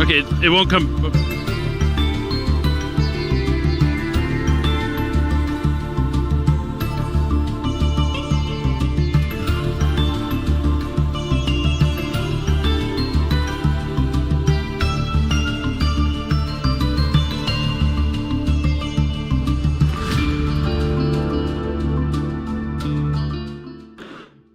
Okay, it won't come.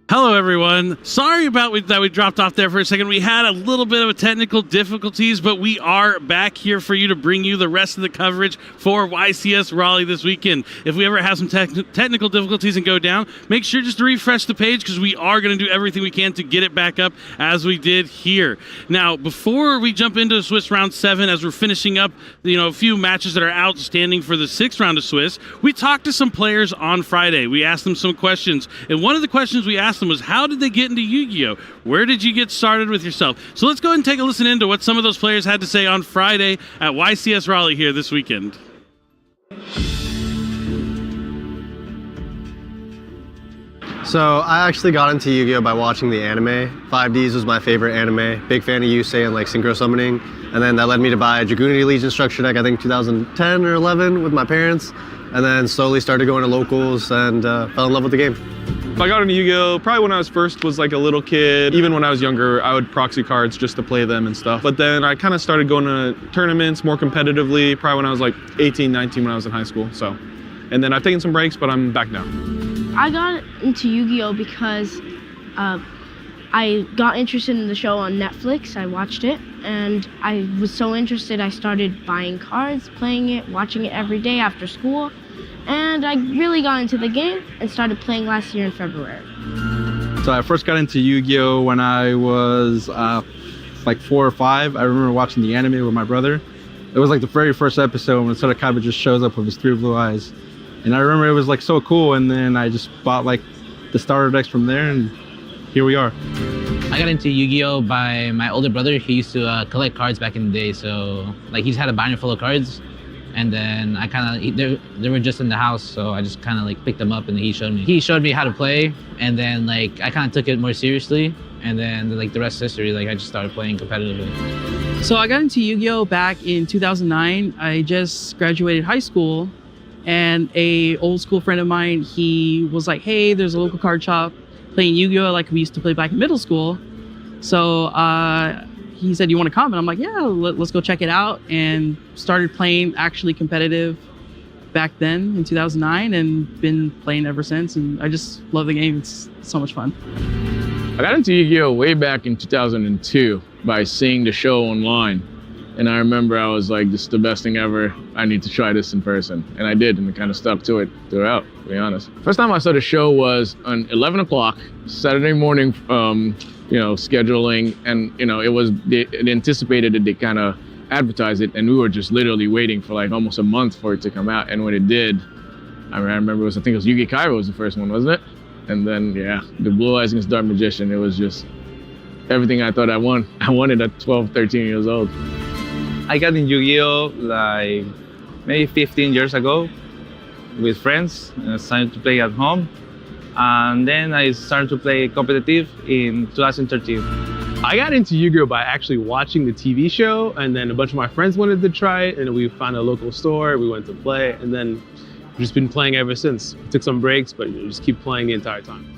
Hello, everyone. Sorry about that we dropped off there for a second. We had a little bit of technical difficulties, but we are back here for you to bring you the rest of the coverage for YCS Raleigh this weekend. If we ever have some technical difficulties and go down, make sure just to refresh the page because we are going to do everything we can to get it back up as we did here. Now, before we jump into Swiss Round 7, as we're finishing up, a few matches that are outstanding for the 6th round of Swiss, we talked to some players on Friday. We asked them some questions, and one of the questions we asked them was, how did they get into Yu-Gi-Oh? Where did you get started with yourself? So let's go ahead and take a listen into what some of those players had to say on Friday at YCS Raleigh here this weekend. So I actually got into Yu-Gi-Oh by watching the anime. 5Ds was my favorite anime. Big fan of Yusei and like synchro summoning. And then that led me to buy a Dragoonity Legion structure deck, I think 2010 or 11 with my parents. And then slowly started going to locals and fell in love with the game. I got into Yu-Gi-Oh! Probably when I was like a little kid. Even when I was younger, I would proxy cards just to play them and stuff. But then I kind of started going to tournaments more competitively, probably when I was like 18, 19 when I was in high school. So, and then I've taken some breaks, but I'm back now. I got into Yu-Gi-Oh! Because I got interested in the show on Netflix. I watched it, and I was so interested I started buying cards, playing it, watching it every day after school. And I really got into the game and started playing last year in February. So I first got into Yu-Gi-Oh! When I was like 4 or 5. I remember watching the anime with my brother. It was like the very first episode when Sadakabe just shows up with his 3 blue eyes. And I remember it was like so cool, and then I just bought like the starter decks from there, and here we are. I got into Yu-Gi-Oh! By my older brother. He used to collect cards back in the day, so like he's had a binder full of cards. And then I kind of, they were just in the house, so I just kind of like picked them up and he showed me how to play. And then like, I kind of took it more seriously. And then like the rest is history, like I just started playing competitively. So I got into Yu-Gi-Oh! Back in 2009. I just graduated high school, and a old school friend of mine, he was like, hey, there's a local card shop playing Yu-Gi-Oh! Like we used to play back in middle school. So he said, you want to come? And I'm like, yeah, let's go check it out. And started playing actually competitive back then in 2009 and been playing ever since. And I just love the game. It's so much fun. I got into Yu-Gi-Oh! Way back in 2002 by seeing the show online. And I remember I was like, this is the best thing ever. I need to try this in person. And I did, and it kind of stuck to it throughout, to be honest. First time I saw the show was on 11 o'clock, Saturday morning, scheduling, and it anticipated that they kind of advertised it, and we were just literally waiting for like almost a month for it to come out. And when it did, I remember I think it was Yugi Kairo was the first one, wasn't it? And then the Blue Eyes against Dark Magician, it was just everything I thought I wanted at 12, 13 years old. I got in Yu-Gi-Oh! Like maybe 15 years ago with friends, and I started to play at home. And then I started to play competitive in 2013. I got into Yu-Gi-Oh! By actually watching the TV show, and then a bunch of my friends wanted to try it, and we found a local store, we went to play, and then we've just been playing ever since. We took some breaks, but you just keep playing the entire time.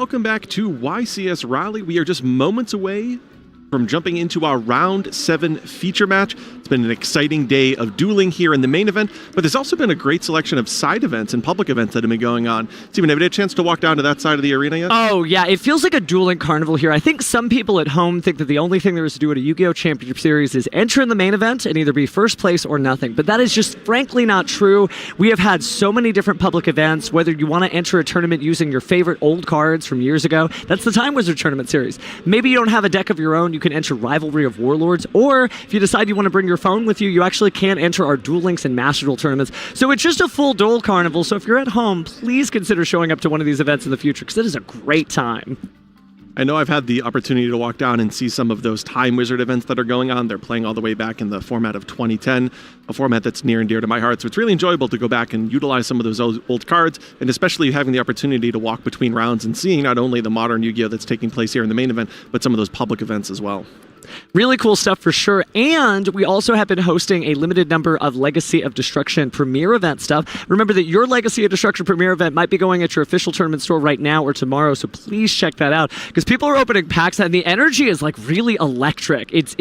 welcome back to YCS Raleigh. We are just moments away from jumping into our Round 7 feature match. It's been an exciting day of dueling here in the main event, but there's also been a great selection of side events and public events that have been going on. Steven, have you had a chance to walk down to that side of the arena yet? Oh, yeah. It feels like a dueling carnival here. I think some people at home think that the only thing there is to do at a Yu-Gi-Oh! Championship Series is enter in the main event and either be first place or nothing. But that is just frankly not true. We have had so many different public events, whether you want to enter a tournament using your favorite old cards from years ago. That's the Time Wizard Tournament Series. Maybe you don't have a deck of your own, you can enter Rivalry of Warlords, or if you decide you want to bring your phone with you, you actually can enter our Duel Links and Master Duel tournaments. So it's just a full duel carnival, so if you're at home, please consider showing up to one of these events in the future, because it is a great time. I know I've had the opportunity to walk down and see some of those Time Wizard events that are going on. They're playing all the way back in the format of 2010, a format that's near and dear to my heart. So it's really enjoyable to go back and utilize some of those old cards, and especially having the opportunity to walk between rounds and seeing not only the modern Yu-Gi-Oh! That's taking place here in the main event, but some of those public events as well. Really cool stuff for sure. And we also have been hosting a limited number of Legacy of Destruction Premier event stuff. Remember that your Legacy of Destruction Premier event might be going at your official tournament store right now or tomorrow, so please check that out, because people are opening packs and the energy is like really electric. It's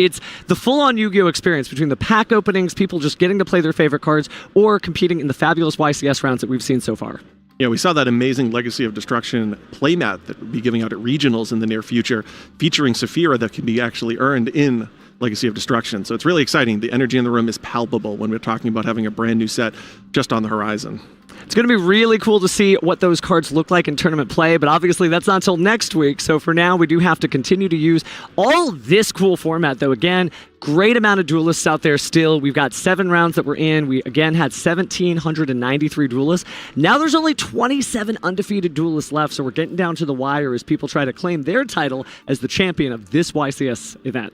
the full-on Yu-Gi-Oh! Experience between the pack openings, people just getting to play their favorite cards, or competing in the fabulous YCS rounds that we've seen so far. Yeah, we saw that amazing Legacy of Destruction playmat that we'll be giving out at regionals in the near future, featuring Saphira that can be actually earned in Legacy of Destruction. So it's really exciting. The energy in the room is palpable when we're talking about having a brand new set just on the horizon. It's going to be really cool to see what those cards look like in tournament play, but obviously that's not until next week. So for now, we do have to continue to use all this cool format, though. Again, great amount of duelists out there still. We've got 7 rounds that we're in. We, again, had 1,793 duelists. Now there's only 27 undefeated duelists left, so we're getting down to the wire as people try to claim their title as the champion of this YCS event.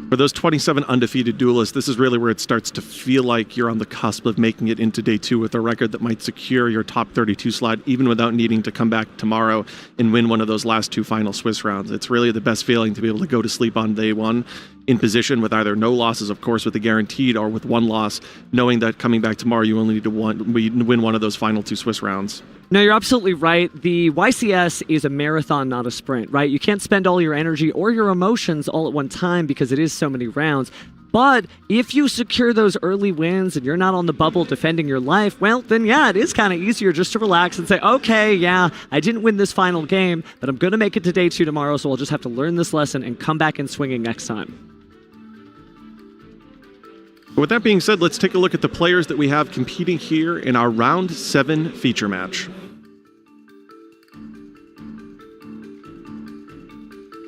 For those 27 undefeated duelists, this is really where it starts to feel like you're on the cusp of making it into day 2 with a record that might secure your top 32 slot, even without needing to come back tomorrow and win one of those last 2 final Swiss rounds. It's really the best feeling to be able to go to sleep on day 1 in position with either no losses, of course, with a guaranteed, or with 1 loss, knowing that coming back tomorrow you only need to win one of those final 2 Swiss rounds. No, you're absolutely right. The YCS is a marathon, not a sprint, right? You can't spend all your energy or your emotions all at one time because it is so many rounds. But if you secure those early wins and you're not on the bubble defending your life, well, then yeah, it is kind of easier just to relax and say, okay, yeah, I didn't win this final game, but I'm going to make it to day 2 tomorrow, so I'll just have to learn this lesson and come back in swinging next time. With that being said, let's take a look at the players that we have competing here in our Round 7 feature match.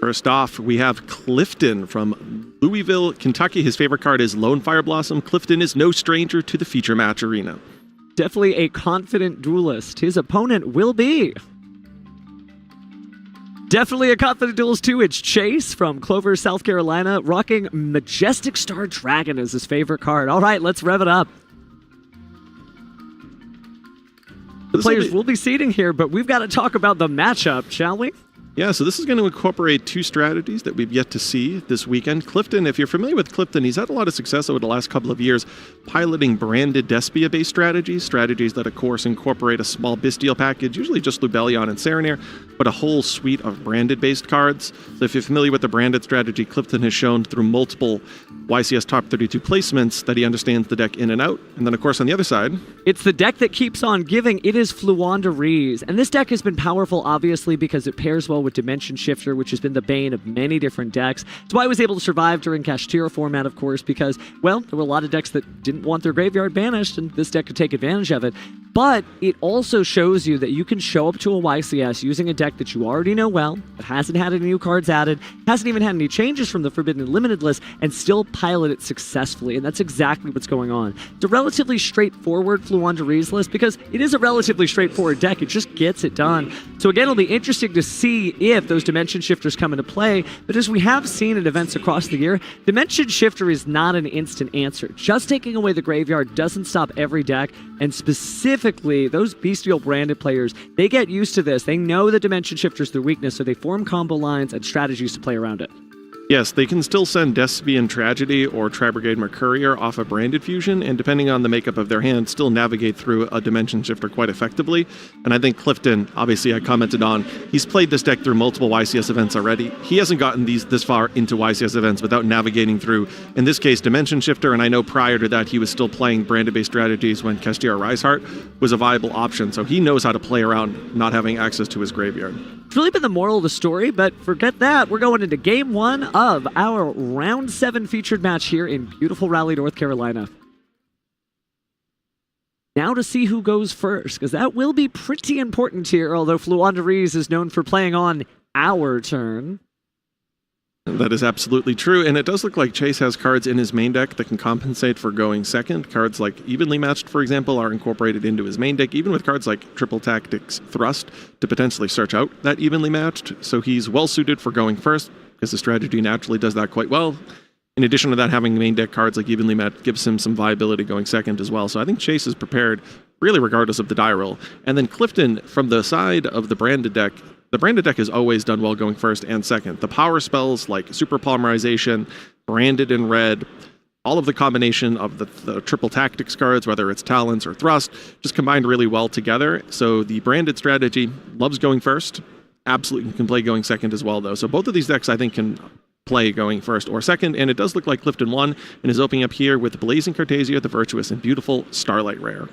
First off, we have Clifton from Louisville, Kentucky. His favorite card is Lone Fire Blossom. Clifton is no stranger to the feature match arena. Definitely a confident duelist. His opponent will be definitely a confident duelist too. It's Chase from Clover, South Carolina, rocking Majestic Star Dragon as his favorite card. All right, let's rev it up. The players will be seeding here, but we've got to talk about the matchup, shall we? Yeah, so this is going to incorporate 2 strategies that we've yet to see this weekend. Clifton, if you're familiar with Clifton, he's had a lot of success over the last couple of years piloting branded Despia-based strategies that, of course, incorporate a small Bestial package, usually just Lubellion and Serenir, but a whole suite of branded-based cards. So if you're familiar with the branded strategy, Clifton has shown through multiple YCS Top 32 placements that he understands the deck in and out. And then, of course, on the other side, it's the deck that keeps on giving. It is Fluandereeze. And this deck has been powerful, obviously, because it pairs well with Dimension Shifter, which has been the bane of many different decks. It's why I was able to survive during Kashtira format, of course, because, well, there were a lot of decks that didn't want their graveyard banished, and this deck could take advantage of it. But it also shows you that you can show up to a YCS using a deck that you already know well, that hasn't had any new cards added, hasn't even had any changes from the Forbidden and Limited list, and still pilot it successfully, and that's exactly what's going on. It's a relatively straightforward Fluandereeze list because it is a relatively straightforward deck. It just gets it done. So again, it'll be interesting to see if those Dimension Shifters come into play, but as we have seen at events across the year, Dimension Shifter is not an instant answer. Just taking away the graveyard doesn't stop every deck, and specifically those Bestial branded players, they get used to this. They know the Dimension Shifter's their weakness, so they form combo lines and strategies to play around it. Yes, they can still send Despian Tragedy or Tri-Brigade Mercurier off a Branded Fusion, and depending on the makeup of their hand, still navigate through a Dimension Shifter quite effectively. And I think Clifton, obviously I commented on, he's played this deck through multiple YCS events already. He hasn't gotten this far into YCS events without navigating through, in this case, Dimension Shifter, and I know prior to that he was still playing Branded-based strategies when Castillo Riseheart was a viable option, so he knows how to play around not having access to his graveyard. It's really been the moral of the story, but forget that. We're going into Game 1 of our Round 7 featured match here in beautiful Raleigh, North Carolina. Now to see who goes first, because that will be pretty important here, although Fluandereeze is known for playing on our turn. That is absolutely true, and it does look like Chase has cards in his main deck that can compensate for going second. Cards like Evenly Matched, for example, are incorporated into his main deck, even with cards like Triple Tactics Thrust to potentially search out that Evenly Matched. So he's well suited for going first, because the strategy naturally does that quite well. In addition to that, having main deck cards like Evenly Matched gives him some viability going second as well. So I think Chase is prepared, really regardless of the die roll. And then Clifton, from the side of the Branded deck, the Branded deck has always done well going first and second. The power spells like Super Polymerization, Branded in red, all of the combination of the triple tactics cards, whether it's Talons or Thrust, just combined really well together. So the Branded strategy loves going first, absolutely can play going second as well, though. So both of these decks, I think, can play going first or second, and it does look like Clifton won and is opening up here with Blazing Cartesia, the Virtuous, and beautiful Starlight Rare.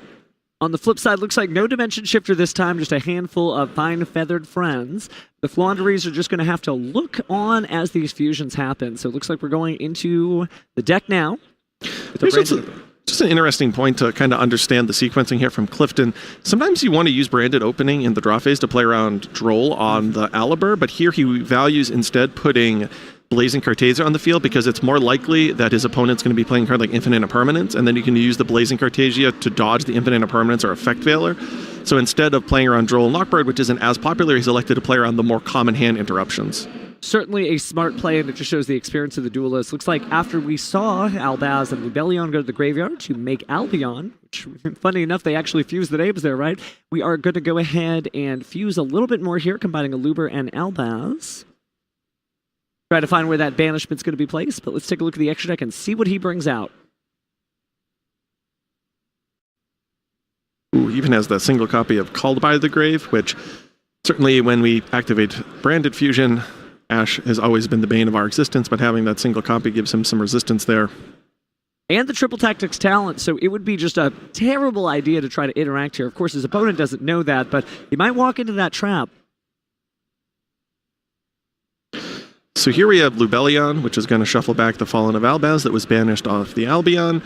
On the flip side, looks like no Dimension Shifter this time, just a handful of fine feathered friends. The Fluandereeze are just going to have to look on as these fusions happen. So it looks like we're going into the deck now. Just an interesting point to kind of understand the sequencing here from Clifton. Sometimes you want to use Branded opening in the draw phase to play around Droll on the Aliber, but here he values instead putting Blazing Cartesia on the field because it's more likely that his opponent's going to be playing a card like Infinite Impermanence, and then you can use the Blazing Cartesia to dodge the Infinite Impermanence or Effect Veiler. So instead of playing around Droll and Knockbird, which isn't as popular, he's elected to play around the more common hand interruptions. Certainly a smart play, and it just shows the experience of the Duelists. Looks like after we saw Albaz and Lubellion go to the graveyard to make Albion, which, funny enough, they actually fused the names there, right? We are going to go ahead and fuse a little bit more here, combining a Luber and Albaz. Try to find where that banishment's going to be placed, but let's take a look at the extra deck and see what he brings out. Ooh, he even has that single copy of Called by the Grave, which certainly when we activate Branded Fusion, Ash has always been the bane of our existence, but having that single copy gives him some resistance there. And the Triple Tactics talent, so it would be just a terrible idea to try to interact here. Of course, his opponent doesn't know that, but he might walk into that trap. So here we have Lubellion, which is going to shuffle back the Fallen of Albaz that was banished off the Albion.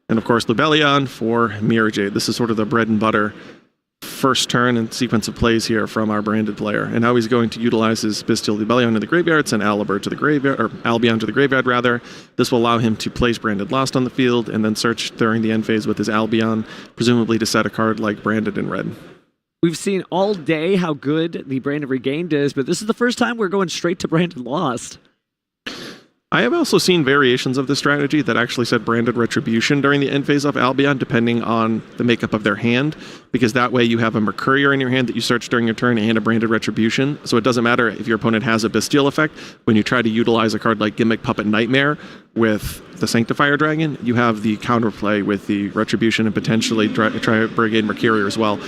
And of course, Lubellion for Mirror Jade. This is sort of the bread and butter first turn and sequence of plays here from our Branded player. And now he's going to utilize his Bestial Lubellion to the graveyard, send Aliber to the graveyard, or Albion to the graveyard rather. This will allow him to place Branded Lost on the field and then search during the end phase with his Albion, presumably to set a card like Branded in red. We've seen all day how good the Branded Regained is, but this is the first time we're going straight to Branded Lost. I have also seen variations of this strategy that actually set Branded Retribution during the end phase of Albion, depending on the makeup of their hand, because that way you have a Mercurier in your hand that you search during your turn and a Branded Retribution. So it doesn't matter if your opponent has a Bestial effect. When you try to utilize a card like Gimmick Puppet Nightmare with the Sanctifier Dragon, you have the counterplay with the Retribution and potentially try Brigade Mercurier as well.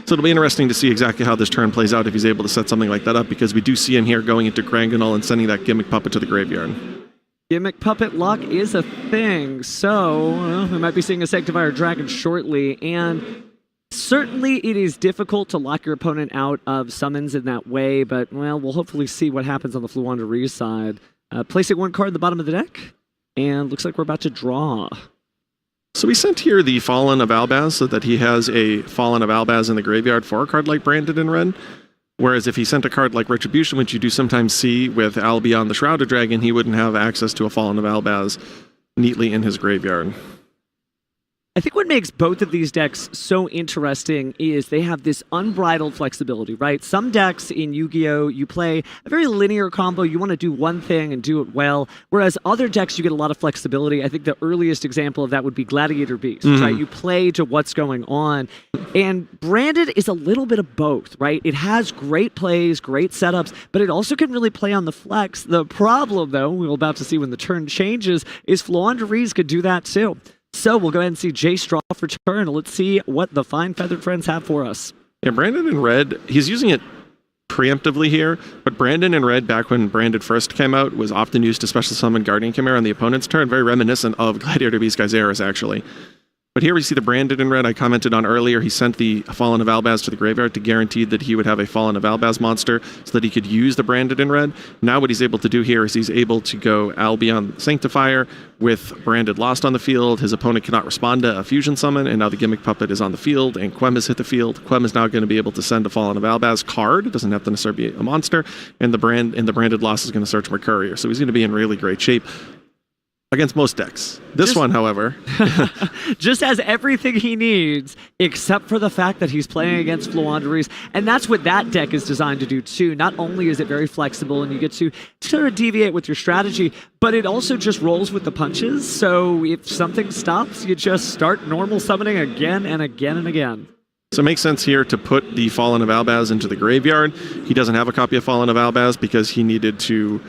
So it'll be interesting to see exactly how this turn plays out if he's able to set something like that up, because we do see him here going into Granganol and sending that Gimmick Puppet to the graveyard. Gimmick Puppet lock is a thing, so we might be seeing a Sanctifier Dragon shortly, and certainly it is difficult to lock your opponent out of summons in that way, but, well, we'll hopefully see what happens on the Fluandereeze side. Placing one card at the bottom of the deck, and looks like we're about to draw. So we sent here the Fallen of Albaz so that he has a Fallen of Albaz in the graveyard for a card like Branded in red. Whereas if he sent a card like Retribution, which you do sometimes see with Albion the Shrouded Dragon, he wouldn't have access to a Fallen of Albaz neatly in his graveyard. I think what makes both of these decks so interesting is they have this unbridled flexibility, right? Some decks in Yu-Gi-Oh! You play a very linear combo. You want to do one thing and do it well, whereas other decks you get a lot of flexibility. I think the earliest example of that would be Gladiator Beast, right? You play to what's going on. And Branded is a little bit of both, right? It has great plays, great setups, but it also can really play on the flex. The problem, though, we're about to see when the turn changes, is Fluandaries could do that too. So we'll go ahead and see Jay Stroff return. Let's see what the Fine Feathered Friends have for us. Yeah, Brandon in red, he's using it preemptively here, but Brandon in red, back when Branded first came out, was often used to special summon Guardian Chimera on the opponent's turn, very reminiscent of Gladiator Beast Geyseris, actually. But here we see the Branded in red I commented on earlier. He sent the Fallen of Albaz to the graveyard to guarantee that he would have a Fallen of Albaz monster so that he could use the Branded in red. Now what he's able to do here is he's able to go Albion Sanctifier with Branded Lost on the field. His opponent cannot respond to a fusion summon, and now the Gimmick Puppet is on the field, and Quem has hit the field. Quem is now going to be able to send a Fallen of Albaz card. It doesn't have to necessarily be a monster, and the Branded Lost is going to search for Courier. So he's going to be in really great shape against most decks. This one, however, just has everything he needs, except for the fact that he's playing against Fluandaries, and that's what that deck is designed to do too. Not only is it very flexible and you get to sort of deviate with your strategy, but it also just rolls with the punches, so if something stops, you just start normal summoning again and again and again. So it makes sense here to put the Fallen of Albaz into the graveyard. He doesn't have a copy of Fallen of Albaz because he needed to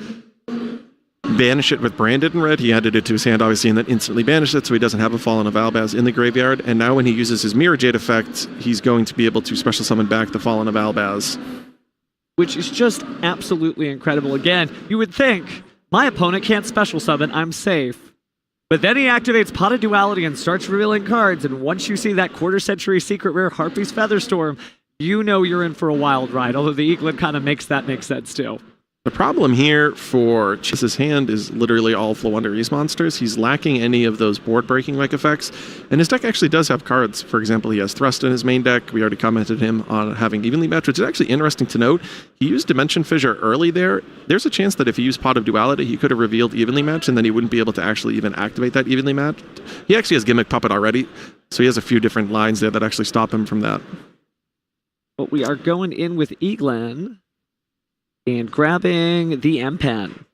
banish it with Branded in red. He added it to his hand, obviously, and then instantly banished it, so he doesn't have a Fallen of Albaz in the graveyard. And now when he uses his Mirror Jade effect, he's going to be able to special summon back the Fallen of Albaz. Which is just absolutely incredible. Again, you would think, my opponent can't special summon, I'm safe. But then he activates Pot of Duality and starts revealing cards, and once you see that quarter-century secret rare Harpy's Featherstorm, you know you're in for a wild ride, although the Eaglin kind of makes that make sense too. The problem here for Chess's hand is literally all Fluandaries monsters. He's lacking any of those board-breaking-like effects, and his deck actually does have cards. For example, he has Thrust in his main deck. We already commented him on having Evenly Match, which is actually interesting to note. He used Dimension Fissure early there. There's a chance that if he used Pot of Duality, he could have revealed Evenly Match, and then he wouldn't be able to actually even activate that Evenly Match. He actually has Gimmick Puppet already, so he has a few different lines there that actually stop him from that. But we are going in with Eaglin and grabbing the M-Pen. Of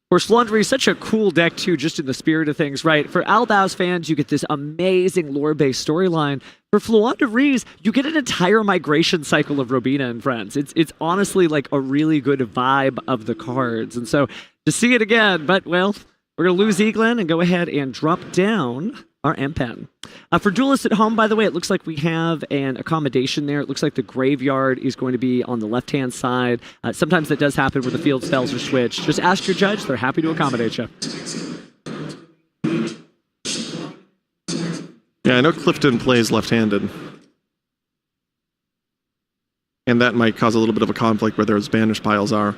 course, Fluandaries is such a cool deck, too, just in the spirit of things, right? For Albaz fans, you get this amazing lore-based storyline. For Fluandaries, you get an entire migration cycle of Robina and friends. It's honestly like a really good vibe of the cards. And so, to see it again, but, well, we're going to lose Eaglin and go ahead and drop down our M-Pen. For Duelists at home, by the way, it looks like we have an accommodation there. It looks like the graveyard is going to be on the left-hand side. Sometimes that does happen where the field spells are switched. Just ask your judge. They're happy to accommodate you. Yeah, I know Clifton plays left-handed. And that might cause a little bit of a conflict where those banished piles are.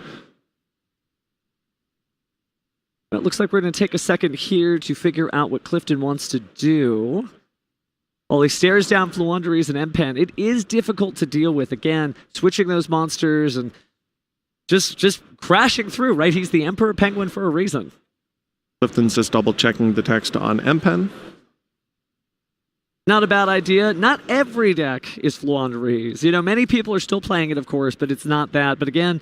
It looks like we're going to take a second here to figure out what Clifton wants to do. While he stares down Fluandaries and M-Pen, it is difficult to deal with. Again, switching those monsters and just crashing through, right? He's the Emperor Penguin for a reason. Clifton's just double-checking the text on M-Pen. Not a bad idea. Not every deck is Fluandaries. You know, many people are still playing it, of course, but it's not that. But again,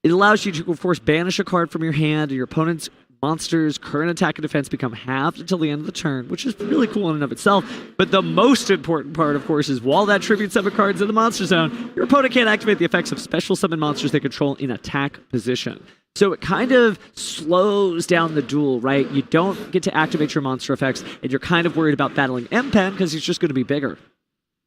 it allows you to, of course, banish a card from your hand, and your opponent's monsters' current attack and defense become halved until the end of the turn, which is really cool in and of itself. But the most important part, of course, is while that tribute summon card's in the monster zone, your opponent can't activate the effects of special summon monsters they control in attack position. So it kind of slows down the duel, right? You don't get to activate your monster effects, and you're kind of worried about battling M-Pen because he's just going to be bigger.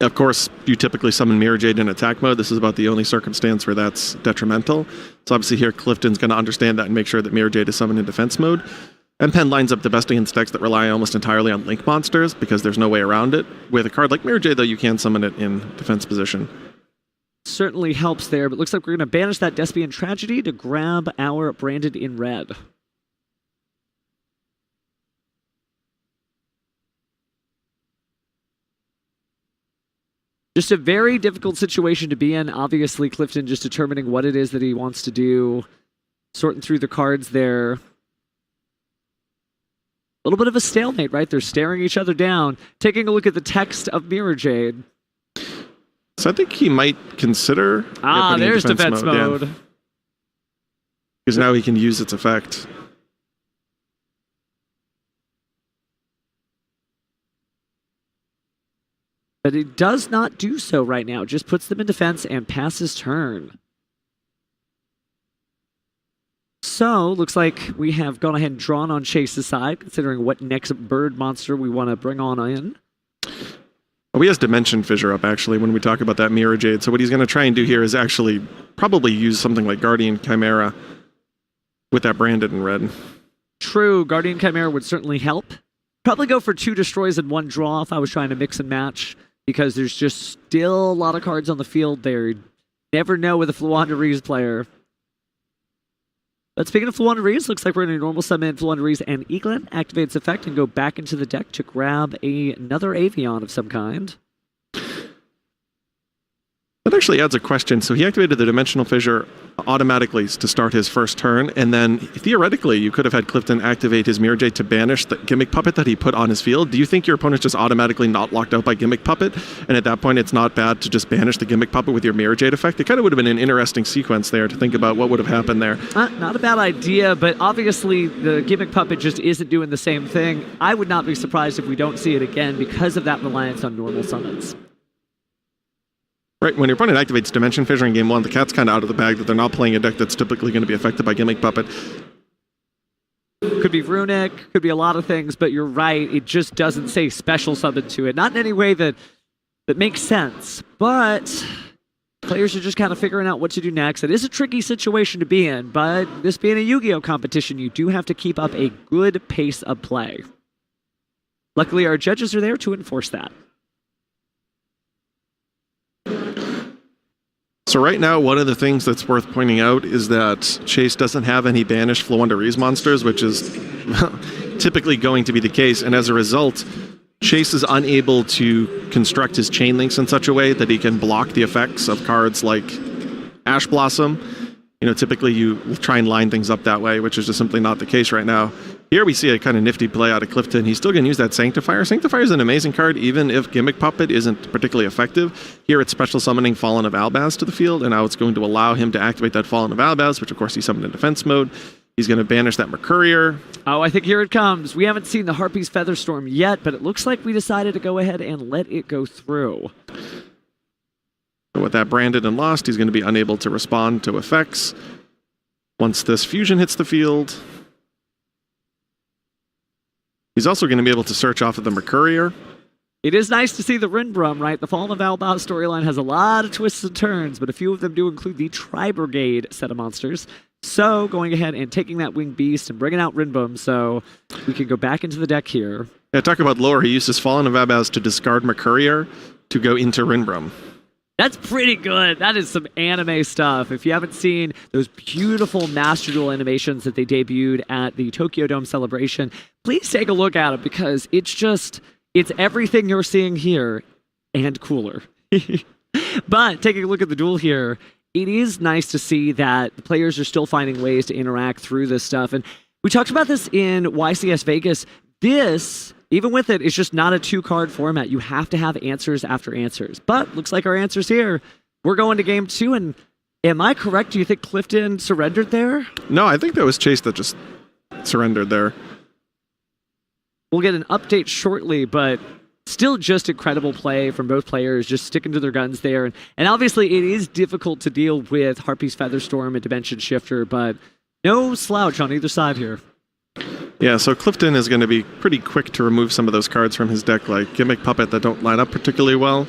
Of course, you typically summon Mirror Jade in attack mode. This is about the only circumstance where that's detrimental. So obviously here, Clifton's going to understand that and make sure that Mirror Jade is summoned in defense mode. M-Pen lines up the best against decks that rely almost entirely on link monsters because there's no way around it. With a card like Mirror Jade, though, you can summon it in defense position. Certainly helps there, but looks like we're going to banish that Despian Tragedy to grab our Branded in red. Just a very difficult situation to be in. Obviously, Clifton just determining what it is that he wants to do. Sorting through the cards there. little bit of a stalemate, right? They're staring each other down. Taking a look at the text of Mirror Jade. So I think he might consider. Putting in There's defense mode. Yeah. Because now he can use its effect. But he does not do so right now. Just puts them in defense and passes turn. So, looks like we have gone ahead and drawn on Chase's side, considering what next bird monster we want to bring on in. Well, he has Dimension Fissure up, actually, when we talk about that Mirror Jade. So what he's going to try and do here is actually probably use something like Guardian Chimera with that branded in red. True, Guardian Chimera would certainly help. Probably go for 2 destroys and 1 draw if I was trying to mix and match, because there's just still a lot of cards on the field there. You never know with a Floowandereeze player. But speaking of Floowandereeze, looks like we're going to normal summon Floowandereeze and Eaglin, activate its effect, and go back into the deck to grab another Avian of some kind. That actually adds a question. So he activated the Dimensional Fissure automatically to start his first turn, and then theoretically you could have had Clifton activate his Mirror Jade to banish the Gimmick Puppet that he put on his field. Do you think your opponent's just automatically not locked out by Gimmick Puppet, and at that point it's not bad to just banish the Gimmick Puppet with your Mirror Jade effect? It kind of would have been an interesting sequence there to think about what would have happened there. Not a bad idea, but obviously the Gimmick Puppet just isn't doing the same thing. I would not be surprised if we don't see it again because of that reliance on normal summons. Right, when your opponent activates Dimension Fissure in game 1, the cat's kind of out of the bag that they're not playing a deck that's typically going to be affected by Gimmick Puppet. Could be Runic, could be a lot of things, but you're right, it just doesn't say special summon to it. Not in any way that makes sense, but players are just kind of figuring out what to do next. It is a tricky situation to be in, but this being a Yu-Gi-Oh! Competition, you do have to keep up a good pace of play. Luckily, our judges are there to enforce that. So right now, one of the things that's worth pointing out is that Chase doesn't have any banished Floowandereeze monsters, which is typically going to be the case, and as a result, Chase is unable to construct his chain links in such a way that he can block the effects of cards like Ash Blossom. You know, typically you try and line things up that way, which is just simply not the case right now. Here we see a kind of nifty play out of Clifton. He's still going to use that Sanctifier. Sanctifier is an amazing card, even if Gimmick Puppet isn't particularly effective. Here it's special summoning Fallen of Albaz to the field, and now it's going to allow him to activate that Fallen of Albaz, which of course he summoned in defense mode. He's going to banish that Mercurier. Oh, I think here it comes. We haven't seen the Harpy's Featherstorm yet, but it looks like we decided to go ahead and let it go through. So with that branded and lost, he's going to be unable to respond to effects. Once this fusion hits the field, he's also going to be able to search off of the Mercurier. It is nice to see the Rinbrum, right? The Fallen of Albaz storyline has a lot of twists and turns, but a few of them do include the Tri-Brigade set of monsters. So, going ahead and taking that Winged Beast and bringing out Rinbum, so we can go back into the deck here. Yeah, talk about lore. He uses Fallen of Albaz to discard Mercurier to go into Rinbrum. That's pretty good. That is some anime stuff. If you haven't seen those beautiful Master Duel animations that they debuted at the Tokyo Dome celebration, please take a look at it because it's everything you're seeing here and cooler. But taking a look at the duel here, it is nice to see that the players are still finding ways to interact through this stuff. And we talked about this in YCS Vegas. This, even with it, is just not a 2-card format. You have to have answers after answers. But looks like our answer's here. We're going to game 2, and am I correct? Do you think Clifton surrendered there? No, I think that was Chase that just surrendered there. We'll get an update shortly, but still just incredible play from both players, just sticking to their guns there. And obviously it is difficult to deal with Harpy's Featherstorm and Dimension Shifter, but no slouch on either side here. Yeah, so Clifton is going to be pretty quick to remove some of those cards from his deck, like Gimmick Puppet, that don't line up particularly well.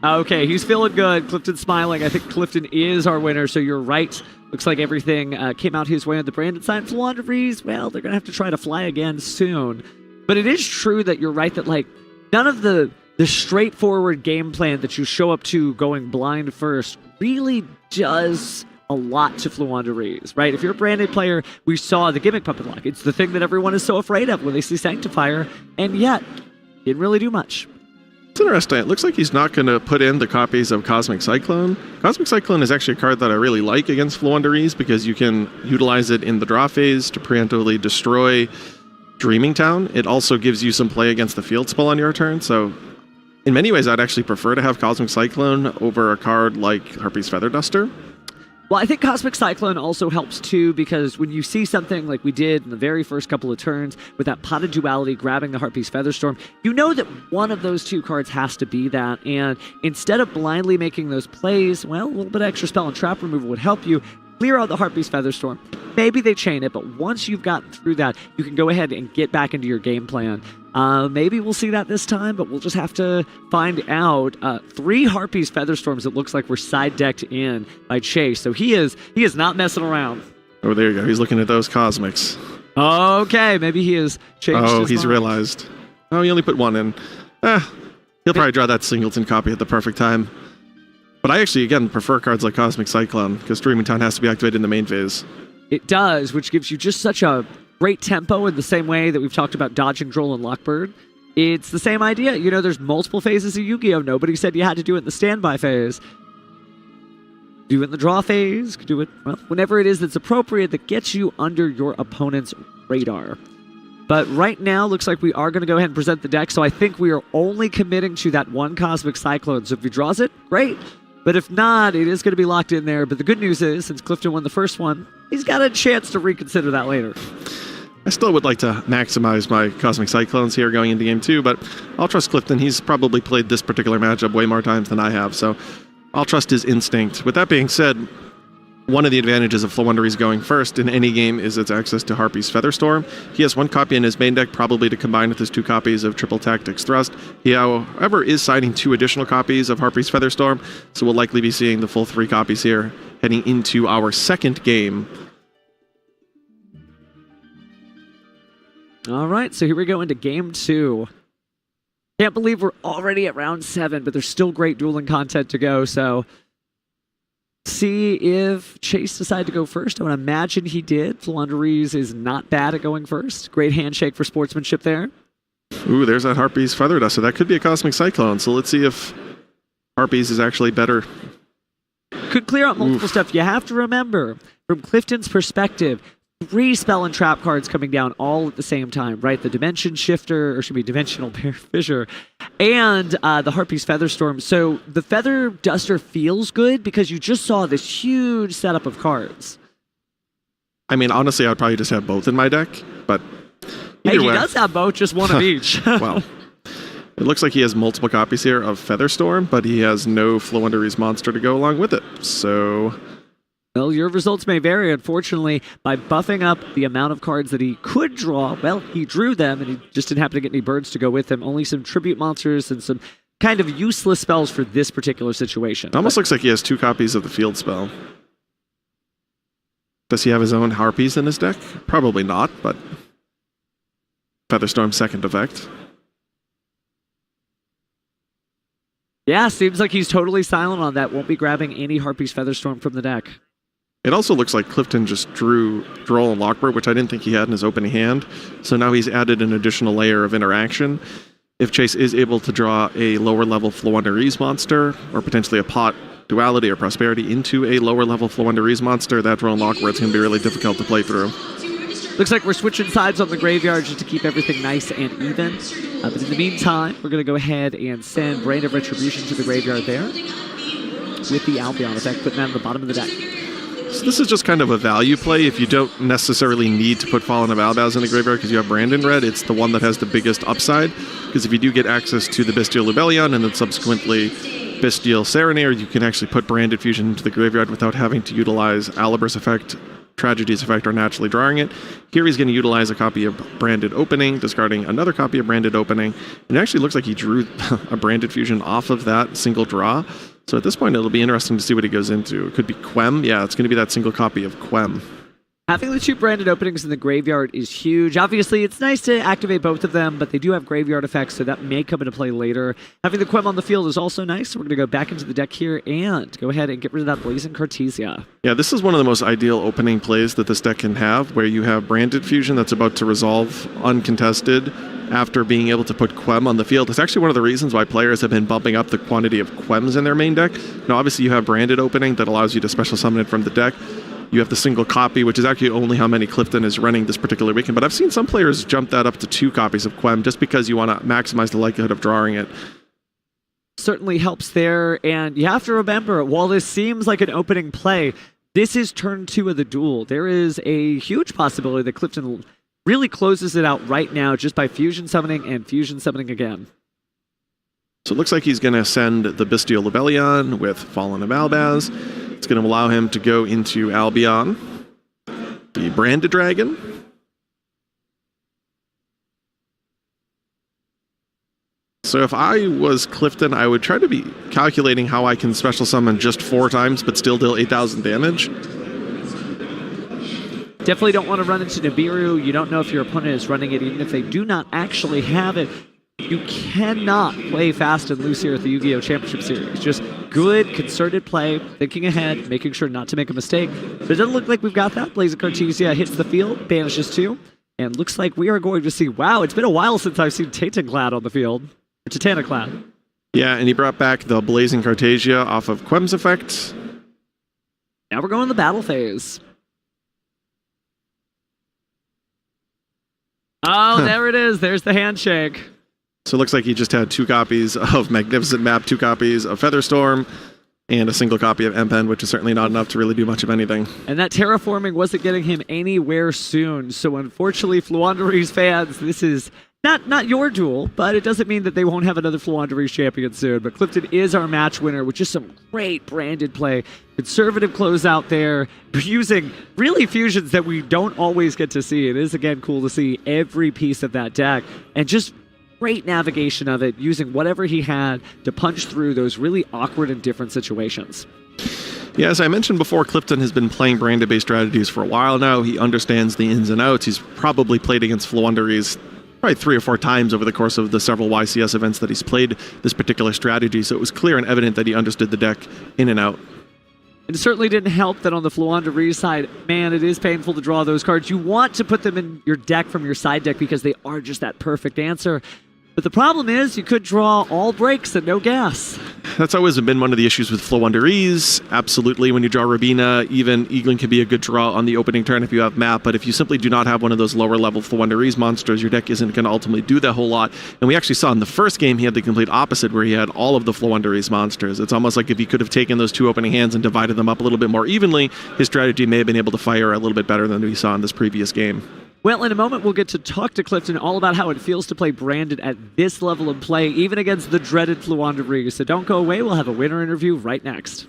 Okay, he's feeling good. Clifton's smiling. I think Clifton is our winner, so you're right. Looks like everything came out his way on the branded side. Floowandereeze, well, they're going to have to try to fly again soon. But it is true that you're right that, like, none of the straightforward game plan that you show up to going blind first really does a lot to Floowandereeze, right? If you're a branded player, we saw the Gimmick Puppet lock. It's the thing that everyone is so afraid of when they see Sanctifier, and yet, didn't really do much. It's interesting. It looks like he's not going to put in the copies of Cosmic Cyclone. Cosmic Cyclone is actually a card that I really like against Floowandereeze because you can utilize it in the draw phase to preemptively destroy Dreaming Town. It also gives you some play against the field spell on your turn, so in many ways I'd actually prefer to have Cosmic Cyclone over a card like Harpy's Feather Duster. Well, I think Cosmic Cyclone also helps too, because when you see something like we did in the very first couple of turns with that Potted Duality grabbing the Harpy's Featherstorm, you know that one of those two cards has to be that, and instead of blindly making those plays, well, a little bit of extra spell and trap removal would help you clear out the Harpy's Featherstorm. Maybe they chain it, but once you've gotten through that, you can go ahead and get back into your game plan. Maybe we'll see that this time, but we'll just have to find out. 3 Harpy's Featherstorms, it looks like, were side-decked in by Chase, so he is not messing around. Oh, there you go. He's looking at those Cosmics. Okay, maybe he has changed his he's mind. realized. Oh, he only put 1 in. He'll probably draw that Singleton copy at the perfect time. But I actually, again, prefer cards like Cosmic Cyclone, because Dreaming Town has to be activated in the main phase. It does, which gives you just such a great tempo in the same way that we've talked about dodging Droll and Lockbird. It's the same idea. You know, there's multiple phases of Yu-Gi-Oh! Nobody said you had to do it in the standby phase. Do it in the draw phase. Do it, well, whenever it is that's appropriate that gets you under your opponent's radar. But right now, looks like we are going to go ahead and present the deck, so I think we are only committing to that one Cosmic Cyclone. So if he draws it, great. But if not, it is going to be locked in there. But the good news is, since Clifton won the first one, he's got a chance to reconsider that later. I still would like to maximize my Cosmic Cyclones here going into game 2, but I'll trust Clifton. He's probably played this particular matchup way more times than I have, so I'll trust his instinct. With that being said, one of the advantages of Floowandereeze going first in any game is its access to Harpy's Featherstorm. He has 1 copy in his main deck, probably to combine with his 2 copies of Triple Tactics Thrust. He, however, is signing 2 additional copies of Harpy's Featherstorm, so we'll likely be seeing the full 3 copies here heading into our second game. All right, so here we go into game 2. Can't believe we're already at round 7, but there's still great dueling content to go, so see if Chase decided to go first. I would imagine he did. Floowandereeze is not bad at going first. Great handshake for sportsmanship there. Ooh, there's that Harpy's Feather Duster. That could be a Cosmic Cyclone, so let's see if Harpy's is actually better. Could clear out multiple stuff. You have to remember, from Clifton's perspective, 3 spell and trap cards coming down all at the same time, right? The Dimension Shifter, or should be Dimensional Fissure, and the Harpy's Featherstorm. So the Feather Duster feels good because you just saw this huge setup of cards. I mean, honestly, I'd probably just have both in my deck, but Hey, either he way. does have both, just one of each. Well, it looks like he has multiple copies here of Featherstorm, but he has no Floowandereeze monster to go along with it, so Well, your results may vary. Unfortunately, by buffing up the amount of cards that he could draw, well, he drew them, and he just didn't happen to get any birds to go with him. Only some tribute monsters and some kind of useless spells for this particular situation. it almost looks like he has 2 copies of the field spell. Does he have his own Harpies in his deck? Probably not, but Featherstorm's second effect. Yeah, seems like he's totally silent on that. Won't be grabbing any Harpy's Featherstorm from the deck. It also looks like Clifton just drew Droll and Lockbird, which I didn't think he had in his opening hand. So now he's added an additional layer of interaction. If Chase is able to draw a lower level Floowandereeze monster, or potentially a Pot, Duality, or Prosperity into a lower level Floowandereeze monster, that Droll and Lockbird's going to be really difficult to play through. Looks like we're switching sides on the graveyard just to keep everything nice and even. But in the meantime, we're going to go ahead and send Brain of Retribution to the graveyard there with the Albion effect, putting that on the bottom of the deck. So this is just kind of a value play. If you don't necessarily need to put Fallen of Albaz in the graveyard because you have Brandon Red, it's the one that has the biggest upside. Because if you do get access to the Bestial Lubellion and then subsequently Bestial Serenair, you can actually put Branded Fusion into the graveyard without having to utilize Aliber's effect, Tragedy's effect, or naturally drawing it. Here he's going to utilize a copy of Branded Opening, discarding another copy of Branded Opening. And it actually looks like he drew a Branded Fusion off of that single draw. So at this point, it'll be interesting to see what he goes into. It could be Quem. Yeah, it's going to be that single copy of Quem. Having the 2 branded openings in the graveyard is huge. Obviously, it's nice to activate both of them, but they do have graveyard effects, so that may come into play later. Having the Quem on the field is also nice, so we're going to go back into the deck here and go ahead and get rid of that Blazing Cartesia. Yeah, this is one of the most ideal opening plays that this deck can have, where you have Branded Fusion that's about to resolve uncontested after being able to put Quem on the field. It's actually one of the reasons why players have been bumping up the quantity of Quems in their main deck. Now, obviously, you have Branded Opening that allows you to special summon it from the deck. You have the single copy, which is actually only how many Clifton is running this particular weekend. But I've seen some players jump that up to 2 copies of Quem just because you want to maximize the likelihood of drawing it. Certainly helps there, and you have to remember, while this seems like an opening play, this is turn 2 of the duel. There is a huge possibility that Clifton really closes it out right now just by fusion summoning and fusion summoning again. So it looks like he's going to send the Bestial Lebellion with Fallen of Albaz. It's going to allow him to go into Albion, the Branded Dragon. So if I was Clifton, I would try to be calculating how I can special summon just 4 times but still deal 8,000 damage. Definitely don't want to run into Nibiru. You don't know if your opponent is running it, even if they do not actually have it. You cannot play fast and loose here at the Yu-Gi-Oh! Championship Series. Just good, concerted play, thinking ahead, making sure not to make a mistake. But it doesn't look like we've got that. Blazing Cartesia hits the field, banishes 2, and looks like we are going to see, wow, it's been a while since I've seen Titanclad on the field. Or Titaniclad. Yeah, and he brought back the Blazing Cartesia off of Quem's effect. Now we're going to the battle phase. Oh, there it is. There's the handshake. So it looks like he just had 2 copies of Magnificent Map, 2 copies of Featherstorm, and a single copy of Empen, which is certainly not enough to really do much of anything. And that terraforming wasn't getting him anywhere soon. So unfortunately, Fluanderee's fans, this is not your duel, but it doesn't mean that they won't have another Fluanderee's champion soon. But Clifton is our match winner with just some great branded play. Conservative closeout there, using really fusions that we don't always get to see. It is, again, cool to see every piece of that deck. And just great navigation of it, using whatever he had to punch through those really awkward and different situations. Yeah, as I mentioned before, Clifton has been playing branded-based strategies for a while now. He understands the ins and outs. He's probably played against Fluanderee's probably 3 or 4 times over the course of the several YCS events that he's played this particular strategy, so it was clear and evident that he understood the deck in and out. It certainly didn't help that on the Fluanderee side, man, it is painful to draw those cards. You want to put them in your deck from your side deck because they are just that perfect answer. But the problem is you could draw all breaks and no gas. That's always been one of the issues with Fluanderees. Absolutely, when you draw Rabina, even Eaglin can be a good draw on the opening turn if you have map, but if you simply do not have one of those lower level Fluanderees monsters, your deck isn't going to ultimately do that whole lot. And we actually saw in the first game he had the complete opposite, where he had all of the Fluanderees monsters. It's almost like if he could have taken those 2 opening hands and divided them up a little bit more evenly, his strategy may have been able to fire a little bit better than we saw in this previous game. Well, in a moment, we'll get to talk to Clifton all about how it feels to play branded at this level of play, even against the dreaded Fluanderee. So don't go away. We'll have a winner interview right next.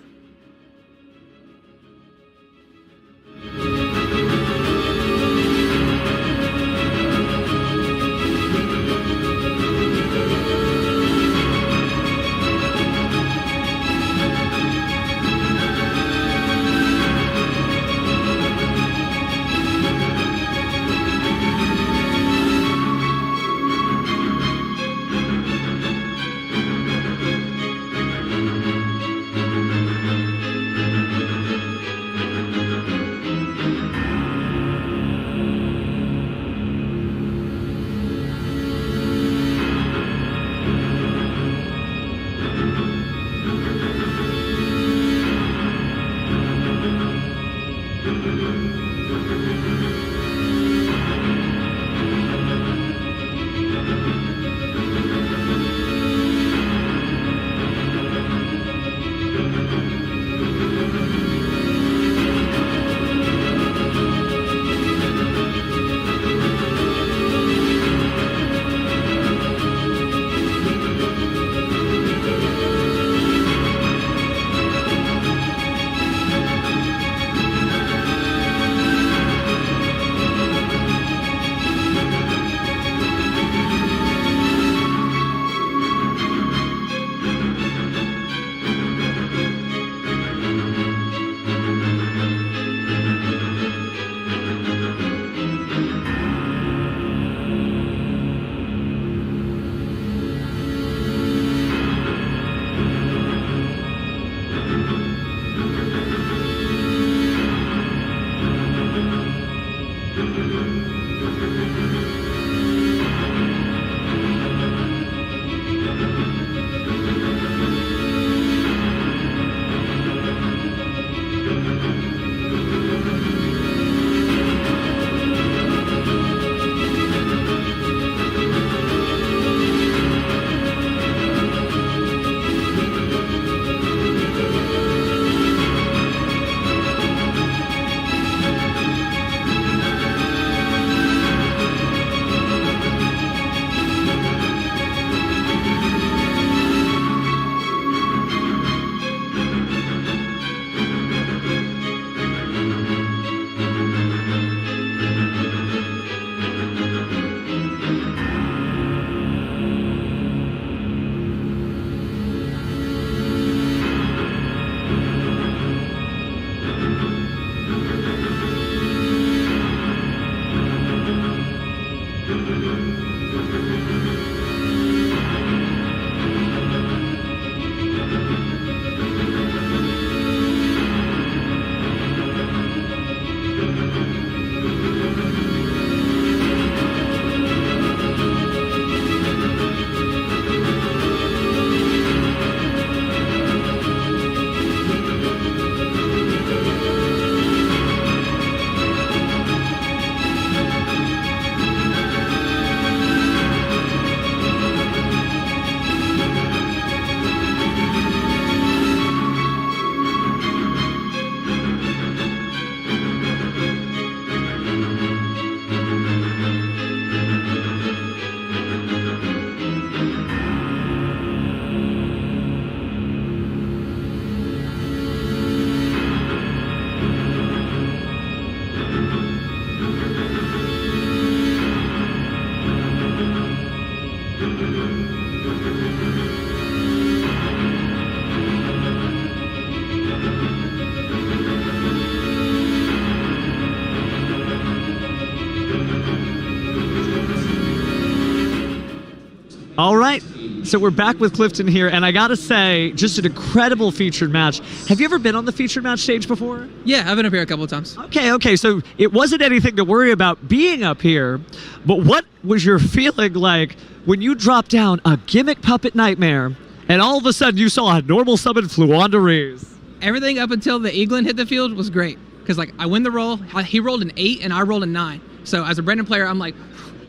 All right. So we're back with Clifton here, and I gotta say, just an incredible featured match. Have you ever been on the featured match stage before? Yeah, I've been up here a couple of times. Okay, so it wasn't anything to worry about being up here, but what was your feeling like when you dropped down a gimmick puppet nightmare, and all of a sudden you saw a normal summon Fluandaries? Everything up until the Eaglin hit the field was great, because like I win the roll, he rolled an 8 and I rolled a 9. So as a Brendan player, I'm like,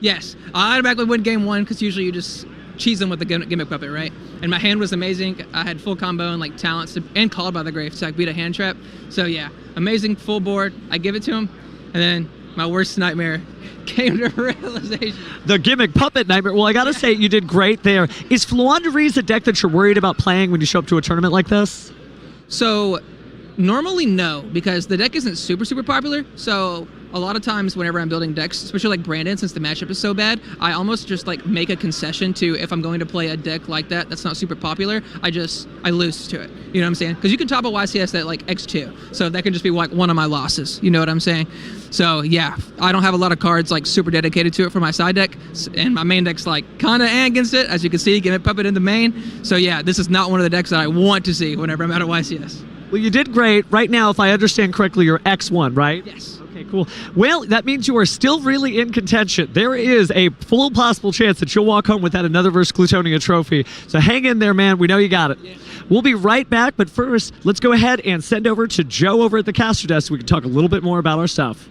yes, I automatically win game 1, because usually you just cheese them with the gimmick puppet, right? And my hand was amazing. I had full combo and like talents and called by the grave to like beat a hand trap. So yeah, amazing full board. I give it to him, and then my worst nightmare came to realization. The gimmick puppet nightmare. Well, I gotta say, you did great there. Is Fluandaries a deck that you're worried about playing when you show up to a tournament like this? So normally no, because the deck isn't super popular. So a lot of times whenever I'm building decks, especially like Brandon, since the matchup is so bad, I almost just like make a concession to, if I'm going to play a deck like that's not super popular, I lose to it. You know what I'm saying? Because you can top a YCS at like X2, so that can just be like one of my losses. You know what I'm saying? So yeah, I don't have a lot of cards like super dedicated to it for my side deck, and my main deck's like kind of against it. As you can see, Gimmick Puppet in the main. So yeah, this is not one of the decks that I want to see whenever I'm at a YCS. Well, you did great. Right now, if I understand correctly, you're X1, right? Yes. Okay, cool. Well, that means you are still really in contention. There is a full possible chance that you'll walk home with that another versus Clutonia trophy. So hang in there, man. We know you got it. Yeah. We'll be right back, but first, let's go ahead and send over to Joe over at the caster desk so we can talk a little bit more about our stuff.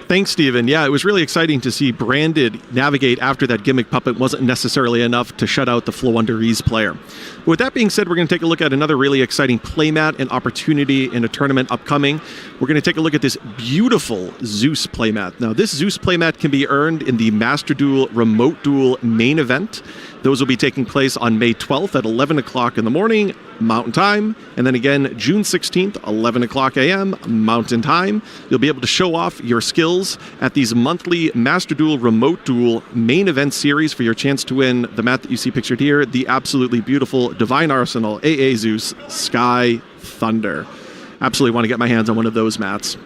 Thanks, Steven. Yeah, it was really exciting to see Branded navigate after that gimmick puppet wasn't necessarily enough to shut out the Fluandaries player. But with that being said, we're going to take a look at another really exciting playmat and opportunity in a tournament upcoming. We're going to take a look at this beautiful Zeus playmat. Now, this Zeus playmat can be earned in the Master Duel Remote Duel main event. Those will be taking place on May 12th at 11 o'clock in the morning, Mountain Time, and then again June 16th, 11 o'clock a.m., Mountain Time. You'll be able to show off your skills at these monthly Master Duel Remote Duel main event series for your chance to win the mat that you see pictured here, the absolutely beautiful Divine Arsenal AA Zeus Sky Thunder. Absolutely want to get my hands on one of those mats.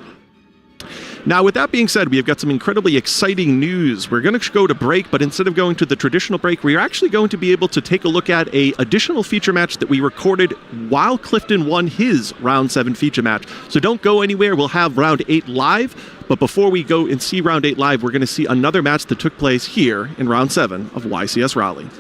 Now, with that being said, we have got some incredibly exciting news. We're going to go to break, but instead of going to the traditional break, we are actually going to be able to take a look at an additional feature match that we recorded while Clifton won his Round 7 feature match. So don't go anywhere. We'll have Round 8 live, but before we go and see Round 8 live, we're going to see another match that took place here in Round 7 of YCS Raleigh.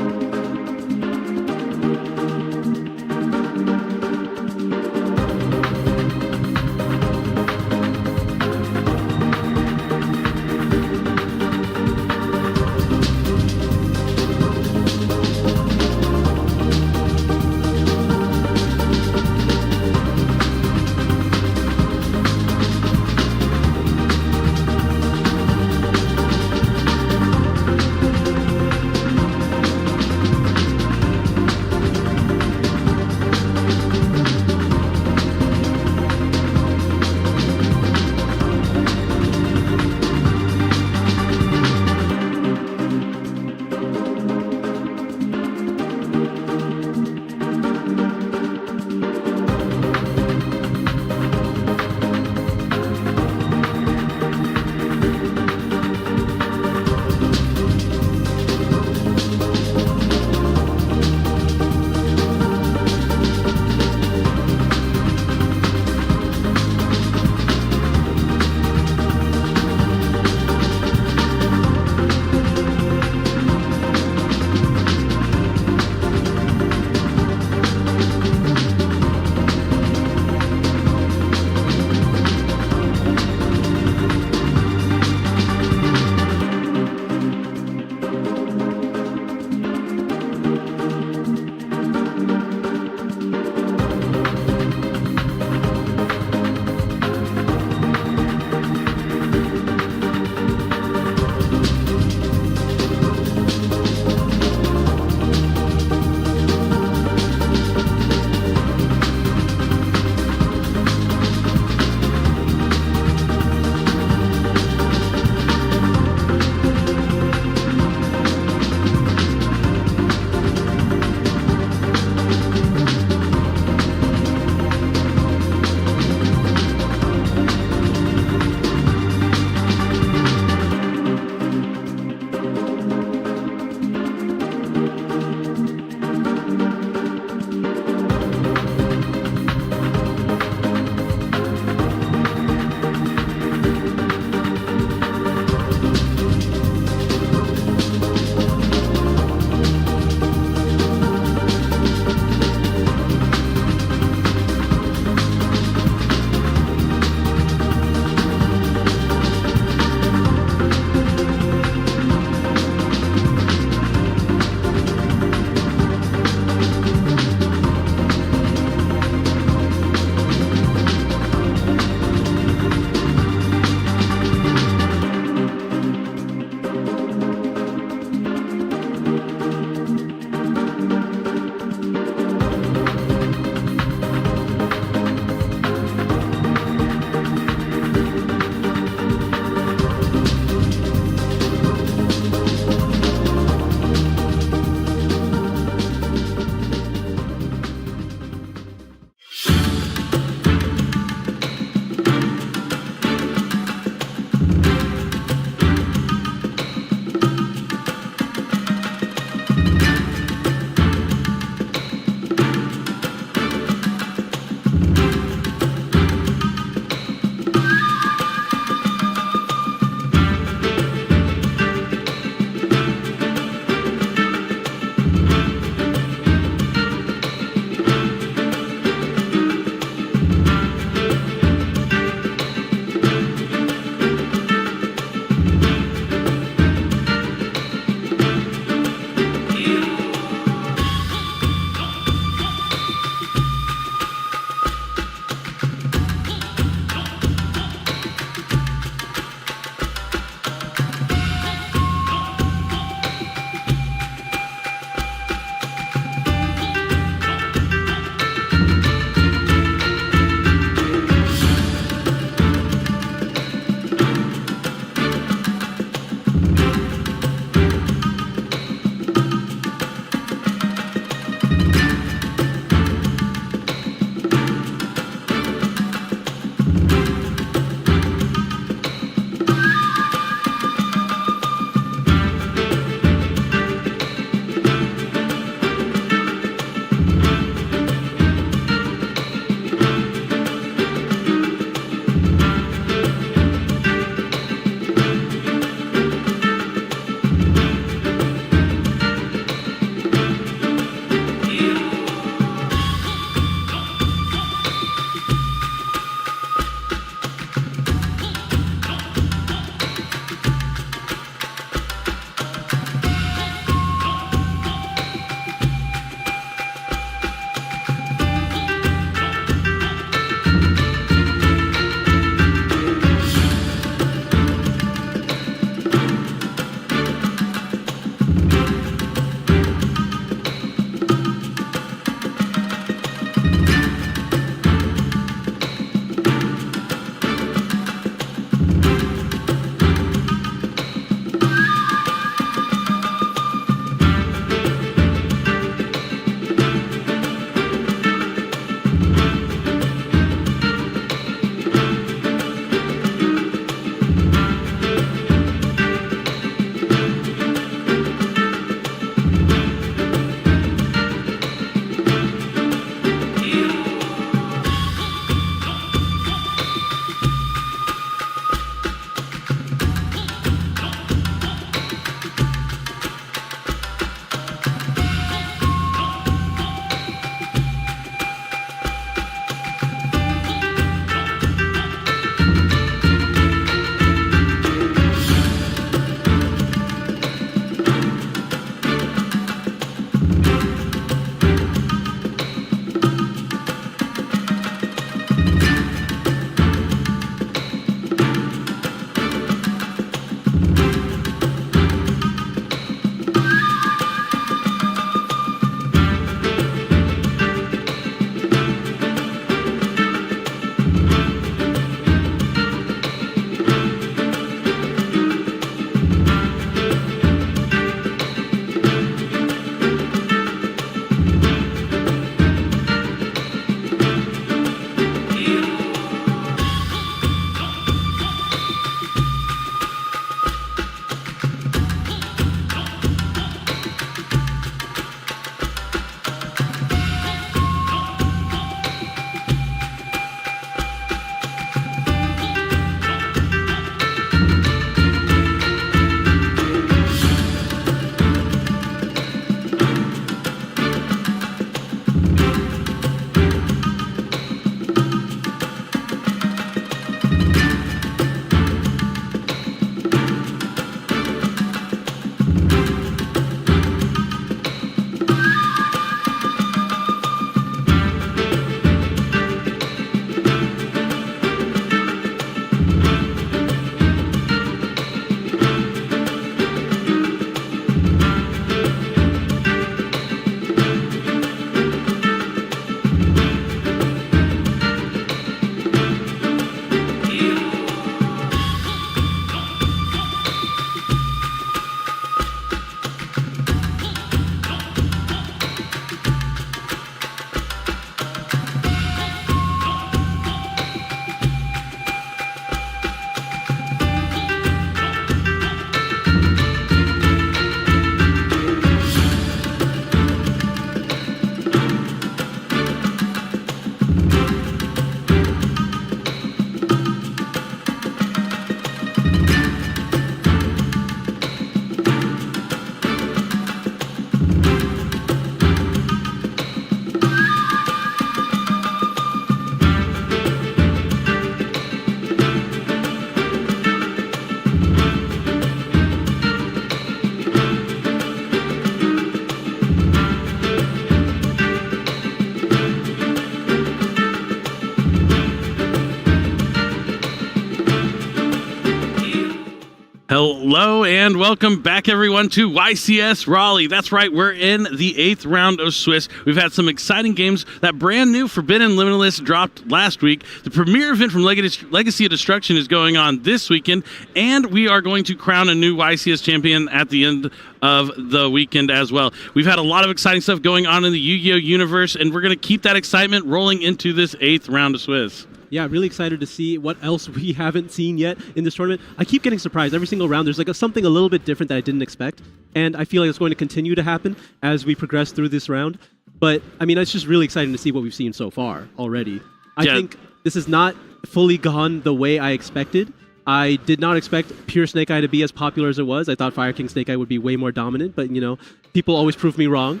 Hello and welcome back, everyone, to YCS Raleigh. That's right, we're in the 8th round of Swiss. We've had some exciting games. That brand new Forbidden Limitless dropped last week. The premier event from Legacy of Destruction is going on this weekend, and we are going to crown a new YCS champion at the end of the weekend as well. We've had a lot of exciting stuff going on in the Yu-Gi-Oh! Universe, and we're going to keep that excitement rolling into this 8th round of Swiss. Yeah, really excited to see what else we haven't seen yet in this tournament. I keep getting surprised every single round. There's like something a little bit different that I didn't expect, and I feel like it's going to continue to happen as we progress through this round. But I mean, it's just really exciting to see what we've seen so far already. I think this is not fully gone the way I expected. I did not expect Pure Snake Eye to be as popular as it was. I thought Fire King Snake Eye would be way more dominant, but you know, people always prove me wrong.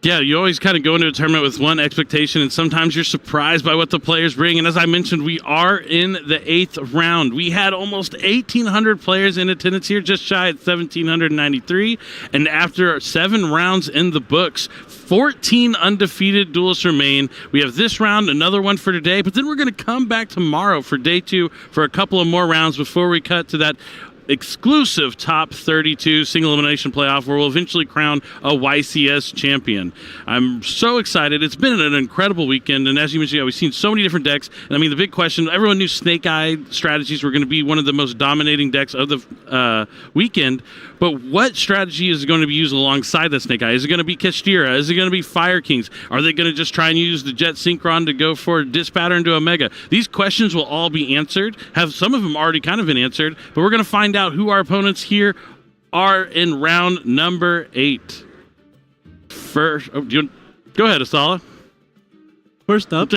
Yeah, you always kind of go into a tournament with one expectation, and sometimes you're surprised by what the players bring. And as I mentioned, we are in the 8th round. We had almost 1,800 players in attendance here, just shy at 1,793. And after 7 rounds in the books, 14 undefeated duelists remain. We have this round, another one for today, but then we're going to come back tomorrow for day 2 for a couple of more rounds before we cut to that exclusive top 32 single elimination playoff where we'll eventually crown a YCS champion. I'm so excited. It's been an incredible weekend, and as you mentioned, we've seen so many different decks. And I mean, the big question, everyone knew Snake Eye strategies were going to be one of the most dominating decks of the weekend, but what strategy is going to be used alongside that Snake Eye? Is it going to be Kestira? Is it going to be Fire Kings? Are they going to just try and use the Jet Synchron to go for Disc Pattern to Omega? These questions will all be answered. Have some of them already kind of been answered, but we're going to find out who our opponents here are in round number 8. First, go ahead, Asala. First up,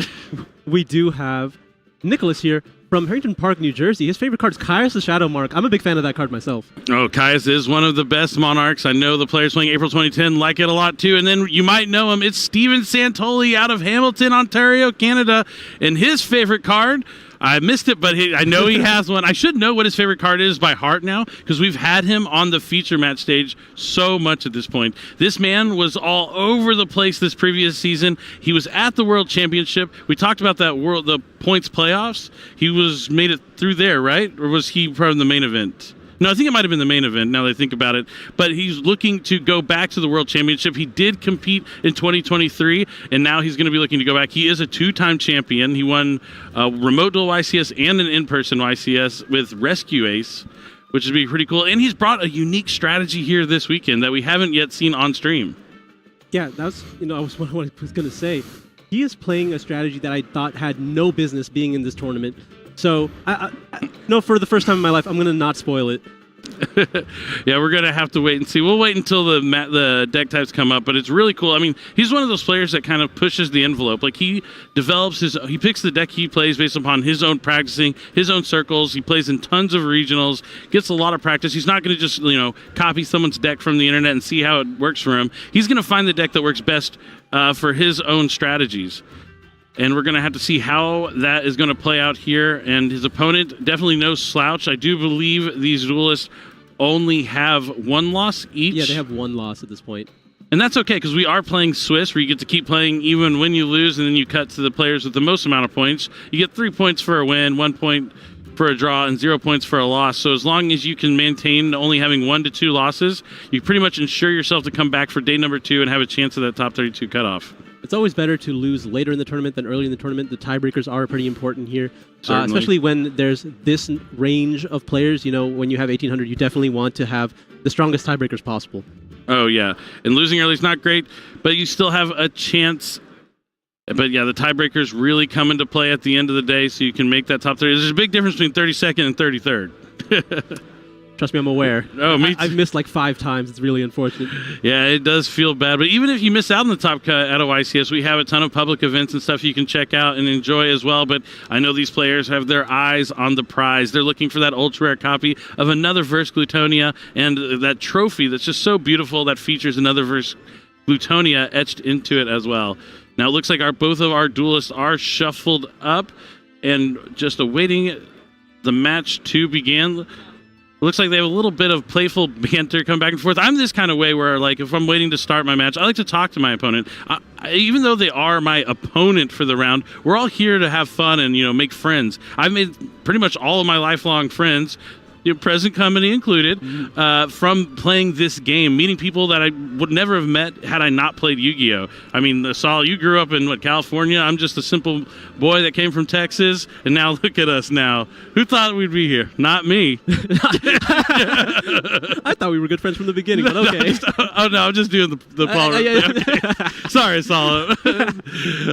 we do have Nicholas here from Harrington Park, New Jersey. His favorite card is Caius the Shadow Mark. I'm a big fan of that card myself. Oh, Caius is one of the best Monarchs. I know the players playing April 2010 like it a lot too. And then you might know him. It's Steven Santoli out of Hamilton, Ontario, Canada. And his favorite card, I missed it, but I know he has one. I should know what his favorite card is by heart now because we've had him on the feature match stage so much at this point. This man was all over the place this previous season. He was at the World Championship. We talked about that the points playoffs. He made it through there, right? Or was he part of the main event? No, I think it might have been the main event now that I think about it. But he's looking to go back to the World Championship. He did compete in 2023, and now he's going to be looking to go back. He is a 2-time champion. He won a remote dual YCS and an in-person YCS with Rescue Ace, which would be pretty cool. And he's brought a unique strategy here this weekend that we haven't yet seen on stream. Yeah, that was, what I was going to say. He is playing a strategy that I thought had no business being in this tournament. So, for the first time in my life, I'm going to not spoil it. Yeah, we're going to have to wait and see. We'll wait until the deck types come up, but it's really cool. I mean, he's one of those players that kind of pushes the envelope. Like, he picks the deck he plays based upon his own practicing, his own circles. He plays in tons of regionals, gets a lot of practice. He's not going to just, copy someone's deck from the internet and see how it works for him. He's going to find the deck that works best for his own strategies. And we're going to have to see how that is going to play out here. And his opponent, definitely no slouch. I do believe these duelists only have 1 loss each. Yeah, they have 1 loss at this point. And that's okay, because we are playing Swiss, where you get to keep playing even when you lose, and then you cut to the players with the most amount of points. You get 3 points for a win, 1 point for a draw, and 0 points for a loss. So as long as you can maintain only having 1 to 2 losses, you pretty much ensure yourself to come back for day number 2 and have a chance of that top 32 cutoff. It's always better to lose later in the tournament than early in the tournament. The tiebreakers are pretty important here, especially when there's this range of players. When you have 1,800, you definitely want to have the strongest tiebreakers possible. Oh, yeah. And losing early is not great, but you still have a chance. But, yeah, the tiebreakers really come into play at the end of the day, so you can make that top 30. There's a big difference between 32nd and 33rd. Trust me, I'm aware. Oh, me too. I've missed like 5 times. It's really unfortunate. Yeah, it does feel bad. But even if you miss out on the top cut at a YCS, we have a ton of public events and stuff you can check out and enjoy as well. But I know these players have their eyes on the prize. They're looking for that ultra rare copy of another Verse Glutonia and that trophy that's just so beautiful that features another Verse Glutonia etched into it as well. Now it looks like both of our duelists are shuffled up and just awaiting the match to begin. It looks like they have a little bit of playful banter come back and forth. I'm this kind of way where, like, if I'm waiting to start my match, I like to talk to my opponent. Even though they are my opponent for the round, we're all here to have fun and, make friends. I've made pretty much all of my lifelong friends present company included, from playing this game, meeting people that I would never have met had I not played Yu-Gi-Oh! I mean, Saul, you grew up in California. I'm just a simple boy that came from Texas, and now look at us now. Who thought we'd be here? Not me. I thought we were good friends from the beginning, but okay. I'm just doing the Paul. Okay. Sorry, Saul.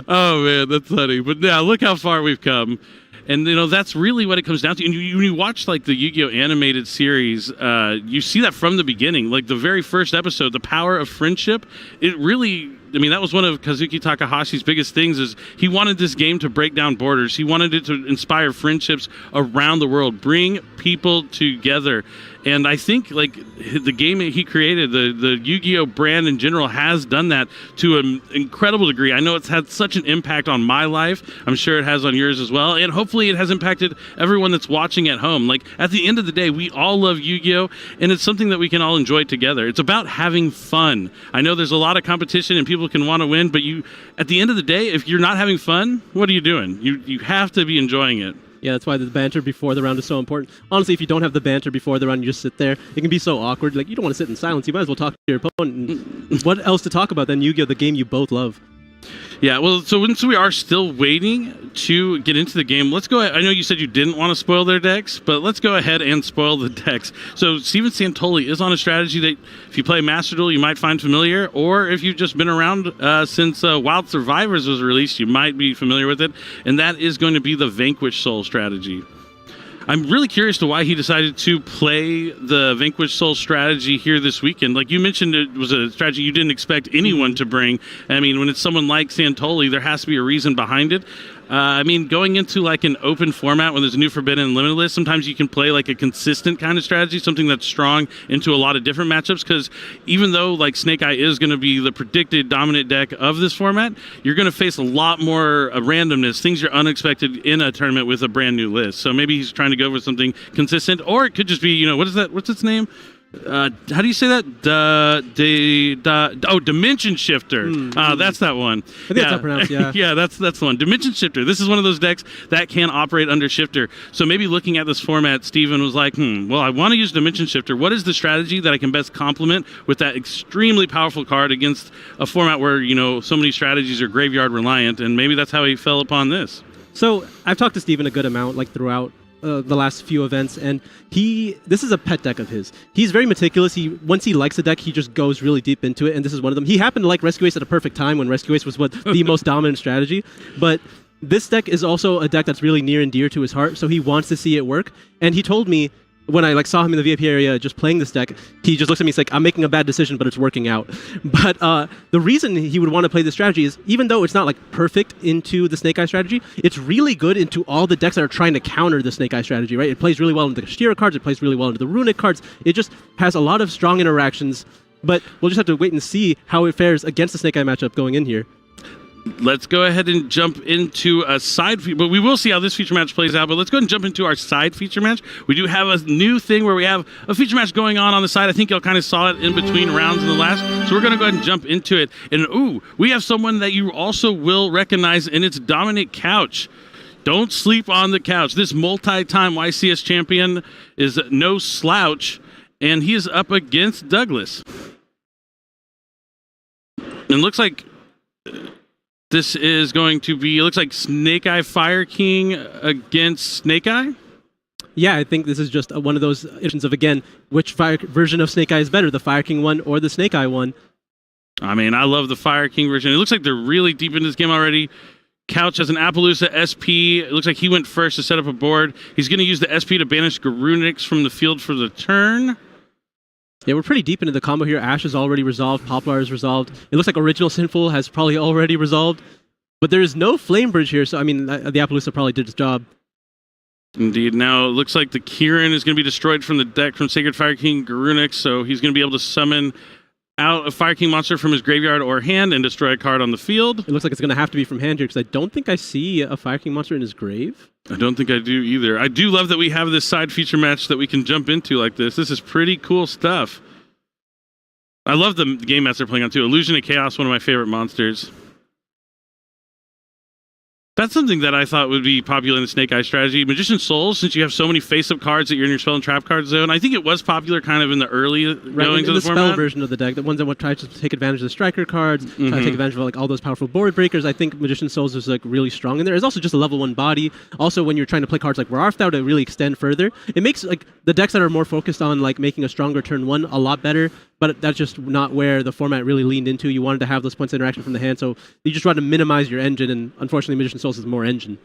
Oh man, that's funny. But yeah, look how far we've come. And that's really what it comes down to. And when you watch the Yu-Gi-Oh! Animated series, you see that from the beginning. Like the very first episode, the power of friendship. It really, that was one of Kazuki Takahashi's biggest things. Is he wanted this game to break down borders. He wanted it to inspire friendships around the world, bring people together. And I think the game that he created, the Yu-Gi-Oh! Brand in general, has done that to an incredible degree. I know it's had such an impact on my life. I'm sure it has on yours as well. And hopefully it has impacted everyone that's watching at home. At the end of the day, we all love Yu-Gi-Oh! And it's something that we can all enjoy together. It's about having fun. I know there's a lot of competition and people can want to win, but at the end of the day, if you're not having fun, what are you doing? You have to be enjoying it. Yeah, that's why the banter before the round is so important. Honestly, if you don't have the banter before the round, you just sit there. It can be so awkward. You don't want to sit in silence. You might as well talk to your opponent. And what else to talk about than Yu-Gi-Oh!, the game you both love? Yeah, well, so since we are still waiting to get into the game, let's go ahead. I know you said you didn't want to spoil their decks, but let's go ahead and spoil the decks. So Steven Santoli is on a strategy that if you play Master Duel, you might find familiar, or if you've just been around since Wild Survivors was released, you might be familiar with it, and that is going to be the Vanquish Soul strategy. I'm really curious to why he decided to play the Vanquish Soul strategy here this weekend. Like you mentioned, it was a strategy you didn't expect anyone to bring. I mean, when it's someone like Santoli, there has to be a reason behind it. Going into an open format when there's a new Forbidden and Limited list, sometimes you can play a consistent kind of strategy, something that's strong into a lot of different matchups, because even though Snake Eye is going to be the predicted dominant deck of this format, you're going to face a lot more randomness, things you're unexpected in a tournament with a brand new list. So maybe he's trying to go for something consistent, or it could just be, what's its name? How do you say that? Dimension Shifter. That's that one. I think that's how pronounced, yeah. Yeah, that's the one. Dimension Shifter. This is one of those decks that can operate under Shifter. So maybe looking at this format, Steven was like, well, I want to use Dimension Shifter. What is the strategy that I can best complement with that extremely powerful card against a format where, so many strategies are graveyard reliant, and maybe that's how he fell upon this. So I've talked to Steven a good amount, throughout the last few events, and this is a pet deck of his. He's very meticulous. Once he likes a deck, he just goes really deep into it, and this is one of them. He happened to like Rescue Ace at a perfect time when Rescue Ace was the most dominant strategy, but this deck is also a deck that's really near and dear to his heart, so he wants to see it work. And he told me when I saw him in the VIP area just playing this deck, he just looks at me and he's like, I'm making a bad decision, but it's working out. But the reason he would want to play this strategy is, even though it's not perfect into the Snake Eye strategy, it's really good into all the decks that are trying to counter the Snake Eye strategy, right? It plays really well into the Kashtira cards, it plays really well into the Runic cards. It just has a lot of strong interactions, but we'll just have to wait and see how it fares against the Snake Eye matchup going in here. Let's go ahead and jump into a side feature, but we will see how this feature match plays out. But let's go ahead and jump into our side feature match. We do have a new thing where we have a feature match going on the side. I think y'all kind of saw it in between rounds in the last. So we're going to go ahead and jump into it. And we have someone that you also will recognize, and it's Dominic Couch. Don't sleep on the couch. This multi-time YCS champion is no slouch, and he is up against Douglas. And looks like this is going to be, it looks like Snake Eye Fire King against Snake Eye? Yeah, I think this is just one of those iterations of, again, which version of Snake Eye is better, the Fire King one or the Snake Eye one? I mean, I love the Fire King version. It looks like they're really deep into this game already. Couch has an Appaloosa SP. It looks like he went first to set up a board. He's going to use the SP to banish Garunix from the field for the turn. Yeah, we're pretty deep into the combo here. Ash is already resolved. Poplar is resolved. It looks like Original Sinful has probably already resolved. But there is no Flame Bridge here, so I mean, the Appaloosa probably did its job. Indeed. Now, it looks like the Kieran is going to be destroyed from the deck from Sacred Fire King Garunix, so he's going to be able to summon out a Fire King monster from his graveyard or hand and destroy a card on the field. It looks like it's going to have to be from hand here, because I don't think I see a Fire King monster in his grave. I don't think I do either. I do love that we have this side feature match that we can jump into like this. This is pretty cool stuff. I love the game mats they're playing on too. Illusion of Chaos, one of my favorite monsters. That's something that I thought would be popular in the Snake Eye strategy. Magician's Soul, since you have so many face-up cards that you're in your spell and trap card zone, I think it was popular kind of in the early goings in of the spell format. version of the deck, the ones that would try to take advantage of the striker cards, try to take advantage of like all those powerful board breakers. I think Magician's Souls is like really strong in there. It's also just a level 1 body. Also, when you're trying to play cards like Wararthau to really extend further, it makes like the decks that are more focused on like making a stronger turn 1 a lot better. But that's just not where the format really leaned into. You wanted to have those points of interaction from the hand, so you just try to minimize your engine, and unfortunately Magician's Souls is more engine.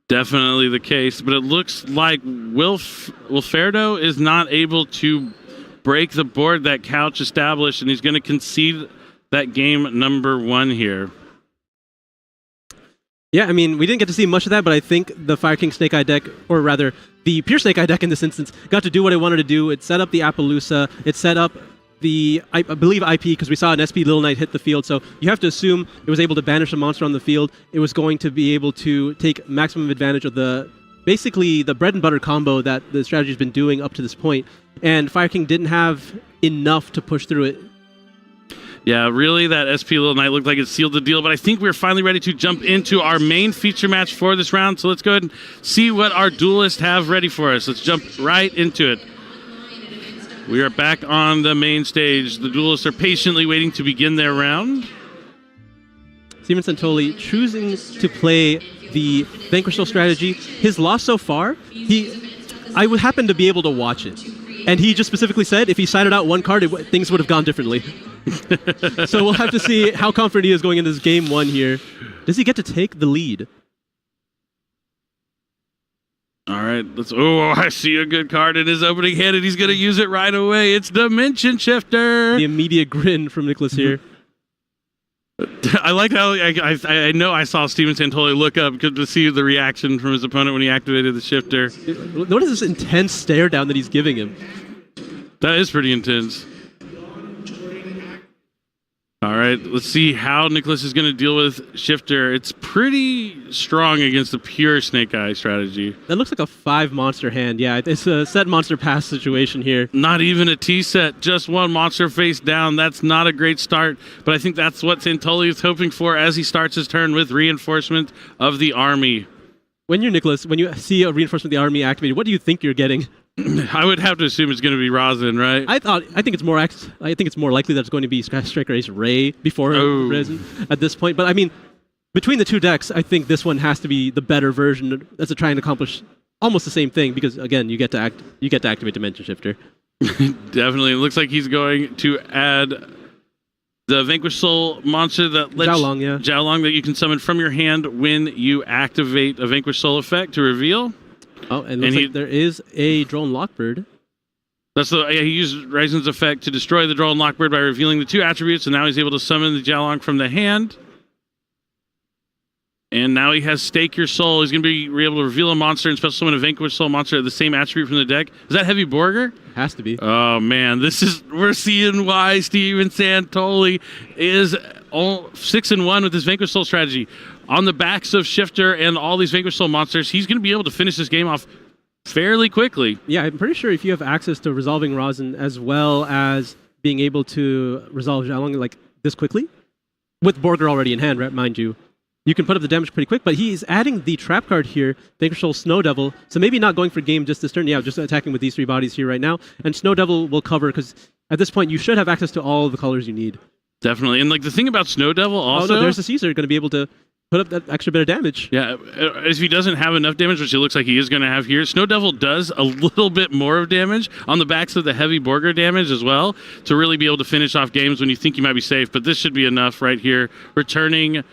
Definitely the case, but it looks like Wilferdo is not able to break the board that Couch established, and he's going to concede that game number 1 here. Yeah, I mean, we didn't get to see much of that, but I think the Fire King Snake Eye deck, or rather, the Pure Snake Eye deck in this instance, got to do what it wanted to do. It set up the Appaloosa, it set up the, I believe, IP, because we saw an SP Little Knight hit the field, so you have to assume it was able to banish a monster on the field. It was going to be able to take maximum advantage of basically the bread and butter combo that the strategy's been doing up to this point, and Fire King didn't have enough to push through it. Yeah, really, that SP Little Knight looked like it sealed the deal, but I think we're finally ready to jump into our main feature match for this round, so let's go ahead and see what our duelists have ready for us. Let's jump right into it. We are back on the main stage. The duelists are patiently waiting to begin their round. Steven Santoli choosing to play the Vanquish Soul strategy. His loss so far, I would happen to be able to watch it. And he just specifically said if he sided out 1 card, things would have gone differently. So we'll have to see how confident he is going into this game 1 here. Does he get to take the lead? All right, I see a good card in his opening hand, and he's going to use it right away. It's Dimension Shifter. The immediate grin from Nicholas here. I like how I know I saw Steven Santoli look up to see the reaction from his opponent when he activated the shifter. What is this intense stare down that he's giving him? That is pretty intense. All right, let's see how Nicholas is going to deal with Shifter. It's pretty strong against the pure Snake Eye strategy. That looks like a 5 monster hand. Yeah, it's a set monster pass situation here. Not even a T set, just 1 monster face down. That's not a great start, but I think that's what Santoli is hoping for as he starts his turn with reinforcement of the army. When you're Nicholas, when you see a reinforcement of the army activated, what do you think you're getting? I would have to assume it's going to be Rosin, right? I think it's more likely that it's going to be Striker Ace Ray before Risen at this point. But I mean, between the 2 decks, I think this one has to be the better version that's trying to accomplish almost the same thing because again, you get to activate Dimension Shifter. Definitely, it looks like he's going to add the Vanquish Soul monster that lets Jiaolong that you can summon from your hand when you activate a Vanquish Soul effect to reveal. Oh, and looks like there is a Drone Lockbird. He used Risen's effect to destroy the Drone Lockbird by revealing the 2 attributes, and now he's able to summon the Jiaolong from the hand. And now he has Stake Your Soul. He's going to be able to reveal a monster and special summon a Vanquish Soul monster of the same attribute from the deck. Is that Heavy Borger? Has to be. Oh, man. We're seeing why Steven Santoli is 6-1 with his Vanquish Soul strategy. On the backs of Shifter and all these Vanquish Soul monsters, he's going to be able to finish this game off fairly quickly. Yeah, I'm pretty sure if you have access to resolving Rosin as well as being able to resolve Jiaolong like this quickly, with Borger already in hand, right, mind you, you can put up the damage pretty quick, but he's adding the trap card here, Vanquish Soul Snow Devil, so maybe not going for game just this turn. Yeah, just attacking with these 3 bodies here right now, and Snow Devil will cover, because at this point you should have access to all of the colors you need. Definitely, and like the thing about Snow Devil also... Oh no, there's a Caesar going to be able to put up that extra bit of damage. Yeah, if he doesn't have enough damage, which it looks like he is going to have here, Snow Devil does a little bit more of damage on the backs of the Heavy Borger damage as well to really be able to finish off games when you think you might be safe, but this should be enough right here. Returning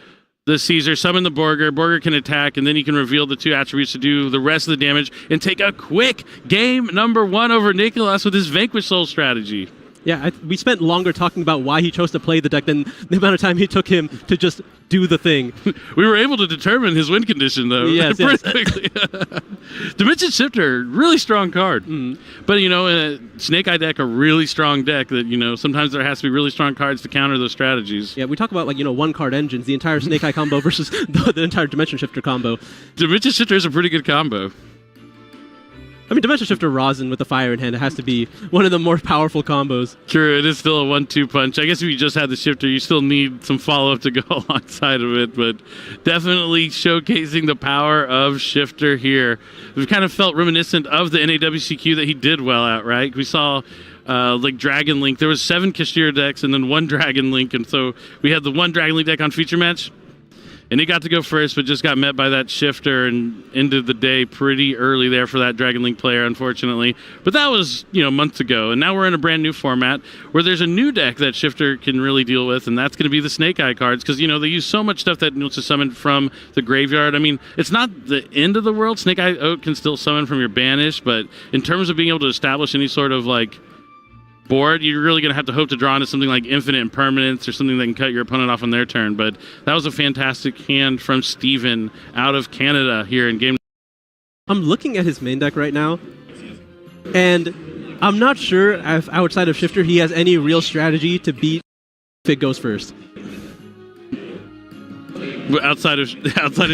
the Caesar, summon the Borger. Borger can attack, and then he can reveal the 2 attributes to do the rest of the damage and take a quick game number 1 over Nicholas with his Vanquish Soul strategy. Yeah, we spent longer talking about why he chose to play the deck than the amount of time it took him to just do the thing. We were able to determine his win condition, though, pretty quickly. Dimension Shifter, really strong card. But, Snake Eye deck, a really strong deck that, sometimes there has to be really strong cards to counter those strategies. Yeah, we talk about, 1-card engines, the entire Snake Eye combo versus the entire Dimension Shifter combo. Dimension Shifter is a pretty good combo. I mean, Dimension Shifter Rosin with the fire in hand, it has to be one of the more powerful combos. True, it is still a 1-2 punch. I guess if you just had the shifter, you still need some follow-up to go alongside of it, but definitely showcasing the power of shifter here. We've kind of felt reminiscent of the NAWCQ that he did well at, right? We saw like Dragon Link. There was 7 Kashira decks and then 1 Dragon Link, and so we had the 1 Dragon Link deck on feature match. And he got to go first, but just got met by that shifter and ended the day pretty early there for that Dragon Link player, unfortunately. But that was, months ago. And now we're in a brand new format where there's a new deck that shifter can really deal with, and that's going to be the Snake Eye cards, because, they use so much stuff that needs to summon from the graveyard. I mean, it's not the end of the world. Snake Eye Oak can still summon from your banish, but in terms of being able to establish any sort of, board, you're really going to have to hope to draw into something like Infinite Impermanence or something that can cut your opponent off on their turn. But that was a fantastic hand from Steven out of Canada here in game. I'm looking at his main deck right now, and I'm not sure if outside of Shifter he has any real strategy to beat if it goes first. Outside of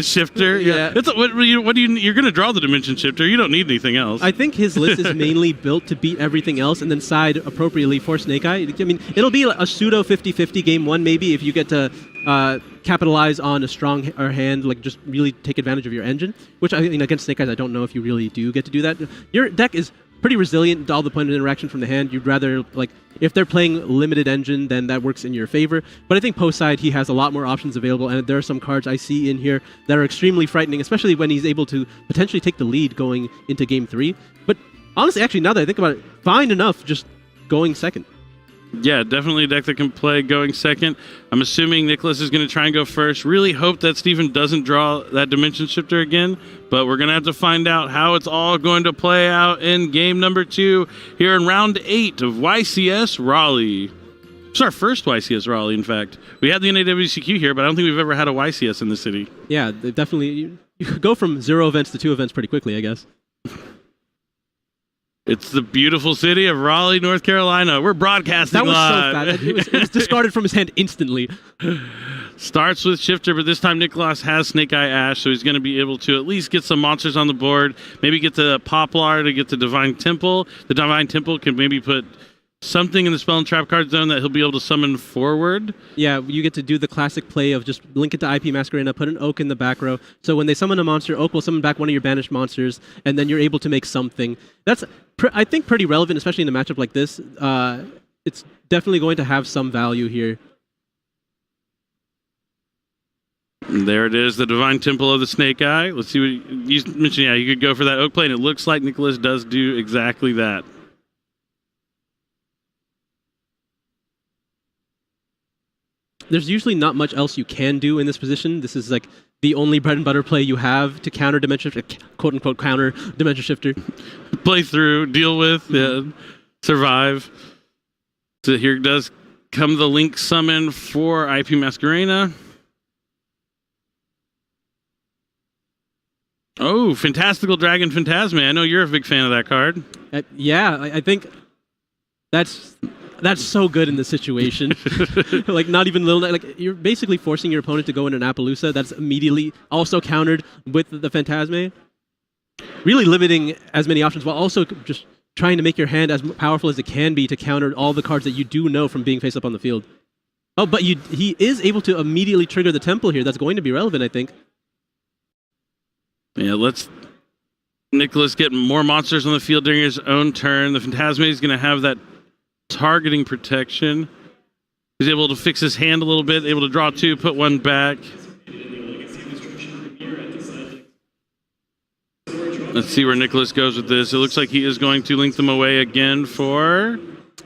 Shifter, yeah. You're going to draw the Dimension Shifter. You don't need anything else. I think his list is mainly built to beat everything else and then side appropriately for Snake Eye. I mean, it'll be a pseudo 50-50 game 1 maybe if you get to capitalize on a strong hand, just really take advantage of your engine. Which against Snake Eyes, I don't know if you really do get to do that. Your deck is pretty resilient to all the opponent interaction from the hand. You'd rather, if they're playing limited engine, then that works in your favor. But I think post-side, he has a lot more options available, and there are some cards I see in here that are extremely frightening, especially when he's able to potentially take the lead going into Game 3. But honestly, actually, now that I think about it, fine enough just going second. Yeah, definitely a deck that can play going second. I'm assuming Nicholas is going to try and go first. Really hope that Steven doesn't draw that Dimension Shifter again, but we're going to have to find out how it's all going to play out in game number 2 here in round 8 of YCS Raleigh. It's our first YCS Raleigh, in fact. We had the NAWCQ here, but I don't think we've ever had a YCS in the city. Yeah, definitely. You could go from 0 events to 2 events pretty quickly, I guess. It's the beautiful city of Raleigh, North Carolina. We're broadcasting live. That was so bad. It was discarded from his hand instantly. Starts with Shifter, but this time Nicholas has Snake Eye Ash, so he's going to be able to at least get some monsters on the board. Maybe get the Poplar to get the Divine Temple. The Divine Temple can maybe put something in the Spell and Trap card zone that he'll be able to summon forward. Yeah, you get to do the classic play of just link it to IP Masquerade, put an Oak in the back row. So when they summon a monster, Oak will summon back one of your banished monsters, and then you're able to make something. That's, I think, pretty relevant, especially in a matchup like this. It's definitely going to have some value here. And there it is, the Divine Temple of the Snake Eye. Let's see what you mentioned. Yeah, you could go for that Oak play, and it looks like Nicholas does do exactly that. There's usually not much else you can do in this position. This is the only bread and butter play you have to counter Dimension Shifter, quote unquote counter Dimension Shifter. Play through, deal with, survive. So here does come the Link summon for IP Masquerena. Oh, Fantastical Dragon Phantasma. I know you're a big fan of that card. Yeah, I think that's so good in this situation. Not even little. You're basically forcing your opponent to go into an Appaloosa. That's immediately also countered with the Phantasme. Really limiting as many options while also just trying to make your hand as powerful as it can be to counter all the cards that you do know from being face up on the field. Oh, but he is able to immediately trigger the Temple here. That's going to be relevant, I think. Yeah, let's Nicholas get more monsters on the field during his own turn. The Phantasme is going to have that targeting protection. He's able to fix his hand a little bit, able to draw 2, put 1 back. Let's see where Nicholas goes with this. It looks like he is going to link them away again for...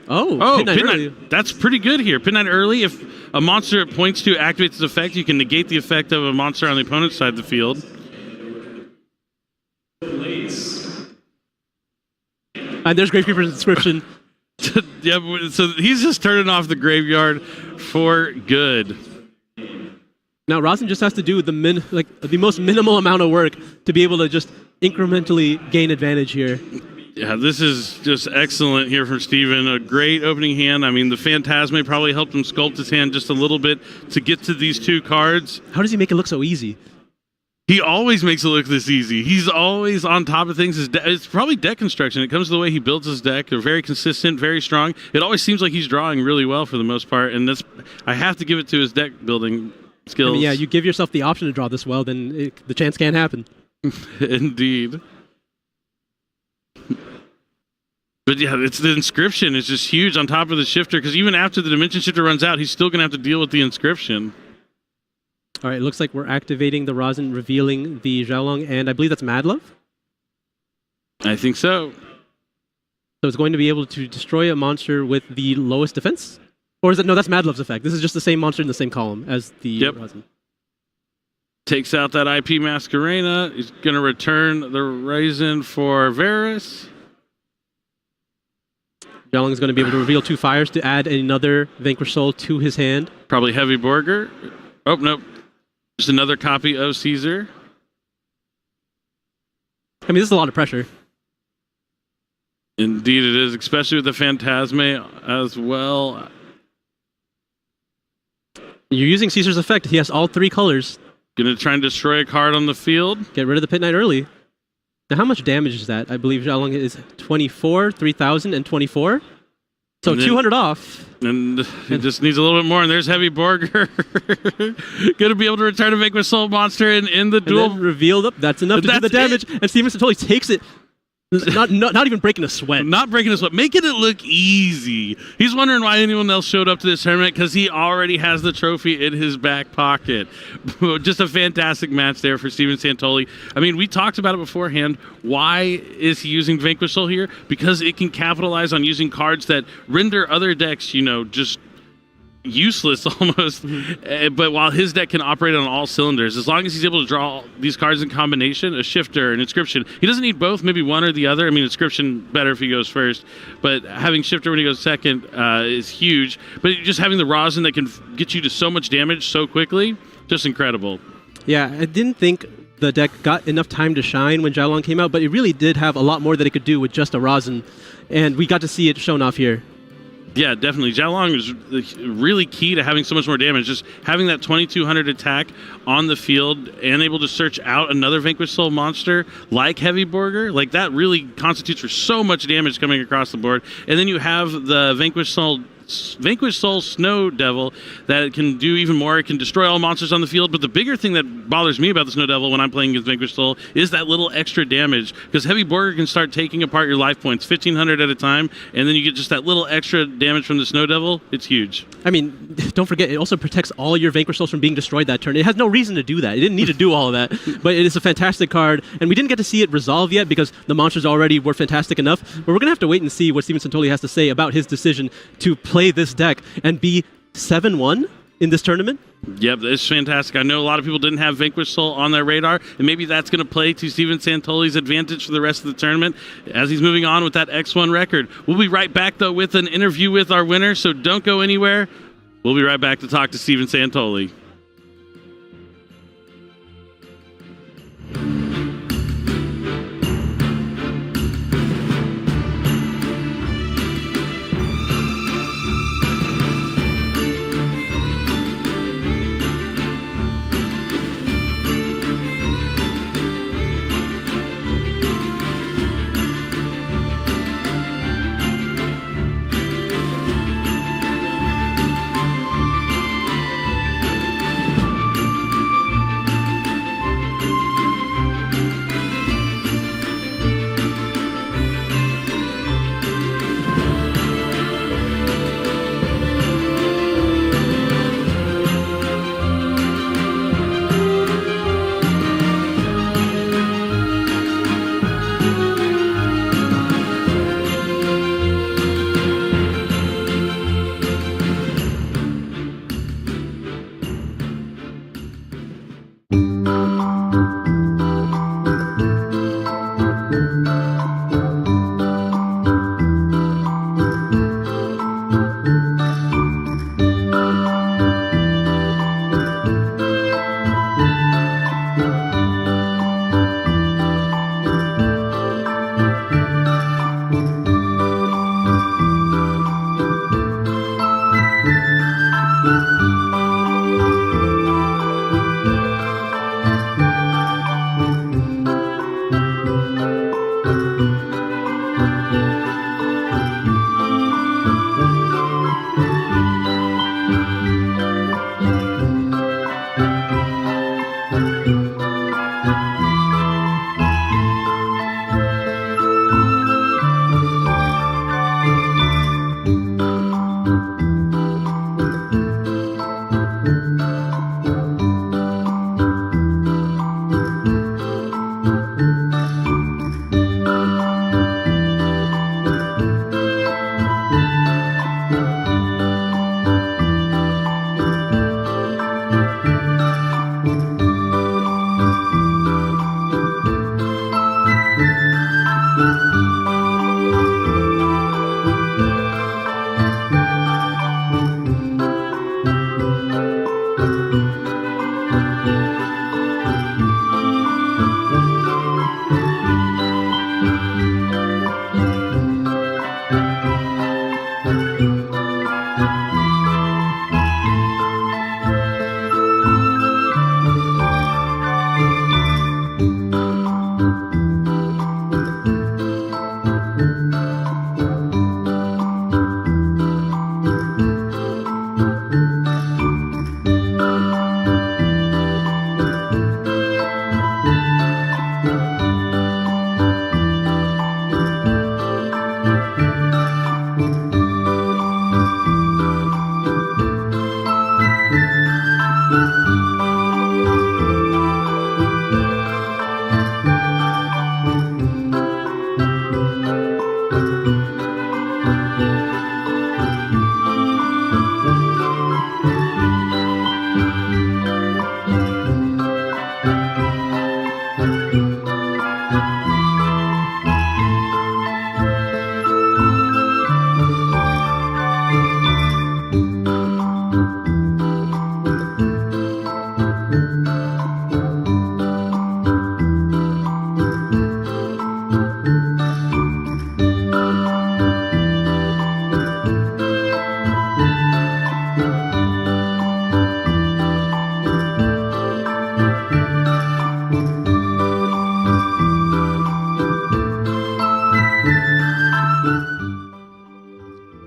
Pin Knight. That's pretty good here. Pin Knight early. If a monster it points to activates its effect, you can negate the effect of a monster on the opponent's side of the field. And there's Gravekeeper's inscription. Yeah, so he's just turning off the graveyard for good. Now Rosin just has to do the most minimal amount of work to be able to just incrementally gain advantage here. Yeah, this is just excellent here from Steven. A great opening hand. I mean, the Phantasme probably helped him sculpt his hand just a little bit to get to these 2 cards. How does he make it look so easy? He always makes it look this easy. He's always on top of things. It's probably deck construction. It comes to the way he builds his deck. They're very consistent, very strong. It always seems like he's drawing really well for the most part, and I have to give it to his deck building skills. I mean, yeah, you give yourself the option to draw this well, then the chance can't happen. Indeed. But yeah, it's the inscription is just huge on top of the shifter, because even after the dimension shifter runs out, he's still going to have to deal with the inscription. All right, it looks like we're activating the rosin, revealing the Xiaolong, and I believe that's Madlove. I think so. So it's going to be able to destroy a monster with the lowest defense? Or is it, no, that's Madlove's effect. This is just the same monster in the same column as the rosin. Takes out that IP Masquerena. He's going to return the Raisin for Varus. Xiaolong is going to be able to reveal 2 fires to add another Vanquished Soul to his hand. Probably Heavy Borger. Oh, nope. Just another copy of Caesar. I mean, this is a lot of pressure. Indeed it is, especially with the Phantasme as well. You're using Caesar's effect. He has all 3 colors. Gonna try and destroy a card on the field. Get rid of the Pit Knight early. Now, how much damage is that? I believe Xiaolong is 24, 3,000, and 24. So 200 off. And it just needs a little bit more. And there's Heavy Borger. Gonna be able to return a Vanquished Soul monster in the duel. And then revealed up. That's enough to do the damage. And Steven totally takes it. Not even breaking a sweat. Not breaking a sweat. Making it look easy. He's wondering why anyone else showed up to this tournament, because he already has the trophy in his back pocket. Just a fantastic match there for Steven Santoli. I mean, we talked about it beforehand. Why is he using Vanquish Soul here? Because it can capitalize on using cards that render other decks, just useless almost. But while his deck can operate on all cylinders, as long as he's able to draw these cards in combination, a shifter, an inscription, he doesn't need both, maybe one or the other. I mean, inscription better if he goes first, but having shifter when he goes second is huge. But just having the rosin that can get you to so much damage so quickly, just incredible. Yeah, I didn't think the deck got enough time to shine when Xiaolong came out, but it really did have a lot more that it could do with just a rosin, and we got to see it shown off here. Yeah, definitely. Xiaolong is really key to having so much more damage. Just having that 2200 attack on the field and able to search out another Vanquished Soul monster like Heavy Borger, like that really constitutes for so much damage coming across the board. And then you have the Vanquished Soul Snow Devil that can do even more. It can destroy all monsters on the field. But the bigger thing that bothers me about the Snow Devil when I'm playing against Vanquished Soul is that little extra damage, because Heavy Borger can start taking apart your life points 1,500 at a time, and then you get just that little extra damage from the Snow Devil. It's huge. I mean, don't forget, it also protects all your Vanquished Souls from being destroyed that turn. It has no reason to do that. It didn't need to do all of that, but it is a fantastic card, and we didn't get to see it resolve yet because the monsters already were fantastic enough, but we're going to have to wait and see what Steven Santoli has to say about his decision to play this deck and be 7-1 in this tournament. Yep, it's fantastic. I know a lot of people didn't have Vanquished Soul on their radar, and maybe that's going to play to Steven Santoli's advantage for the rest of the tournament as he's moving on with that X1 record. We'll be right back, though, with an interview with our winner, so don't go anywhere. We'll be right back to talk to Steven Santoli.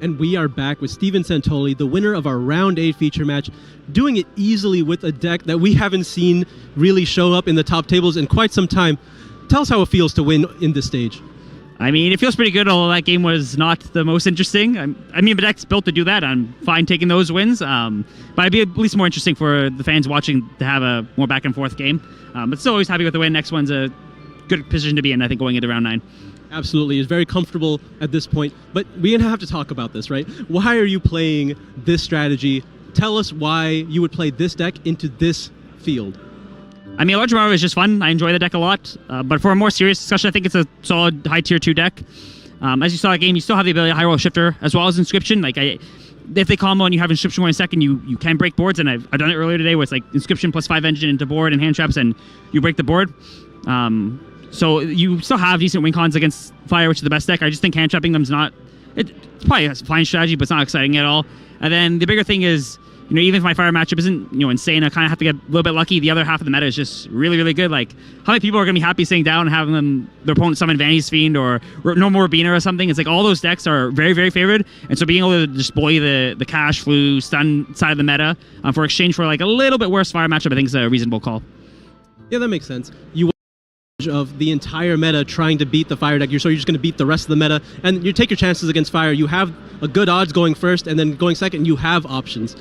And we are back with Steven Santoli, the winner of our Round 8 feature match, doing it easily with a deck that we haven't seen really show up in the top tables in quite some time. Tell us how it feels to win in this stage. I mean, it feels pretty good, although that game was not the most interesting. I mean, the deck's built to do that. I'm fine taking those wins. But it'd be at least more interesting for the fans watching to have a more back and forth game. But still always happy with the win. Next one's a good position to be in, I think, going into round 9. Absolutely. It's very comfortable at this point. But we're going to have to talk about this, right? Why are you playing this strategy? Tell us why you would play this deck into this field. I mean, a large amount of it is just fun. I enjoy the deck a lot. But for a more serious discussion, I think it's a solid high tier 2 deck. As you saw in the game, you still have the ability to high roll Shifter as well as Inscription. Like, if they combo and you have Inscription 1 second, you can break boards. And I've done it earlier today where it's like Inscription plus 5 engine into board and hand traps, and you break the board. So you still have decent win cons against Fire, which is the best deck. I just think hand trapping them's not... It's probably a fine strategy, but it's not exciting at all. And then the bigger thing is, even if my Fire matchup isn't, insane, I kind of have to get a little bit lucky. The other half of the meta is just really, really good. Like, how many people are going to be happy sitting down and having their opponent summon Vanity's Fiend or No More Bina or something? It's like all those decks are very, very favored. And so being able to just bully the cash, flu, stun side of the meta for exchange for like a little bit worse Fire matchup, I think is a reasonable call. Yeah, that makes sense. You of the entire meta trying to beat the Fire deck, so you're just going to beat the rest of the meta, and you take your chances against Fire. You have a good odds going first, and then going second, you have options.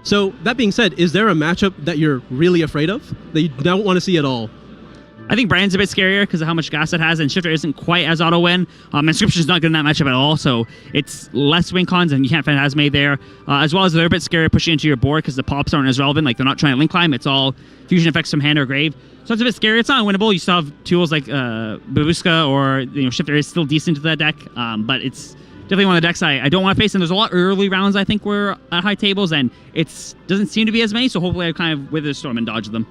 So that being said, is there a matchup that you're really afraid of, that you don't want to see at all? I think Brand's a bit scarier because of how much gas it has, and Shifter isn't quite as auto-win. Inscription's not good in that matchup at all, so it's less win cons, and you can't Phantasme there. As well as they're a bit scarier pushing into your board because the pops aren't as relevant. Like, they're not trying to link climb. It's all fusion effects from hand or grave. So it's a bit scary. It's not unwinnable. You still have tools like Babushka or Shifter is still decent to that deck, but it's definitely one of the decks I don't want to face. And there's a lot of early rounds I think we're at high tables, and it doesn't seem to be as many. So hopefully I kind of wither the storm and dodge them.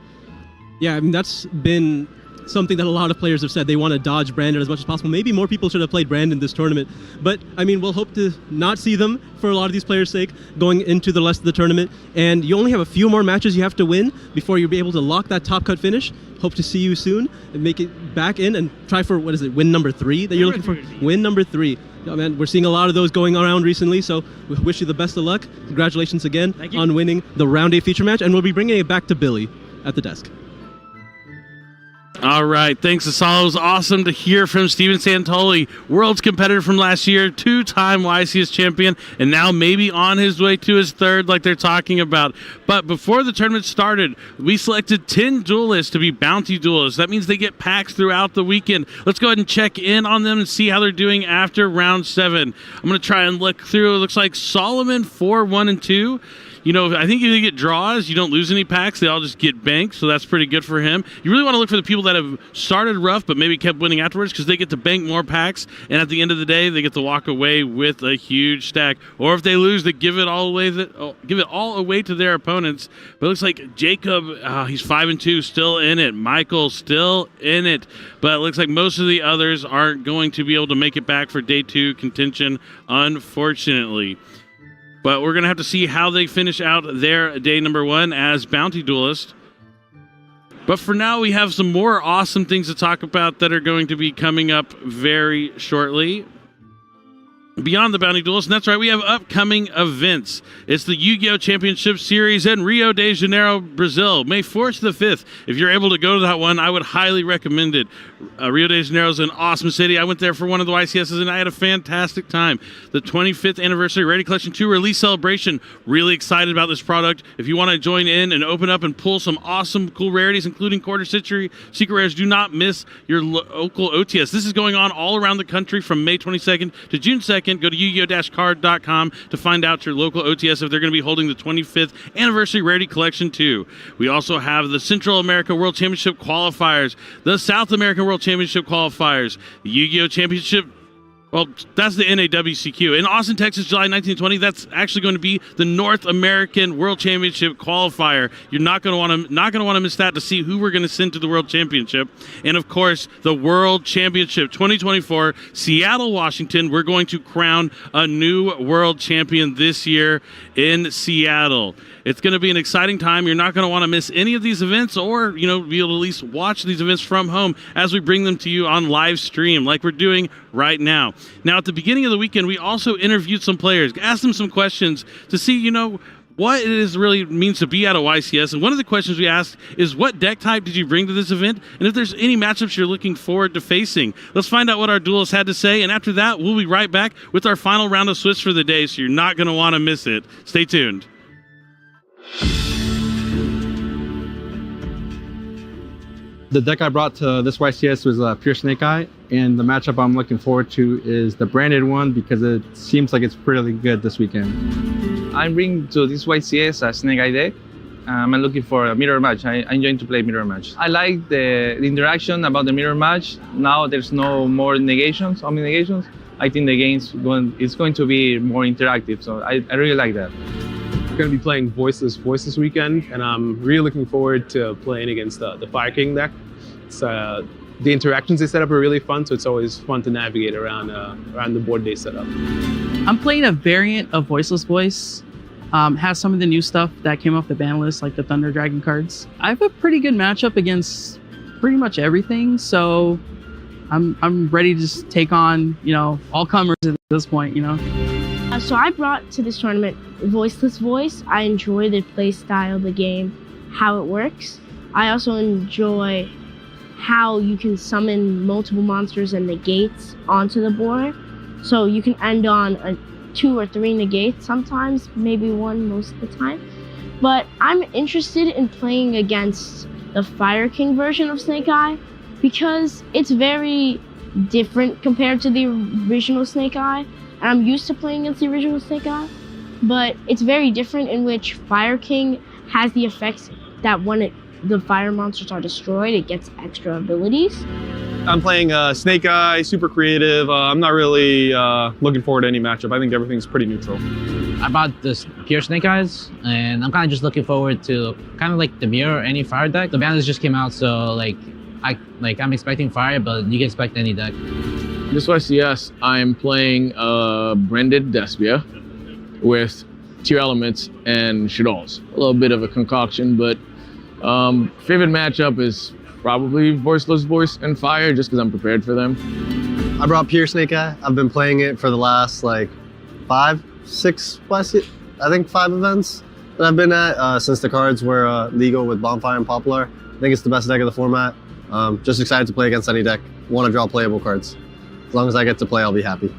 Yeah, I mean, that's been something that a lot of players have said. They want to dodge Brandon as much as possible. Maybe more people should have played Brandon this tournament. But, I mean, we'll hope to not see them for a lot of these players' sake going into the rest of the tournament. And you only have a few more matches you have to win before you'll be able to lock that top cut finish. Hope to see you soon and make it back in and try for, win number 3 that you're looking for? Win number 3. Yeah, man, we're seeing a lot of those going around recently, so we wish you the best of luck. Congratulations again on winning the Round 8 feature match, and we'll be bringing it back to Billy at the desk. All right, thanks, Asal. It was awesome to hear from Steven Santoli, world's competitor from last year, 2-time YCS champion, and now maybe on his way to his 3rd like they're talking about. But before the tournament started, we selected 10 duelists to be bounty duelists. That means they get packs throughout the weekend. Let's go ahead and check in on them and see how they're doing after round 7. I'm going to try and look through. It looks like Solomon 4-1-2. I think if you get draws, you don't lose any packs. They all just get banked, so that's pretty good for him. You really want to look for the people that have started rough but maybe kept winning afterwards because they get to bank more packs, and at the end of the day, they get to walk away with a huge stack. Or if they lose, they give it all away to their opponents. But it looks like Jacob, he's 5-2, still in it. Michael, still in it. But it looks like most of the others aren't going to be able to make it back for day 2 contention, unfortunately. But we're going to have to see how they finish out their day number 1 as bounty duelist. But for now, we have some more awesome things to talk about that are going to be coming up very shortly. Beyond the Bounty Duels, and that's right, we have upcoming events. It's the Yu-Gi-Oh! Championship Series in Rio de Janeiro, Brazil, May 4th to the 5th. If you're able to go to that one, I would highly recommend it. Rio de Janeiro is an awesome city. I went there for one of the YCSs, and I had a fantastic time. The 25th Anniversary Rarity Collection 2 release celebration. Really excited about this product. If you want to join in and open up and pull some awesome, cool rarities, including Quarter Century Secret Rares, do not miss your local OTS. This is going on all around the country from May 22nd to June 2nd. Go to yu-gi-oh-card.com to find out your local OTS if they're going to be holding the 25th Anniversary Rarity Collection 2. We also have the Central America World Championship qualifiers, the South American World Championship qualifiers, the Yu-Gi-Oh! Championship. Well, that's the NAWCQ. In Austin, Texas, July 1920, that's actually going to be the North American World Championship qualifier. You're not going to want to miss that to see who we're going to send to the World Championship. And of course, the World Championship 2024, Seattle, Washington. We're going to crown a new world champion this year in Seattle. It's going to be an exciting time. You're not going to want to miss any of these events, or, be able to at least watch these events from home as we bring them to you on live stream like we're doing right now. Now, at the beginning of the weekend, we also interviewed some players, asked them some questions to see, what it is really means to be at a YCS. And one of the questions we asked is, what deck type did you bring to this event? And if there's any matchups you're looking forward to facing. Let's find out what our duelists had to say. And after that, we'll be right back with our final round of Swiss for the day. So you're not going to want to miss it. Stay tuned. The deck I brought to this YCS was Pure Snake Eye, and the matchup I'm looking forward to is the branded one because it seems like it's pretty good this weekend. I'm bringing to this YCS a Snake Eye deck. I'm looking for a mirror match. I'm enjoying to play mirror match. I like the interaction about the mirror match. Now there's no more negations, only negations. I think the game's going to be more interactive, so I really like that. I'm going to be playing Voiceless Voice this weekend, and I'm really looking forward to playing against the Fire King deck. The interactions they set up are really fun, so it's always fun to navigate around the board they set up. I'm playing a variant of Voiceless Voice. Has some of the new stuff that came off the ban list, like the Thunder Dragon cards. I have a pretty good matchup against pretty much everything, so I'm ready to just take on all comers at this point. So I brought to this tournament Voiceless Voice. I enjoy the play style of the game, how it works. I also enjoy how you can summon multiple monsters and negates onto the board. So you can end on 2 or 3 negates sometimes, maybe 1 most of the time. But I'm interested in playing against the Fire King version of Snake Eye because it's very different compared to the original Snake Eye. And I'm used to playing against the original Snake Eye, but it's very different in which Fire King has the effects that when the fire monsters are destroyed, it gets extra abilities. I'm playing Snake Eye, super creative. I'm not really looking forward to any matchup. I think everything's pretty neutral. I bought this Pure Snake Eyes, and I'm kind of just looking forward to kind of like the mirror or any fire deck. The ban list just came out, so I'm expecting fire, but you can expect any deck. This YCS, I'm playing branded Despia with 2 elements and Shadows. A little bit of a concoction, but favorite matchup is probably Voiceless Voice and Fire, just because I'm prepared for them. I brought Pure Snake Eye. I've been playing it for the last 5, 6, I think 5 events that I've been at since the cards were legal with Bonfire and Poplar. I think it's the best deck of the format. Just excited to play against any deck. Want to draw playable cards. As long as I get to play, I'll be happy.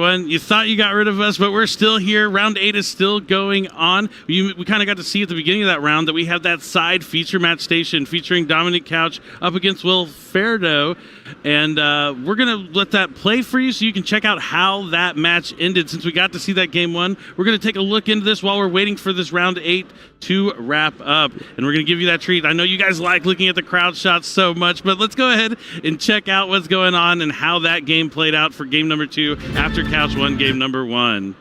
everyone. You thought you got rid of us, but we're still here. Round 8 is still going on. We kind of got to see at the beginning of that round that we have that side feature match station featuring Dominic Couch up against Will Ferdo. And we're going to let that play for you so you can check out how that match ended. Since we got to see that game 1, we're going to take a look into this while we're waiting for this round 8 to wrap up. And we're going to give you that treat. I know you guys like looking at the crowd shots so much, but let's go ahead and check out what's going on and how that game played out for game number 2 after Couch won game number 1.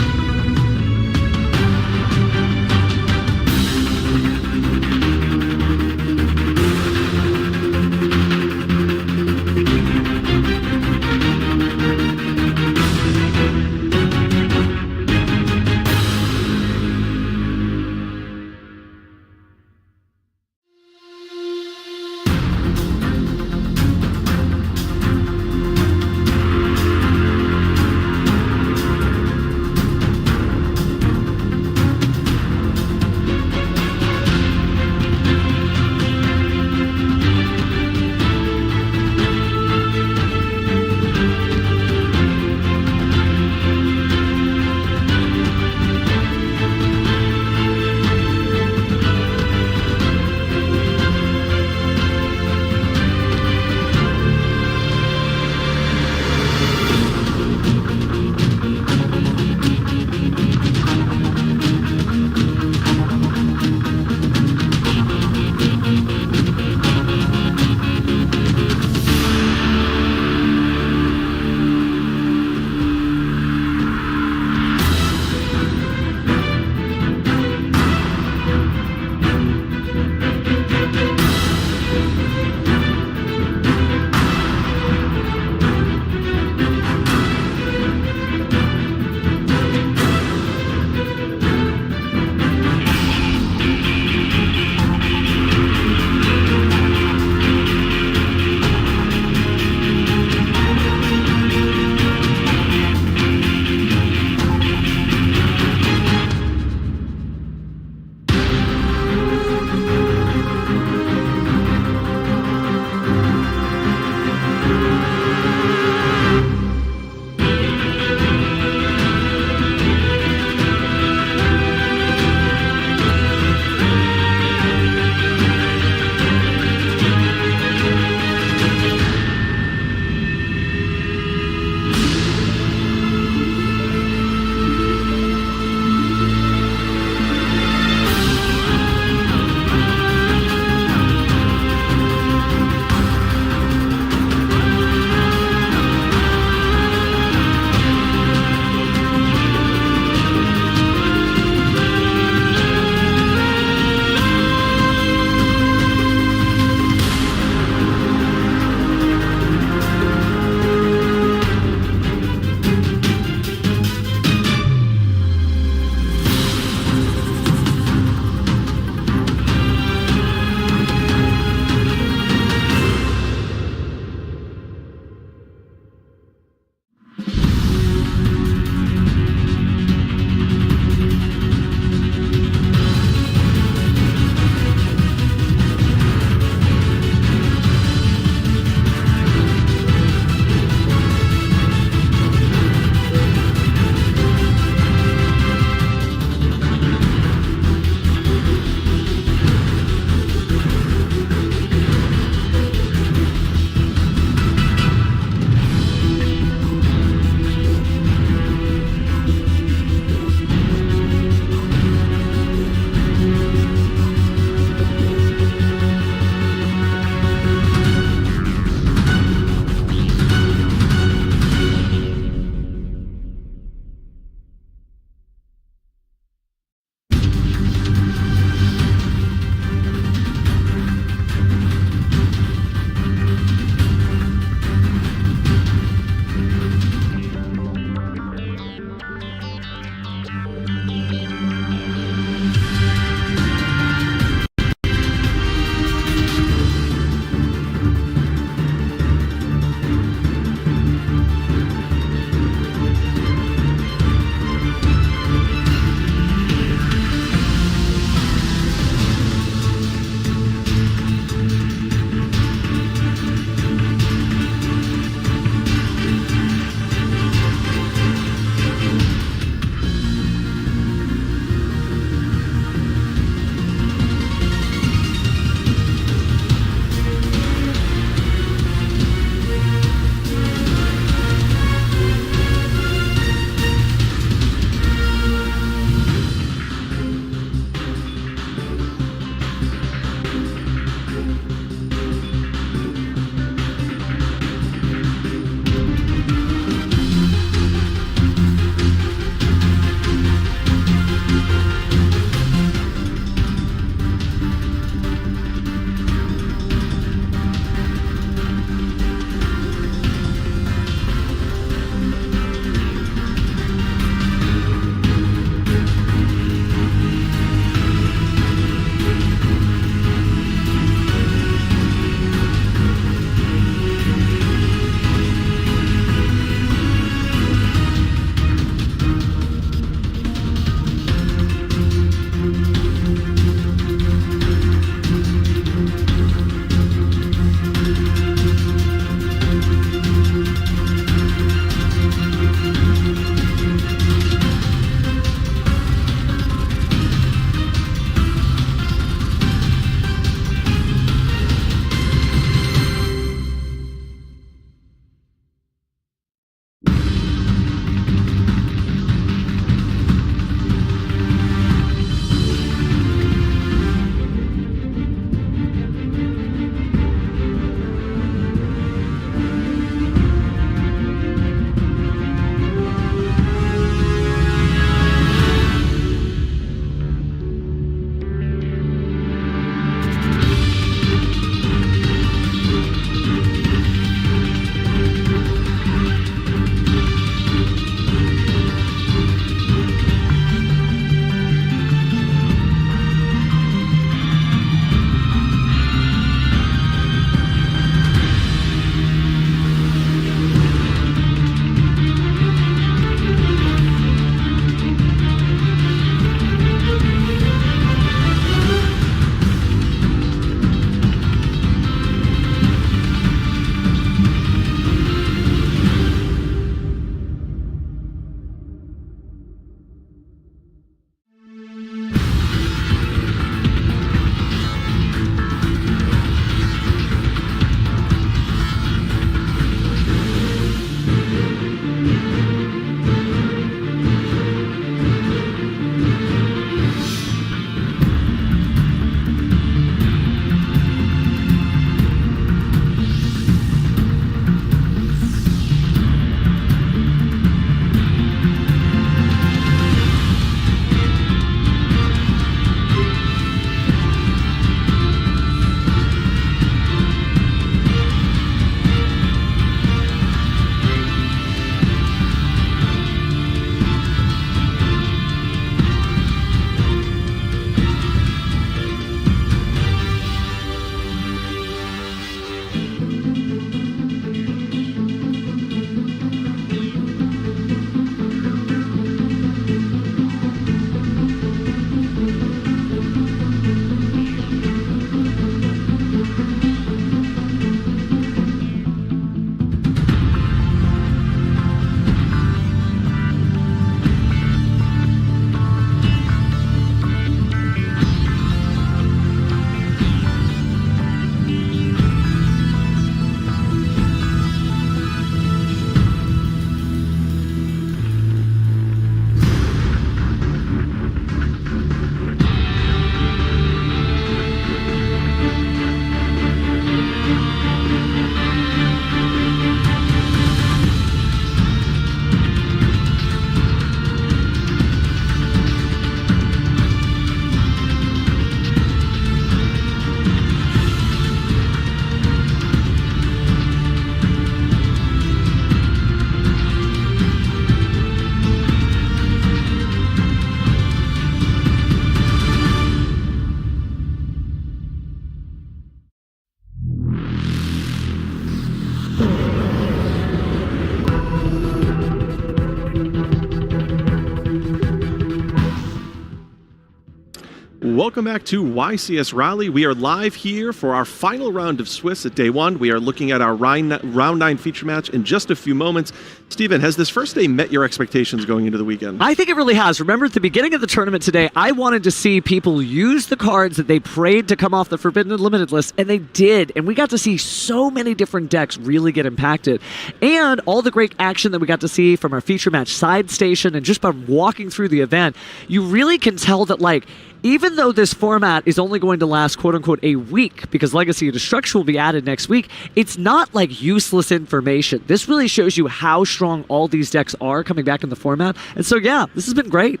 Welcome back to YCS Raleigh. We are live here for our final round of Swiss at day one. We are looking at our round 9 feature match in just a few moments. Steven, has this first day met your expectations going into the weekend? I think it really has. Remember at the beginning of the tournament today, I wanted to see people use the cards that they prayed to come off the Forbidden and Limited list, and they did. And we got to see so many different decks really get impacted. And all the great action that we got to see from our feature match side station and just by walking through the event, you really can tell that, like, even though this format is only going to last, quote-unquote, a week, because Legacy of Destruction will be added next week, it's not like useless information. This really shows you how strong all these decks are coming back in the format. And so, yeah, this has been great.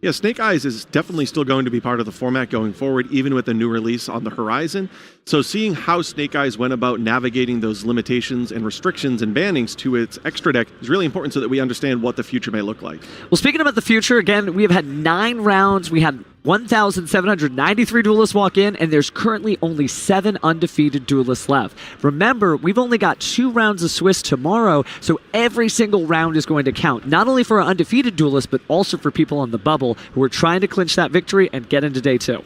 Yeah, Snake Eyes is definitely still going to be part of the format going forward, even with the new release on the horizon. So seeing how Snake Eyes went about navigating those limitations and restrictions and bannings to its extra deck is really important so that we understand what the future may look like. Well, speaking about the future, again, we have had 9 rounds. We had 1,793 duelists walk in, and there's currently only 7 undefeated duelists left. Remember, we've only got 2 rounds of Swiss tomorrow, so every single round is going to count, not only for our undefeated duelists, but also for people on the bubble who are trying to clinch that victory and get into day 2.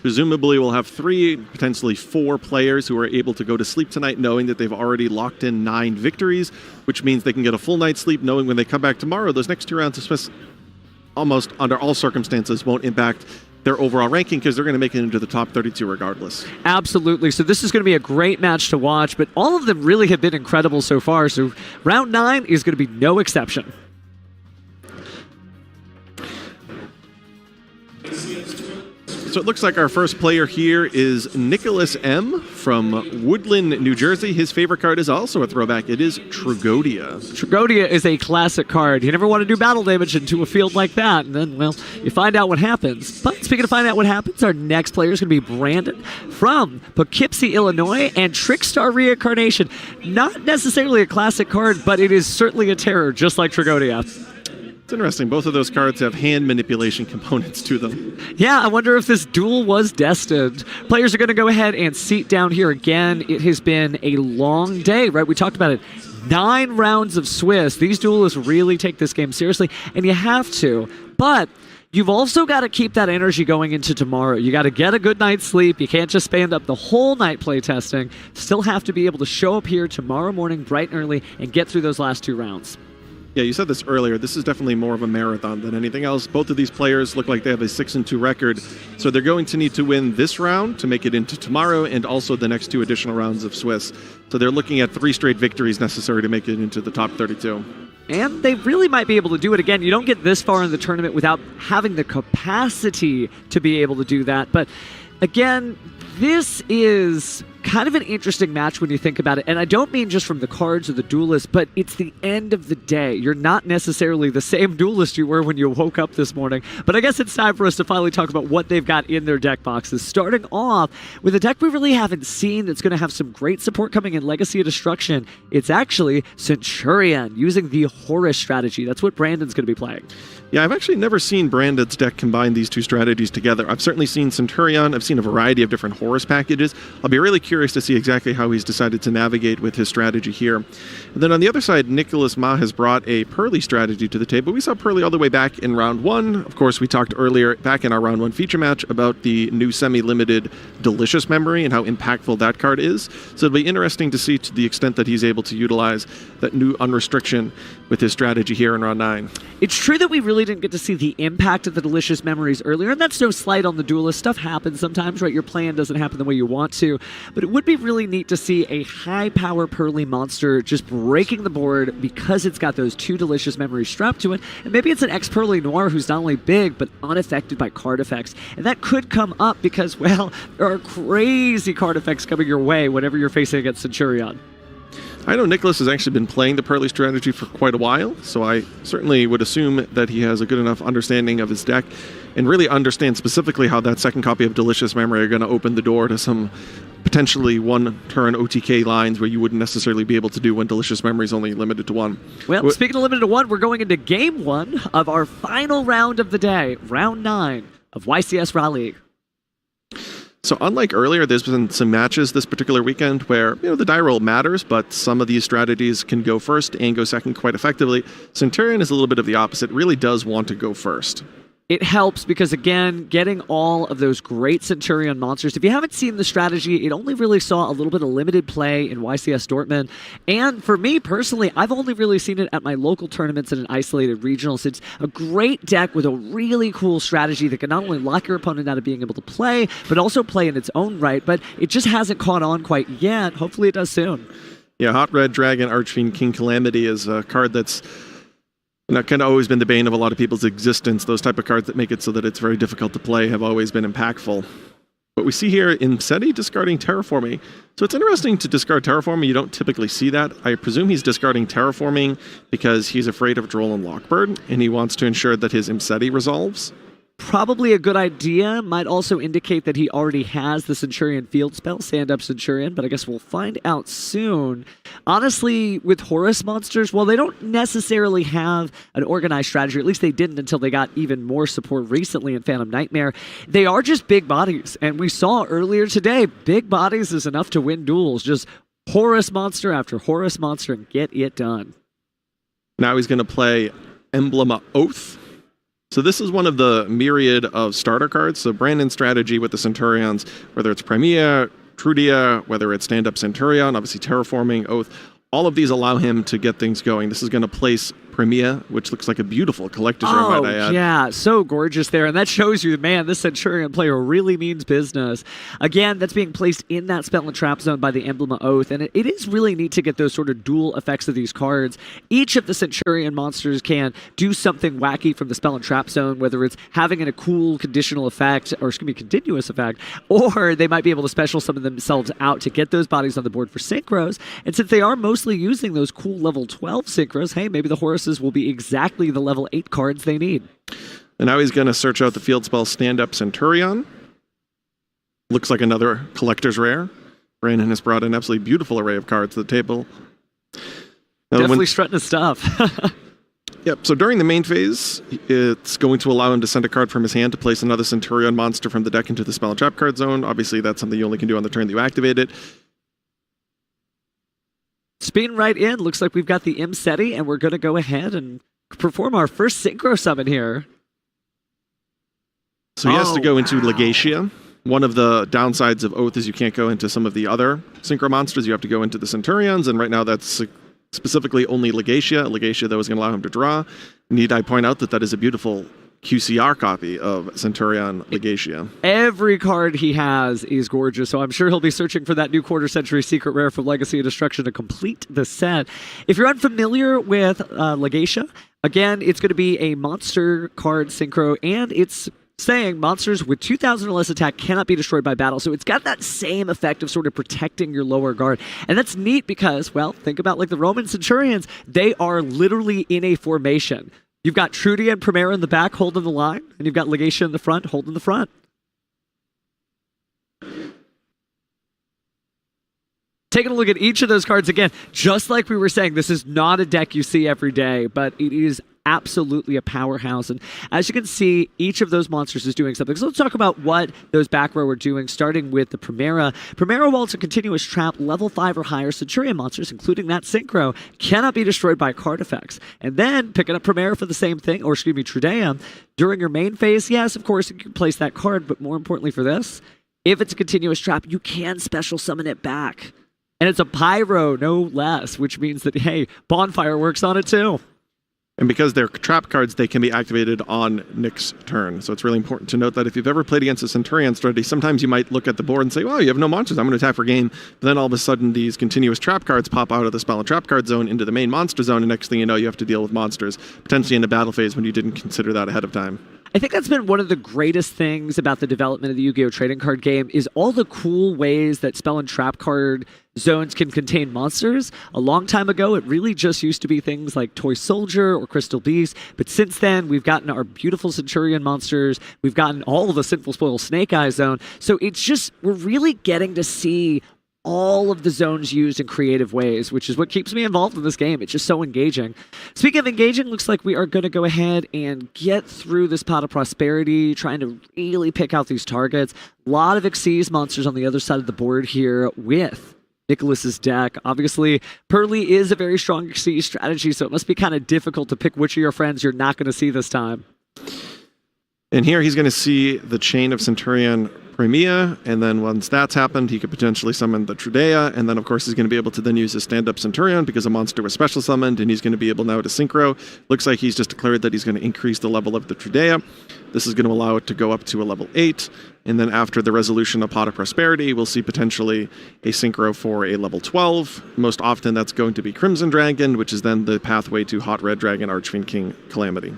Presumably we'll have 3, potentially 4 players who are able to go to sleep tonight knowing that they've already locked in 9 victories, which means they can get a full night's sleep knowing when they come back tomorrow, those next 2 rounds of Swiss almost under all circumstances won't impact their overall ranking because they're going to make it into the top 32 regardless. Absolutely. So this is going to be a great match to watch, but all of them really have been incredible so far. So round 9 is going to be no exception. So it looks like our first player here is Nicholas M. from Woodland, New Jersey. His favorite card is also a throwback. It is Tragodia. Tragodia is a classic card. You never want to do battle damage into a field like that, and then, well, you find out what happens. But speaking of finding out what happens, our next player is going to be Brandon from Poughkeepsie, Illinois, and Trickstar Reincarnation. Not necessarily a classic card, but it is certainly a terror, just like Tragodia. It's interesting. Both of those cards have hand manipulation components to them. Yeah, I wonder if this duel was destined. Players are going to go ahead and seat down here again. It has been a long day, right? We talked about it. 9 rounds of Swiss. These duelists really take this game seriously, and you have to. But you've also got to keep that energy going into tomorrow. You got to get a good night's sleep. You can't just stand up the whole night playtesting. Still have to be able to show up here tomorrow morning bright and early and get through those last 2 rounds. Yeah, you said this earlier. This is definitely more of a marathon than anything else. Both of these players look like they have a 6-2 record, so they're going to need to win this round to make it into tomorrow and also the next 2 additional rounds of Swiss. So they're looking at 3 straight victories necessary to make it into the top 32. And they really might be able to do it again. You don't get this far in the tournament without having the capacity to be able to do that. But again, this is kind of an interesting match when you think about it. And I don't mean just from the cards or the duelists, but it's the end of the day. You're not necessarily the same duelist you were when you woke up this morning. But I guess it's time for us to finally talk about what they've got in their deck boxes. Starting off with a deck we really haven't seen that's going to have some great support coming in Legacy of Destruction. It's actually Centurion using the Horus strategy. That's what Brandon's going to be playing. Yeah, I've actually never seen Brandon's deck combine these 2 strategies together. I've certainly seen Centurion. I've seen a variety of different Horus packages. I'll be really curious to see exactly how he's decided to navigate with his strategy here. And then on the other side, Nicholas Ma has brought a Pearly strategy to the table. We saw Pearly all the way back in round 1. Of course, we talked earlier back in our round 1 feature match about the new semi-limited Delicious Memory and how impactful that card is. So it'll be interesting to see to the extent that he's able to utilize that new unrestriction with his strategy here in round 9. It's true that we really didn't get to see the impact of the Delicious Memories earlier, and that's no slight on the duelist. Stuff happens sometimes, right? Your plan doesn't happen the way you want to, but it would be really neat to see a high-power Pearly monster just breaking the board because it's got those 2 Delicious Memories strapped to it, and maybe it's an ex-Pearly Noir who's not only big, but unaffected by card effects, and that could come up because, well, there are crazy card effects coming your way whenever you're facing against Centurion. I know Nicholas has actually been playing the Pearly strategy for quite a while, so I certainly would assume that he has a good enough understanding of his deck and really understands specifically how that second copy of Delicious Memory are going to open the door to some potentially 1-turn OTK lines where you wouldn't necessarily be able to do when Delicious Memory is only limited to 1. Well, speaking of limited to 1, we're going into game 1 of our final round of the day, round 9 of YCS Raleigh. So unlike earlier, there's been some matches this particular weekend where, the die roll matters, but some of these strategies can go first and go second quite effectively. Centurion is a little bit of the opposite, really does want to go first. It helps because, again, getting all of those great Centurion monsters. If you haven't seen the strategy, it only really saw a little bit of limited play in YCS Dortmund. And for me personally, I've only really seen it at my local tournaments in an isolated regional. So it's a great deck with a really cool strategy that can not only lock your opponent out of being able to play, but also play in its own right. But it just hasn't caught on quite yet. Hopefully it does soon. Yeah, Hot Red Dragon Archfiend King Calamity is a card that's kind of always been the bane of a lot of people's existence. Those type of cards that make it so that it's very difficult to play have always been impactful. But we see here Imseti discarding Terraforming. So it's interesting to discard Terraforming. You don't typically see that. I presume he's discarding Terraforming because he's afraid of Droll and Lockbird, and he wants to ensure that his Imseti resolves. Probably a good idea. Might also indicate that he already has the Centurion field spell, Stand Up Centurion, but I guess we'll find out soon. Honestly, with Horus monsters, well, they don't necessarily have an organized strategy, or at least they didn't until they got even more support recently in Phantom Nightmare. They are just big bodies, and we saw earlier today, big bodies is enough to win duels. Just Horus monster after Horus monster and get it done. Now he's going to play Emblem of Oath. So this is one of the myriad of starter cards. So Brandon's strategy with the Centurions, whether it's Premier, Trudia, whether it's Stand Up Centurion, obviously Terraforming, Oath, all of these allow him to get things going. This is going to place Premier, which looks like a beautiful collector's rare, might I add. Yeah, so gorgeous there. And that shows you, man, this Centurion player really means business. Again, that's being placed in that spell and trap zone by the Emblem of Oath. And it is really neat to get those sort of dual effects of these cards. Each of the Centurion monsters can do something wacky from the spell and trap zone, whether it's having a cool conditional effect, or it's going to be continuous effect, or they might be able to special summon themselves out to get those bodies on the board for synchros. And since they are mostly using those cool level 12 synchros, hey, maybe the Horus will be exactly the level 8 cards they need. And now he's going to search out the field spell Stand Up Centurion. Looks like another collector's rare. Brandon has brought an absolutely beautiful array of cards to the table. Definitely strutting his stuff. Yep, so during the main phase, it's going to allow him to send a card from his hand to place another Centurion monster from the deck into the spell and trap card zone. Obviously, that's something you only can do on the turn that you activate it. Spin right in. Looks like we've got the Imseti, and we're going to go ahead and perform our first synchro summon here. So he has to go into Legacia. One of the downsides of Oath is you can't go into some of the other synchro monsters. You have to go into the Centurions, and right now that's specifically only Legacia. Legacia, though, is going to allow him to draw. Need I point out that that is a beautiful QCR copy of Centurion Legacia. Every card he has is gorgeous, so I'm sure he'll be searching for that new quarter-century secret rare from Legacy of Destruction to complete the set. If you're unfamiliar with Legacia, again, it's going to be a monster card synchro, and it's saying monsters with 2,000 or less attack cannot be destroyed by battle. So it's got that same effect of sort of protecting your lower guard. And that's neat because, well, think about like the Roman Centurions. They are literally in a formation. You've got Trudia and Primera in the back holding the line, and you've got Legacia in the front holding the front. Taking a look at each of those cards again, just like we were saying, this is not a deck you see every day, but it is absolutely a powerhouse. And as you can see, each of those monsters is doing something. So let's talk about what those back row are doing, starting with the Primera. Primera Walt's a continuous trap. Level 5 or higher Centurion monsters, including that Synchro, cannot be destroyed by card effects. And then picking up Primera for the same thing, or excuse me, Trudea, during your main phase, yes, of course, you can place that card, but more importantly for this, if it's a continuous trap, you can special summon it back. And it's a Pyro, no less, which means that, hey, Bonfire works on it too. And because they're trap cards, they can be activated on Nick's turn. So it's really important to note that if you've ever played against a Centurion strategy, sometimes you might look at the board and say, well, you have no monsters, I'm going to attack for game. But then all of a sudden, these continuous trap cards pop out of the spell and trap card zone into the main monster zone, and next thing you know, you have to deal with monsters, potentially in a battle phase when you didn't consider that ahead of time. I think that's been one of the greatest things about the development of the Yu-Gi-Oh! Trading card game is all the cool ways that spell and trap card zones can contain monsters. A long time ago, it really just used to be things like Toy Soldier or Crystal Beast, but since then, we've gotten our beautiful Centurion monsters, we've gotten all of the Sinful Spoil Snake Eye zone, so it's just, we're really getting to see all of the zones used in creative ways, which is what keeps me involved in this game. It's just so engaging. Speaking of engaging, looks like we are going to go ahead and get through this pot of prosperity, trying to really pick out these targets. A lot of Xyz monsters on the other side of the board here with Nicholas's deck. Obviously, Pearly is a very strong Xyz strategy, so it must be kind of difficult to pick which of your friends you're not going to see this time. And here he's going to see the Chain of Centurion Premia, and then once that's happened, he could potentially summon the Trudea, and then of course he's going to be able to then use his stand-up Centurion because a monster was special summoned, and he's going to be able now to synchro. Looks like he's just declared that he's going to increase the level of the Trudea. This is going to allow it to go up to a level 8, and then after the resolution of Pot of Prosperity, we'll see potentially a synchro for a level 12. Most often that's going to be Crimson Dragon, which is then the pathway to Hot Red Dragon Archfiend King Calamity.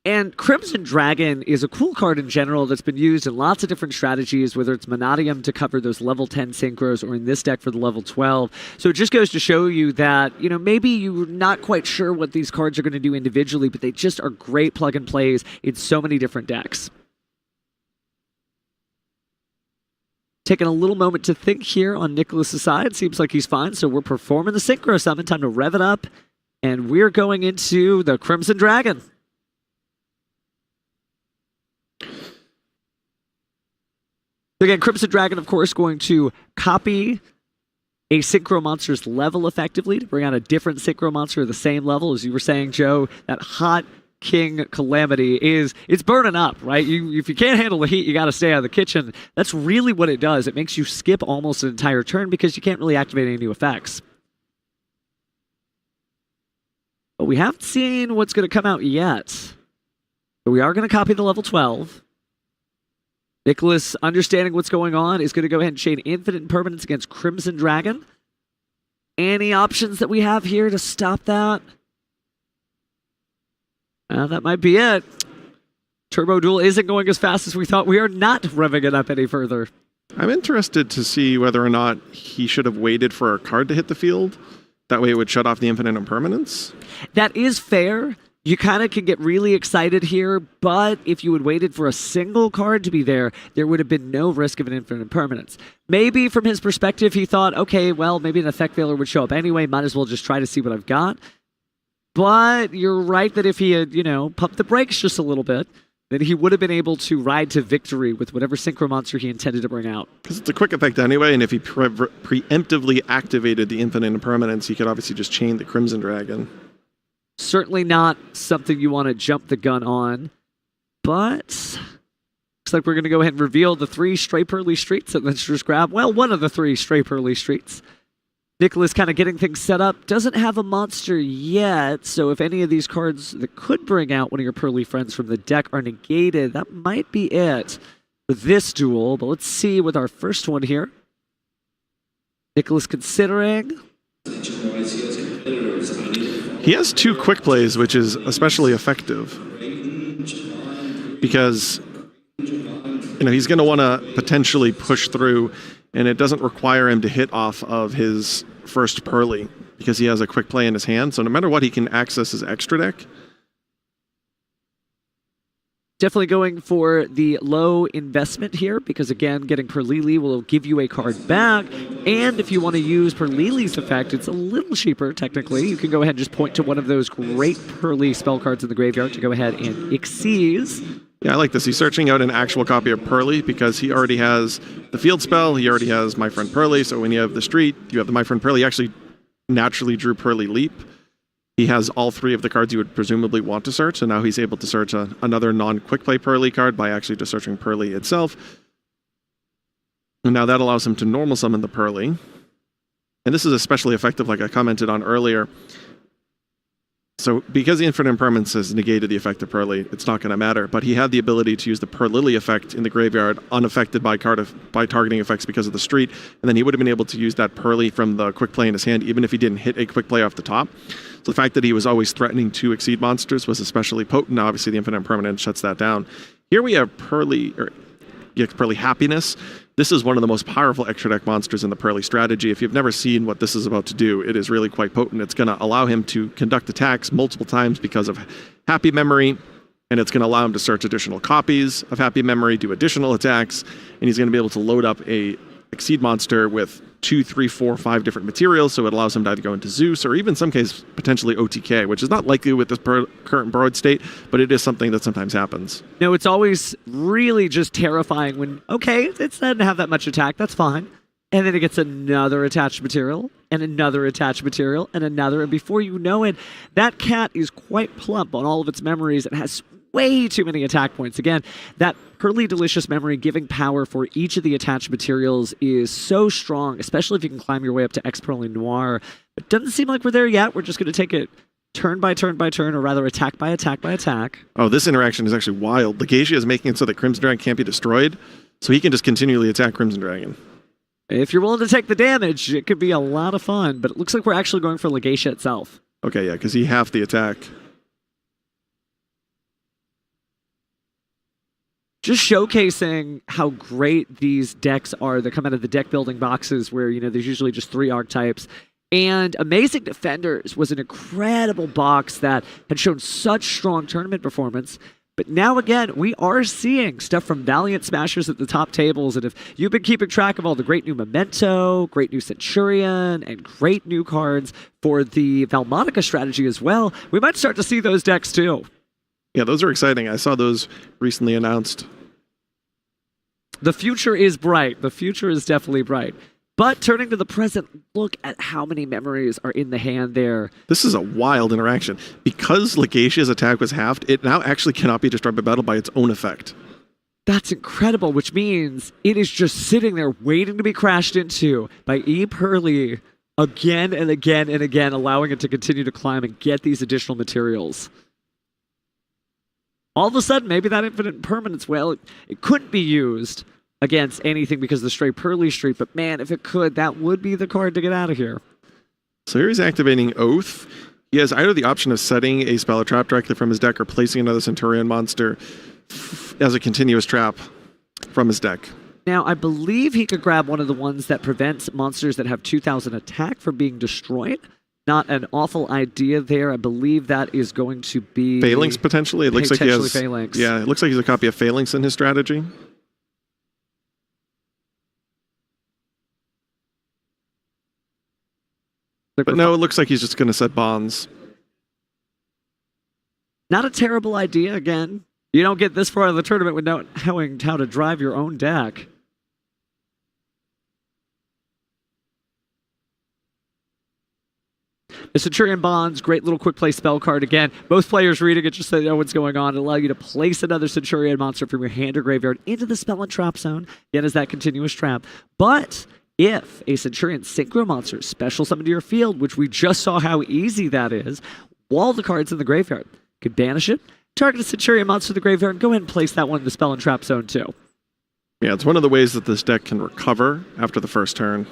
And Crimson Dragon is a cool card in general that's been used in lots of different strategies, whether it's Monadium to cover those level 10 synchros or in this deck for the level 12. So it just goes to show you that, you know, maybe you're not quite sure what these cards are going to do individually, but they just are great plug and plays in so many different decks. Taking a little moment to think here on Nicholas's side. Seems like he's fine, so we're performing the Synchro Summon. Time to rev it up, and we're going into the Crimson Dragon. Again, Crimson Dragon, of course, going to copy a Synchro Monster's level effectively to bring out a different Synchro Monster of the same level. As you were saying, Joe, that Hot King Calamity it's burning up, right? If you can't handle the heat, you got to stay out of the kitchen. That's really what it does. It makes you skip almost an entire turn because you can't really activate any new effects. But we haven't seen what's going to come out yet. But we are going to copy the level 12. Nicholas, understanding what's going on, is going to go ahead and chain Infinite Impermanence against Crimson Dragon. Any options that we have here to stop that? That might be it. Turbo Duel isn't going as fast as we thought. We are not revving it up any further. I'm interested to see whether or not he should have waited for a card to hit the field. That way it would shut off the Infinite Impermanence. That is fair. You kind of can get really excited here, but if you had waited for a single card to be there, there would have been no risk of an Infinite Impermanence. Maybe from his perspective, he thought, okay, well, maybe an effect failure would show up anyway, might as well just try to see what I've got. But you're right that if he had, pumped the brakes just a little bit, then he would have been able to ride to victory with whatever Synchro Monster he intended to bring out. Because it's a quick effect anyway, and if he preemptively activated the Infinite Impermanence, he could obviously just chain the Crimson Dragon. Certainly not something you want to jump the gun on, but looks like we're going to go ahead and reveal the 3 Stray Pearly Streets at Venturer's Grab. Well, one of the 3 Stray Pearly Streets. Nicholas kind of getting things set up. Doesn't have a monster yet, so if any of these cards that could bring out one of your Pearly friends from the deck are negated, that might be it for this duel. But let's see with our first one here. Nicholas considering. He has 2 quick plays, which is especially effective. Because, he's going to want to potentially push through, and it doesn't require him to hit off of his first Pearly, because he has a quick play in his hand. So no matter what, he can access his extra deck. Definitely going for the low investment here, because again, getting Perlili will give you a card back, and if you want to use Perlili's effect, it's a little cheaper technically. You can go ahead and just point to one of those great Pearly spell cards in the graveyard to go ahead and Xyz. Yeah, I like this. He's searching out an actual copy of Pearly because he already has the field spell, he already has My Friend Pearly, so when you have the street, you have the My Friend Pearly. He actually naturally drew Pearly Leap. He has all 3 of the cards you would presumably want to search, so now he's able to search another non-quick play Pearly card by actually just searching Pearly itself. And now that allows him to normal summon the Pearly. And this is especially effective, like I commented on earlier. So because the Infinite Impermanence has negated the effect of Pearly, it's not going to matter, but he had the ability to use the Perlili effect in the graveyard unaffected by targeting effects because of the street, and then he would have been able to use that Pearly from the quick play in his hand even if he didn't hit a quick play off the top. So the fact that he was always threatening to exceed monsters was especially potent. Obviously the Infinite Impermanence shuts that down. Here we have Pearly Happiness. This is one of the most powerful extra deck monsters in the Pearly strategy. If you've never seen what this is about to do, it is really quite potent. It's going to allow him to conduct attacks multiple times because of Happy Memory, and it's going to allow him to search additional copies of Happy Memory, do additional attacks, and he's going to be able to load up a Exceed monster with 2, 3, 4, 5 different materials, so it allows him to either go into Zeus or even in some cases potentially OTK, which is not likely with this current Borrowed state, but it is something that sometimes happens. No, it's always really just terrifying when, okay, it doesn't have that much attack, that's fine. And then it gets another attached material, and another attached material, and another, and before you know it, that cat is quite plump on all of its memories and has way too many attack points. Again, that Pearly Delicious Memory giving power for each of the attached materials is so strong, especially if you can climb your way up to X-Pearly Noir. It doesn't seem like we're there yet. We're just going to take it turn by turn by turn, or rather attack by attack by attack. Oh, this interaction is actually wild. Legacia is making it so that Crimson Dragon can't be destroyed, so he can just continually attack Crimson Dragon. If you're willing to take the damage, it could be a lot of fun, but it looks like we're actually going for Legacia itself. Okay, yeah, because he halved the attack. Just showcasing how great these decks are that come out of the deck building boxes where, you know, there's usually just 3 archetypes. And Amazing Defenders was an incredible box that had shown such strong tournament performance. But now again, we are seeing stuff from Valiant Smashers at the top tables. And if you've been keeping track of all the great new Memento, great new Centurion, and great new cards for the Valmonica strategy as well, we might start to see those decks too. Yeah, those are exciting. I saw those recently announced. The future is bright. The future is definitely bright. But turning to the present, look at how many memories are in the hand there. This is a wild interaction. Because Legacia's attack was halved, it now actually cannot be destroyed by battle by its own effect. That's incredible, which means it is just sitting there waiting to be crashed into by E. Pearly again and again and again, allowing it to continue to climb and get these additional materials. All of a sudden, maybe that infinite impermanence, well, it couldn't be used against anything because of the Stray Pearly Street, but man, if it could, that would be the card to get out of here. So here he's activating Oath. He has either the option of setting a spell or trap directly from his deck or placing another Centurion monster as a continuous trap from his deck. Now, I believe he could grab one of the ones that prevents monsters that have 2,000 attack from being destroyed. Not an awful idea there. I believe that is going to be... Phalanx, potentially? It looks like he has... Phalanx. Yeah, it looks like he's a copy of Phalanx in his strategy. But no, it looks like he's just going to set bonds. Not a terrible idea, again. You don't get this far in the tournament without knowing how to drive your own deck. The Centurion Bonds, great little quick play spell card. Again, most players reading it just so they know what's going on. It'll allow you to place another Centurion monster from your hand or graveyard into the spell and trap zone. Again, as that continuous trap. But if a Centurion Synchro monster is special summoned to your field, which we just saw how easy that is, wall the cards in the graveyard. Could banish it, target a Centurion monster in the graveyard, and go ahead and place that one in the spell and trap zone too. Yeah, it's one of the ways that this deck can recover after the first turn.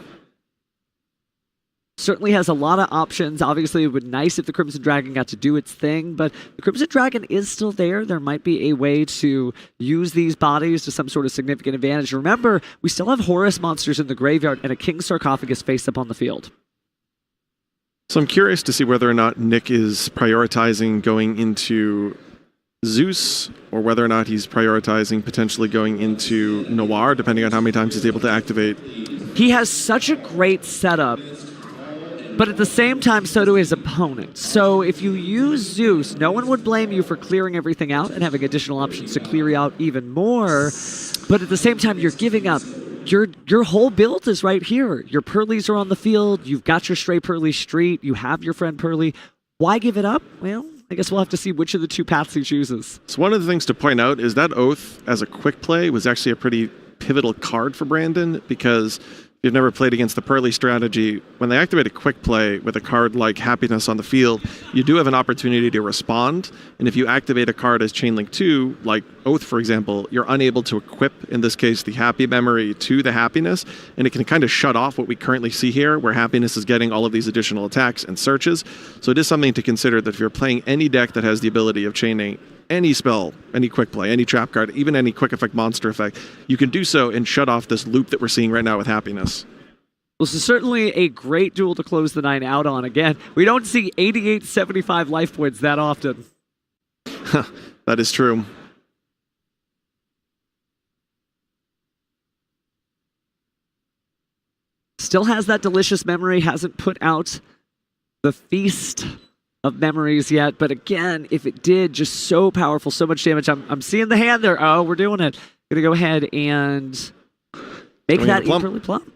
Certainly has a lot of options. Obviously, it would be nice if the Crimson Dragon got to do its thing, but the Crimson Dragon is still there. There might be a way to use these bodies to some sort of significant advantage. Remember, we still have Horus monsters in the graveyard and a King Sarcophagus face up on the field. So I'm curious to see whether or not Nick is prioritizing going into Zeus, or whether or not he's prioritizing potentially going into Noir, depending on how many times he's able to activate. He has such a great setup, but at the same time, so do his opponents. So if you use Zeus, no one would blame you for clearing everything out and having additional options to clear out even more. But at the same time, you're giving up. Your whole build is right here. Your Pearlies are on the field. You've got your Stray Pearly Street. You have your friend Pearly. Why give it up? Well, I guess we'll have to see which of the two paths he chooses. So one of the things to point out is that Oath, as a quick play, was actually a pretty pivotal card for Brandon, because if you've never played against the Pearly strategy, when they activate a quick play with a card like Happiness on the field, you do have an opportunity to respond. And if you activate a card as Chainlink 2, like Oath, for example, you're unable to equip, in this case, the Happy Memory to the Happiness, and it can kind of shut off what we currently see here, where Happiness is getting all of these additional attacks and searches. So it is something to consider that if you're playing any deck that has the ability of chaining any spell, any quick play, any trap card, even any quick effect monster effect, you can do so and shut off this loop that we're seeing right now with Happiness. Well, this is certainly a great duel to close the 9 out on. Again, we don't see 88-75 life points that often. That is true. Still has that delicious memory, hasn't put out the feast of memories yet, but again, if it did, just so powerful, so much damage. I'm seeing the hand there. Oh, we're doing it. Gonna go ahead and make that equally plump.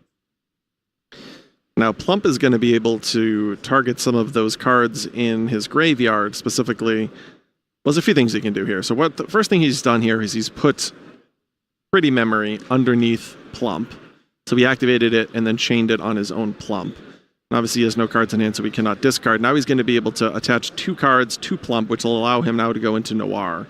Now, Plump is going to be able to target some of those cards in his graveyard, specifically Well, there's a few things he can do here. So what the first thing he's done here is he's put Pretty Memory underneath Plump. So he activated it and then chained it on his own Plump. And obviously he has no cards in hand, so he cannot discard. Now he's going to be able to attach 2 cards to Plump, which will allow him now to go into Noir.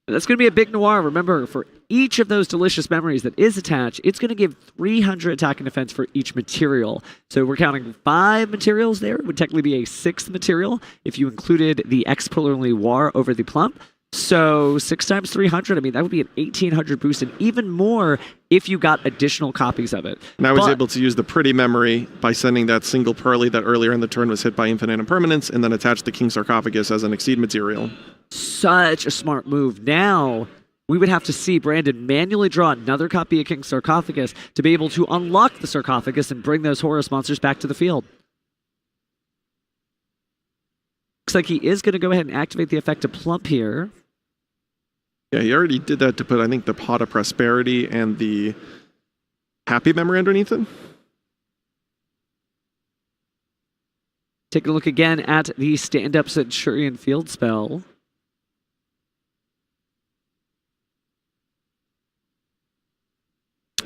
That's going to be a big Noir. Remember, for each of those delicious memories that is attached, it's going to give 300 attack and defense for each material. So we're counting 5 materials there. It would technically be a 6th material if you included the Explorer Noir over the Plump. So 6 times 300, I mean, that would be an 1800 boost, and even more if you got additional copies of it. Now he's able to use the Pretty Memory by sending that single Pearly that earlier in the turn was hit by Infinite Impermanence, and then attach the King Sarcophagus as an Exceed material. Such a smart move. Now, we would have to see Brandon manually draw another copy of King Sarcophagus to be able to unlock the Sarcophagus and bring those Horus monsters back to the field. Looks like he is going to go ahead and activate the effect of Plump here. Yeah, he already did that to put, I think, the Pot of Prosperity and the Happy Memory underneath it. Taking a look again at the stand-up Centurion field spell.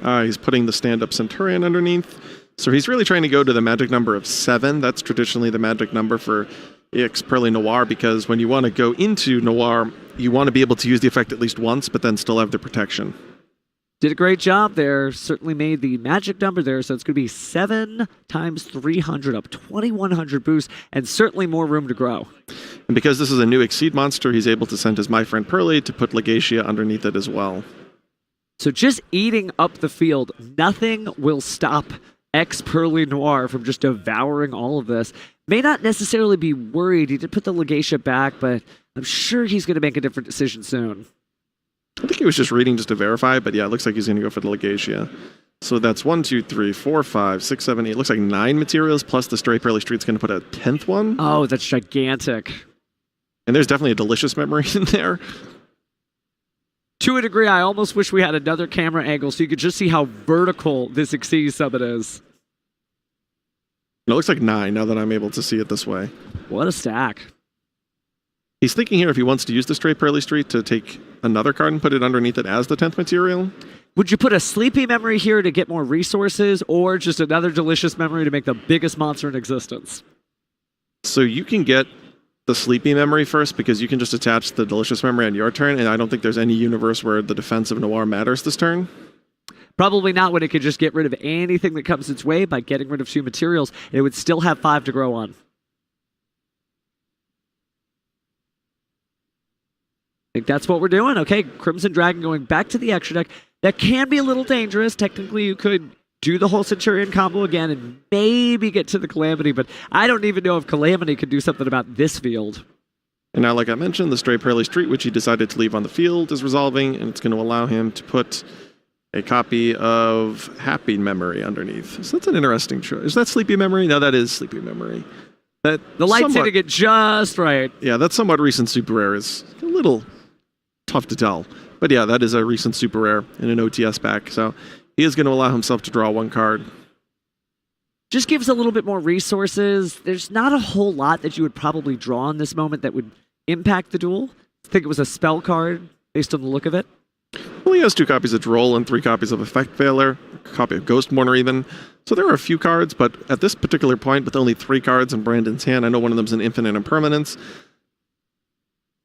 He's putting the stand-up Centurion underneath. So he's really trying to go to the magic number of 7. That's traditionally the magic number for EX Pearly Noir, because when you want to go into Noir, you want to be able to use the effect at least once, but then still have the protection. Did a great job there. Certainly made the magic number there, so it's going to be 7 times 300 up, 2100 boost, and certainly more room to grow. And because this is a new Exceed monster, he's able to send his My Friend Pearly to put Legacia underneath it as well. So just eating up the field, nothing will stop X Pearly Noir from just devouring all of this. May not necessarily be worried. He did put the Legacia back, but I'm sure he's going to make a different decision soon. I think he was just reading just to verify, but yeah, it looks like he's going to go for the Legacia. So that's 1, 2, 3, 4, 5, 6, 7, 8. Looks like 9 materials, plus the Stray Pearly Street's going to put a 10th one. Oh, that's gigantic. And there's definitely a delicious memory in there. To a degree, I almost wish we had another camera angle so you could just see how vertical this Exceed summon is. It looks like 9 now that I'm able to see it this way. What a stack. He's thinking here if he wants to use the Stray Pearly Street to take another card and put it underneath it as the 10th material. Would you put a Sleepy Memory here to get more resources, or just another delicious memory to make the biggest monster in existence? So you can get the Sleepy Memory first, because you can just attach the delicious memory on your turn, and I don't think there's any universe where the defense of Noir matters this turn. Probably not, when it could just get rid of anything that comes its way by getting rid of 2 materials. It would still have 5 to grow on. I think that's what we're doing. Okay, Crimson Dragon going back to the extra deck. That can be a little dangerous. Technically, you could do the whole Centurion combo again and maybe get to the Calamity, but I don't even know if Calamity could do something about this field. And now, like I mentioned, the Stray Pearly Street, which he decided to leave on the field, is resolving, and it's going to allow him to put a copy of Happy Memory underneath. So that's an interesting choice. Is that Sleepy Memory? No, that is Sleepy Memory. That the light's hitting it just right. Yeah, that somewhat recent super rare is a little tough to tell. But yeah, that is a recent super rare in an OTS pack. So he is going to allow himself to draw 1 card. Just gives a little bit more resources. There's not a whole lot that you would probably draw in this moment that would impact the duel. I think it was a spell card based on the look of it. Well, he has 2 copies of Droll and 3 copies of Effect Failure, a copy of Ghost Mourner even. So there are a few cards, but at this particular point, with only 3 cards in Brandon's hand, I know one of them is an Infinite Impermanence.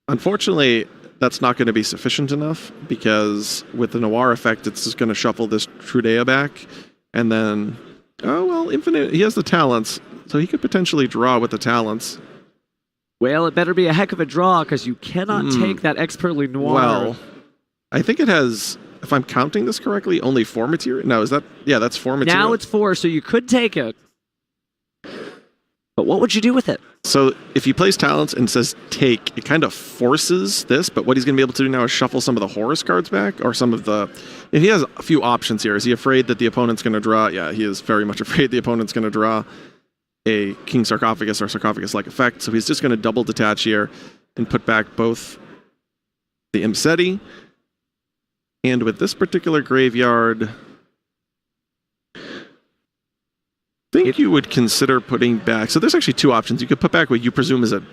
Unfortunately, that's not going to be sufficient enough, because with the Noir effect, it's just going to shuffle this Trudea back, and then, oh, well, Infinite, he has the talents, so he could potentially draw with the talents. Well, it better be a heck of a draw, because you cannot take that Expertly Noir. Well, I think it has, if I'm counting this correctly, only 4 material. No, is that, yeah, that's 4 material. Now it's 4, so you could take it. But what would you do with it? So if he plays talents and says take, it kind of forces this, but what he's going to be able to do now is shuffle some of the Horus cards back, or some of the... If he has a few options here. Is he afraid that the opponent's going to draw? Yeah, he is very much afraid the opponent's going to draw a King Sarcophagus or Sarcophagus-like effect, so he's just going to double detach here and put back both the Imseti, and with this particular graveyard... I think you would consider putting back... So there's actually 2 options. You could put back what you presume is a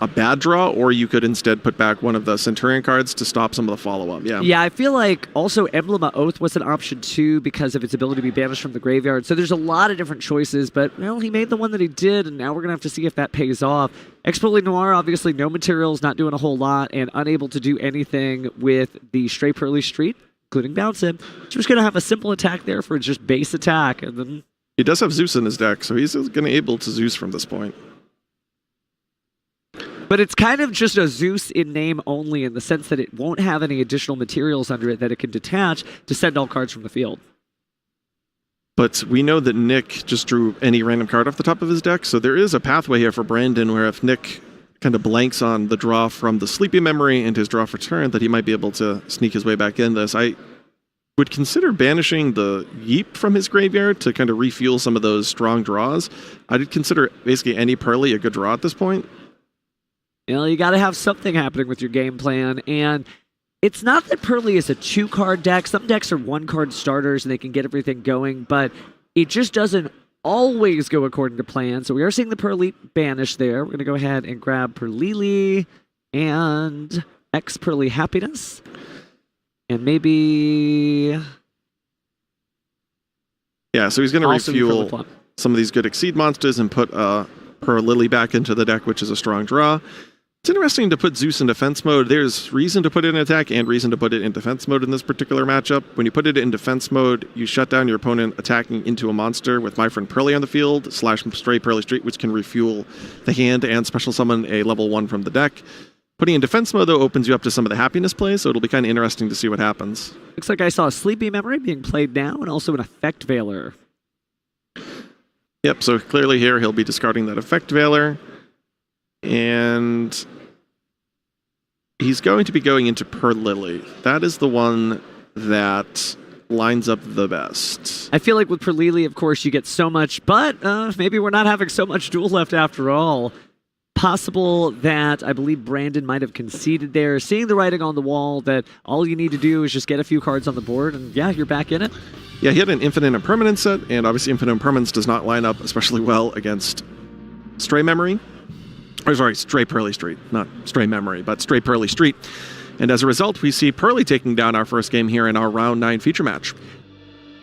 a bad draw, or you could instead put back one of the Centurion cards to stop some of the follow-up. Yeah, I feel like also Emblem of Oath was an option too because of its ability to be banished from the graveyard. So there's a lot of different choices, but well, he made the one that he did, and now we're gonna have to see if that pays off. Expert Noir, obviously no materials, not doing a whole lot, and unable to do anything with the Stray Pearly Street, including bounce him. So just gonna have a simple attack there for just base attack, and then he does have Zeus in his deck, so he's gonna be able to Zeus from this point. But it's kind of just a Zeus in name only in the sense that it won't have any additional materials under it that it can detach to send all cards from the field. But we know that Nick just drew any random card off the top of his deck, so there is a pathway here for Brandon where if Nick kind of blanks on the draw from the Sleepy Memory and his draw for turn, that he might be able to sneak his way back in this. I would consider banishing the Yeep from his graveyard to kind of refuel some of those strong draws. I'd consider basically any Pearly a good draw at this point. You know, you got to have something happening with your game plan, and it's not that Pearly is a 2-card deck. Some decks are 1-card starters, and they can get everything going, but it just doesn't always go according to plan. So we are seeing the Pearly banished there. We're going to go ahead and grab Perlili and X Pearly Happiness, and maybe... Yeah, so he's going to refuel some of these good Exceed monsters and put Perlili back into the deck, which is a strong draw. It's interesting to put Zeus in defense mode. There's reason to put it in attack and reason to put it in defense mode in this particular matchup. When you put it in defense mode, you shut down your opponent attacking into a monster with My Friend Pearly on the field, / Stray Pearly Street, which can refuel the hand and special summon a level 1 from the deck. Putting in defense mode, though, opens you up to some of the happiness plays, so it'll be kind of interesting to see what happens. Looks like I saw a Sleepy Memory being played now, and also an Effect Veiler. Yep, so clearly here he'll be discarding that Effect Veiler. And he's going to be going into Perlili. That is the one that lines up the best. I feel like with Perlili, of course, you get so much, but maybe we're not having so much duel left after all. Possible that I believe Brandon might have conceded there, seeing the writing on the wall that all you need to do is just get a few cards on the board, and yeah, you're back in it. Yeah, he had an Infinite Impermanence set, and obviously Infinite Impermanence does not line up especially well against Stray Memory. Or sorry, Stray Pearly Street. Not Stray Memory, but Stray Pearly Street. And as a result, we see Pearly taking down our first game here in our Round 9 feature match.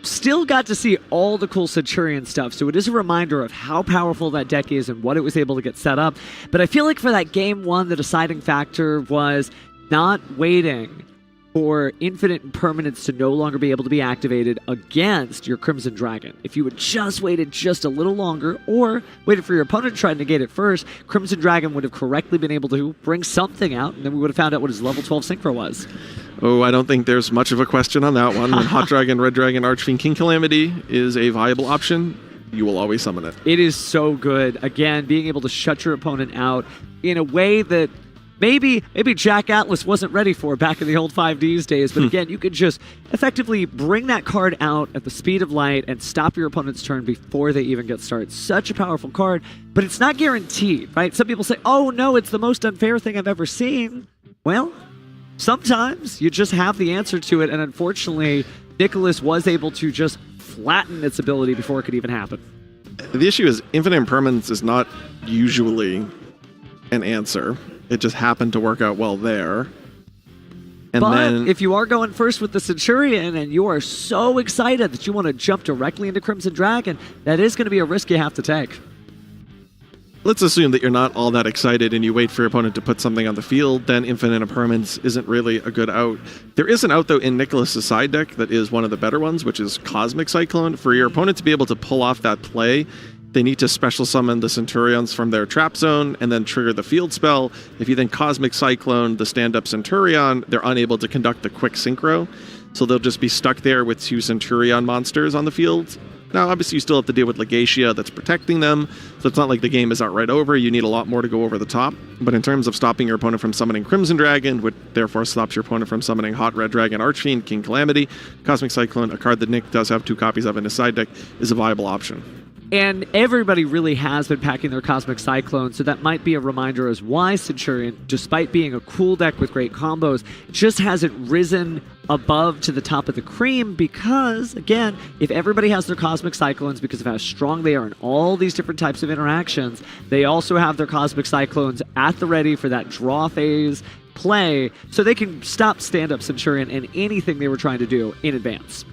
Still got to see all the cool Centurion stuff, so it is a reminder of how powerful that deck is and what it was able to get set up. But I feel like for that game one, the deciding factor was not waiting for Infinite Impermanence to no longer be able to be activated against your Crimson Dragon. If you had just waited just a little longer, or waited for your opponent to try to negate it first, Crimson Dragon would have correctly been able to bring something out, and then we would have found out what his level 12 Synchro was. Oh, I don't think there's much of a question on that one. When Hot Dragon, Red Dragon, Archfiend, King Calamity is a viable option, you will always summon it. It is so good. Again, being able to shut your opponent out in a way that maybe Jack Atlas wasn't ready for back in the old 5Ds days, but again, you could just effectively bring that card out at the speed of light and stop your opponent's turn before they even get started. Such a powerful card, but it's not guaranteed, right? Some people say, oh no, it's the most unfair thing I've ever seen. Well, sometimes you just have the answer to it, and unfortunately, Nicholas was able to just flatten its ability before it could even happen. The issue is Infinite Impermanence is not usually an answer. It just happened to work out well there. And but then, if you are going first with the Centurion and you are so excited that you want to jump directly into Crimson Dragon, that is going to be a risk you have to take. let's assume that you're not all that excited and you wait for your opponent to put something on the field, then Infinite Impermanence isn't really a good out. There is an out, though, in Nicholas's side deck that is one of the better ones, which is Cosmic Cyclone. For your opponent to be able to pull off that play, they need to special summon the Centurions from their trap zone and then trigger the field spell. If you then Cosmic Cyclone the stand-up Centurion, they're unable to conduct the quick synchro. So they'll just be stuck there with 2 Centurion monsters on the field. Now, obviously, you still have to deal with Legatia that's protecting them, so it's not like the game is outright over. You need a lot more to go over the top. But in terms of stopping your opponent from summoning Crimson Dragon, which therefore stops your opponent from summoning Hot Red Dragon, Archfiend, King Calamity, Cosmic Cyclone, a card that Nick does have 2 copies of in his side deck, is a viable option. And everybody really has been packing their Cosmic Cyclone, so that might be a reminder as why Centurion, despite being a cool deck with great combos, just hasn't risen above to the top of the cream because, again, if everybody has their Cosmic Cyclones because of how strong they are in all these different types of interactions, they also have their Cosmic Cyclones at the ready for that draw phase play, so they can stop stand-up Centurion and anything they were trying to do in advance.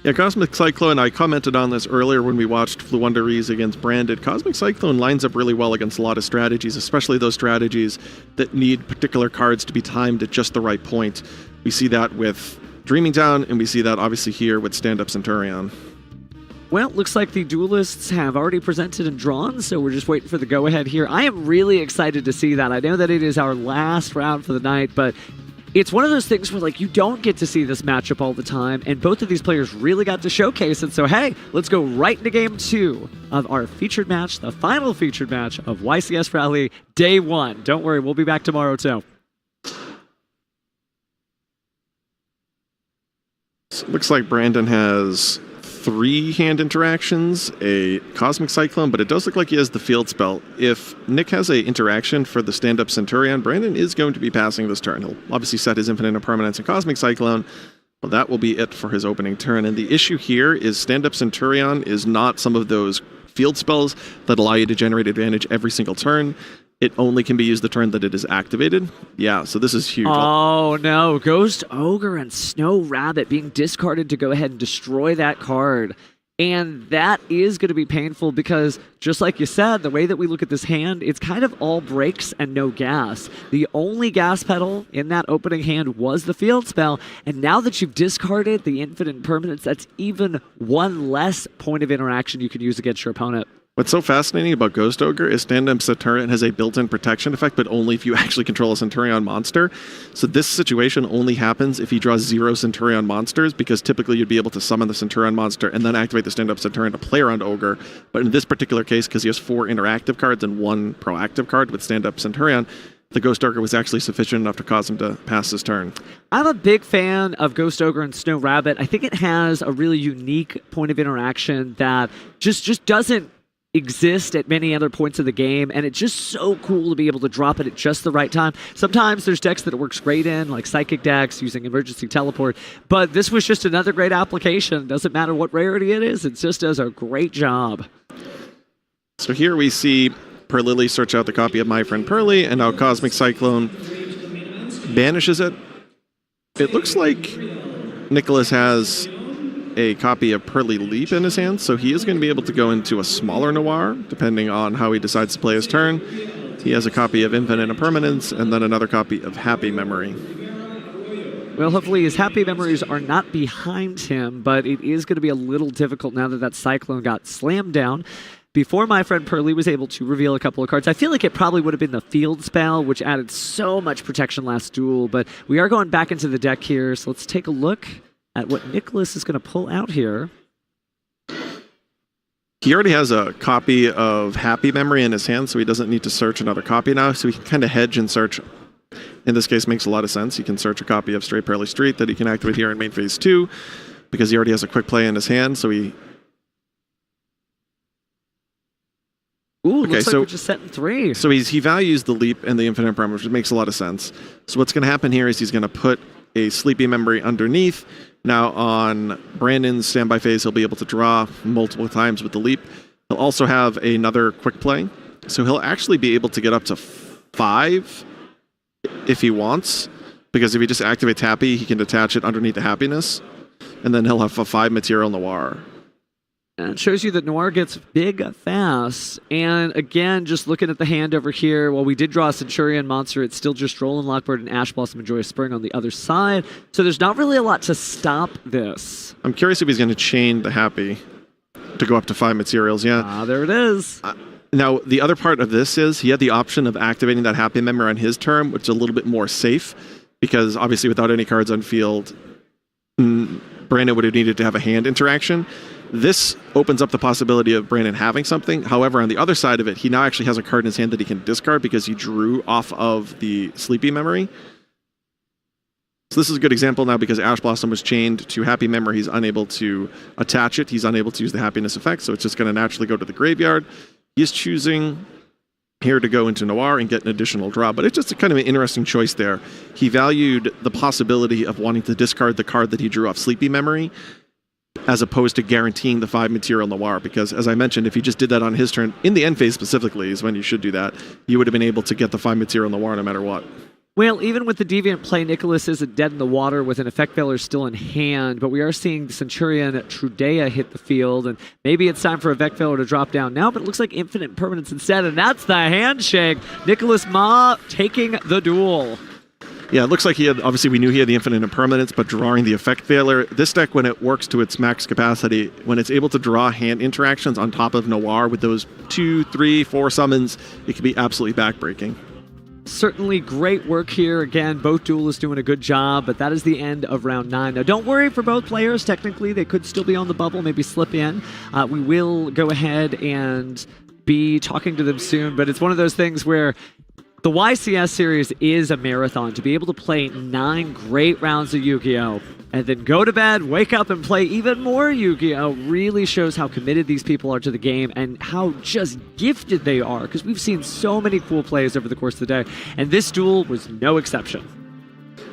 Yeah, Cosmic Cyclone, I commented on this earlier when we watched Fluundaries against Branded. Cosmic Cyclone lines up really well against a lot of strategies, especially those strategies that need particular cards to be timed at just the right point. We see that with Dreaming Town, and we see that obviously here with Stand-Up Centurion. Well, looks like the Duelists have already presented and drawn, so we're just waiting for the go-ahead here. I am really excited to see that. I know that it is our last round for the night, but it's one of those things where, like, you don't get to see this matchup all the time, and both of these players really got to showcase it. So, hey, let's go right into Game 2 of our featured match, the final featured match of YCS Raleigh Day 1. Don't worry, we'll be back tomorrow, too. So it looks like Brandon has 3 hand interactions, a Cosmic Cyclone, but it does look like he has the field spell. If Nick has a interaction for the stand-up Centurion, Brandon is going to be passing this turn. He'll obviously set his Infinite Impermanence and Cosmic Cyclone, but that will be it for his opening turn. And the issue here is stand-up Centurion is not some of those field spells that allow you to generate advantage every single turn. It only can be used the turn that it is activated. Yeah, so this is huge. Oh, no. Ghost Ogre and Snow Rabbit being discarded to go ahead and destroy that card. And that is going to be painful because, just like you said, the way that we look at this hand, it's kind of all breaks and no gas. The only gas pedal in that opening hand was the field spell, and now that you've discarded the Infinite Impermanence, that's even one less point of interaction you can use against your opponent. What's so fascinating about Ghost Ogre is Stand-Up Centurion has a built-in protection effect, but only if you actually control a Centurion monster. So this situation only happens if he draws 0 Centurion monsters, because typically you'd be able to summon the Centurion monster and then activate the Stand-Up Centurion to play around Ogre. But in this particular case, because he has 4 interactive cards and 1 proactive card with Stand-Up Centurion, the Ghost Ogre was actually sufficient enough to cause him to pass his turn. I'm a big fan of Ghost Ogre and Snow Rabbit. I think it has a really unique point of interaction that just doesn't exist at many other points of the game, and it's just so cool to be able to drop it at just the right time. Sometimes there's decks that it works great in, like Psychic decks using Emergency Teleport, but this was just another great application. Doesn't matter what rarity it is, it just does a great job. So here we see Perlily search out the copy of My Friend Pearly, and now Cosmic Cyclone banishes it. It looks like Nicholas has a copy of Pearly Leap in his hand, so he is going to be able to go into a smaller Noir, depending on how he decides to play his turn. He has a copy of Infinite Impermanence, and then another copy of Happy Memory. Well, hopefully his happy memories are not behind him, but it is going to be a little difficult now that that Cyclone got slammed down. Before My Friend Pearly was able to reveal a couple of cards, I feel like it probably would have been the field spell, which added so much protection last duel, but we are going back into the deck here, so let's take a look at what Nicholas is going to pull out here. He already has a copy of Happy Memory in his hand, so he doesn't need to search another copy now, so he can kind of hedge and search. In this case, makes a lot of sense. He can search a copy of Straight Pearly Street that he can activate here in main phase 2, because he already has a quick play in his hand, so he... Ooh, okay, looks like we're just setting 3. So he values the Leap and the Infinite Impermanence, which makes a lot of sense. So what's going to happen here is he's going to put a Sleepy Memory underneath. Now on Brandon's standby phase, he'll be able to draw multiple times with the Leap. He'll also have another quick play. So he'll actually be able to get up to 5 if he wants, because if he just activates Happy, he can attach it underneath the Happiness, and then he'll have a 5 material Noir. And it shows you that Noir gets big fast. And again, just looking at the hand over here, while we did draw a Centurion monster, it's still just Droll and Lockbird and Ash Blossom and Joyous Spring on the other side. So there's not really a lot to stop this. I'm curious if he's going to chain the Happy to go up to 5 materials, yeah. Ah, there it is. Now, the other part of this is he had the option of activating that Happy Memory on his turn, which is a little bit more safe, because obviously without any cards on field, Brandon would have needed to have a hand interaction. This opens up the possibility of Brandon having something. However, on the other side of it, he now actually has a card in his hand that he can discard because he drew off of the Sleepy Memory. So So this is a good example now because Ash Blossom was chained to Happy Memory. He's unable to attach it. He's unable to use the happiness effect, so it's just going to naturally go to the graveyard. He's choosing here to go into Noir and get an additional draw, but it's just a kind of an interesting choice there. He valued the possibility of wanting to discard the card that he drew off Sleepy Memory as opposed to guaranteeing the 5 material Noir, because as I mentioned, if he just did that on his turn, in the end phase specifically is when you should do that, you would have been able to get the 5 material Noir no matter what. Well, even with the Deviant play, Nicholas isn't dead in the water with an Effect Veiler still in hand, but we are seeing the Centurion Trudea hit the field, and maybe it's time for Effect Veiler to drop down now, but it looks like Infinite Impermanence instead, and that's the handshake. Nicholas Ma taking the duel. Yeah, it looks like he had, obviously we knew he had the Infinite Impermanence, but drawing the Effect Veiler, this deck when it works to its max capacity, when it's able to draw hand interactions on top of Noir with those 2, 3, 4 summons, it can be absolutely backbreaking. Certainly great work here. Again, both duelists doing a good job, but that is the end of round 9. Now, don't worry for both players. Technically, they could still be on the bubble, maybe slip in. We will go ahead and be talking to them soon, but it's one of those things where the YCS series is a marathon. To be able to play 9 great rounds of Yu-Gi-Oh! And then go to bed, wake up, and play even more Yu-Gi-Oh! Really shows how committed these people are to the game and how just gifted they are, because we've seen so many cool plays over the course of the day, and this duel was no exception.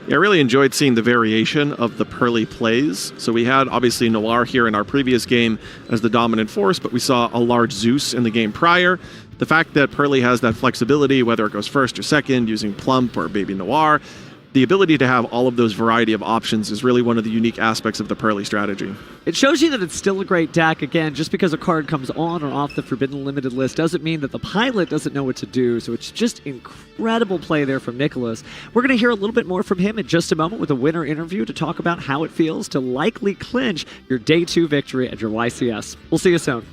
Yeah, I really enjoyed seeing the variation of the Pearly plays. So we had, obviously, Noir here in our previous game as the dominant force, but we saw a large Zeus in the game prior. The fact that Pearly has that flexibility, whether it goes first or second, using Plump or Baby Noir, the ability to have all of those variety of options is really one of the unique aspects of the Pearly strategy. It shows you that it's still a great deck. Again, just because a card comes on or off the Forbidden Limited list doesn't mean that the pilot doesn't know what to do, so it's just incredible play there from Nicholas. We're going to hear a little bit more from him in just a moment with a winner interview to talk about how it feels to likely clinch your Day 2 victory at your YCS. We'll see you soon.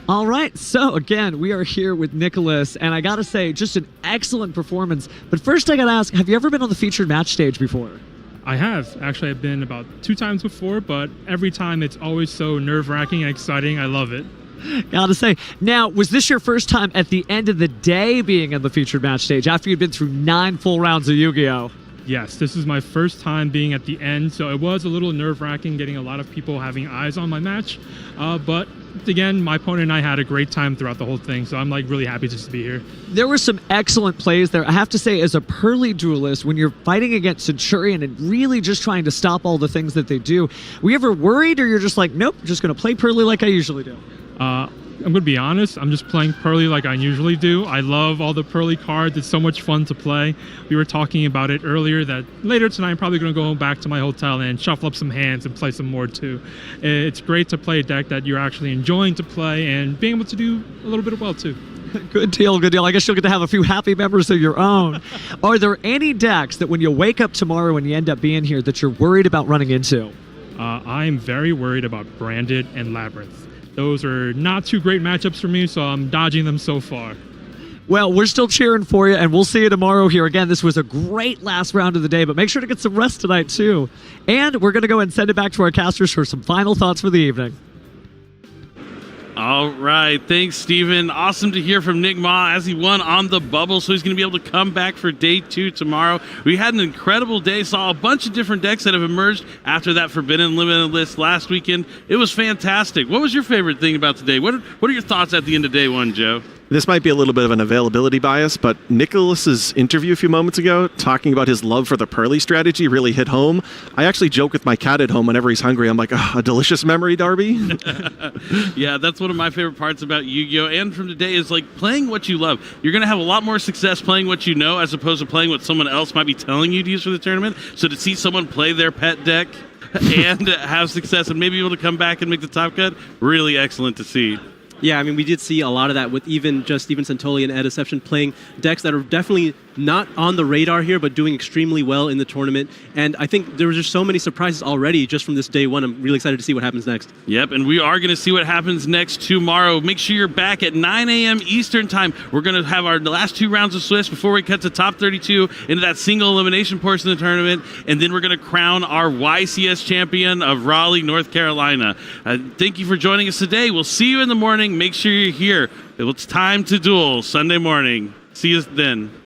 All right, so again, we are here with Nicholas, and I gotta say, just an excellent performance. But first, I gotta ask, have you ever been on the featured match stage before? I have. Actually, I've been about 2 times before, but every time it's always so nerve-wracking and exciting. I love it. Gotta say. Now, was this your first time at the end of the day being on the featured match stage after you'd been through 9 full rounds of Yu-Gi-Oh? Yes, this is my first time being at the end, so it was a little nerve-wracking getting a lot of people having eyes on my match. But again, my opponent and I had a great time throughout the whole thing, so I'm like really happy just to be here. There were some excellent plays there. I have to say, as a Pearly duelist, when you're fighting against Centurion and really just trying to stop all the things that they do, were you ever worried, or you're just like, nope, just going to play Pearly like I usually do? I'm going to be honest, I'm just playing Pearly like I usually do. I love all the Pearly cards. It's so much fun to play. We were talking about it earlier that later tonight I'm probably going to go back to my hotel and shuffle up some hands and play some more too. It's great to play a deck that you're actually enjoying to play and being able to do a little bit of well too. Good deal, good deal. I guess you'll get to have a few happy members of your own. Are there any decks that when you wake up tomorrow and you end up being here that you're worried about running into? I'm very worried about Branded and Labyrinth. Those are not 2 great matchups for me, so I'm dodging them so far. Well, we're still cheering for you, and we'll see you tomorrow here. Again, this was a great last round of the day, but make sure to get some rest tonight, too. And we're going to go and send it back to our casters for some final thoughts for the evening. All right. Thanks, Steven. Awesome to hear from Nick Ma as he won on the bubble, so he's going to be able to come back for day 2 tomorrow. We had an incredible day, saw a bunch of different decks that have emerged after that Forbidden Limited list last weekend. It was fantastic. What was your favorite thing about today? What are your thoughts at the end of day 1, Joe? This might be a little bit of an availability bias, but Nicholas's interview a few moments ago, talking about his love for the Pearly strategy, really hit home. I actually joke with my cat at home whenever he's hungry. I'm like, oh, a delicious memory, Darby. Yeah, that's one of my favorite parts about Yu-Gi-Oh! And from today is like playing what you love. You're going to have a lot more success playing what you know as opposed to playing what someone else might be telling you to use for the tournament. So to see someone play their pet deck and have success and maybe able to come back and make the top cut, really excellent to see. Yeah, I mean, we did see a lot of that with even Santoli and Ed Deception playing decks that are definitely not on the radar here, but doing extremely well in the tournament. And I think there were just so many surprises already just from this day 1. I'm really excited to see what happens next. Yep, and we are going to see what happens next tomorrow. Make sure you're back at 9 a.m. Eastern time. We're going to have our last 2 rounds of Swiss before we cut to top 32 into that single elimination portion of the tournament. And then we're going to crown our YCS champion of Raleigh, North Carolina. Thank you for joining us today. We'll see you in the morning. Make sure you're here. It's time to duel Sunday morning. See you then.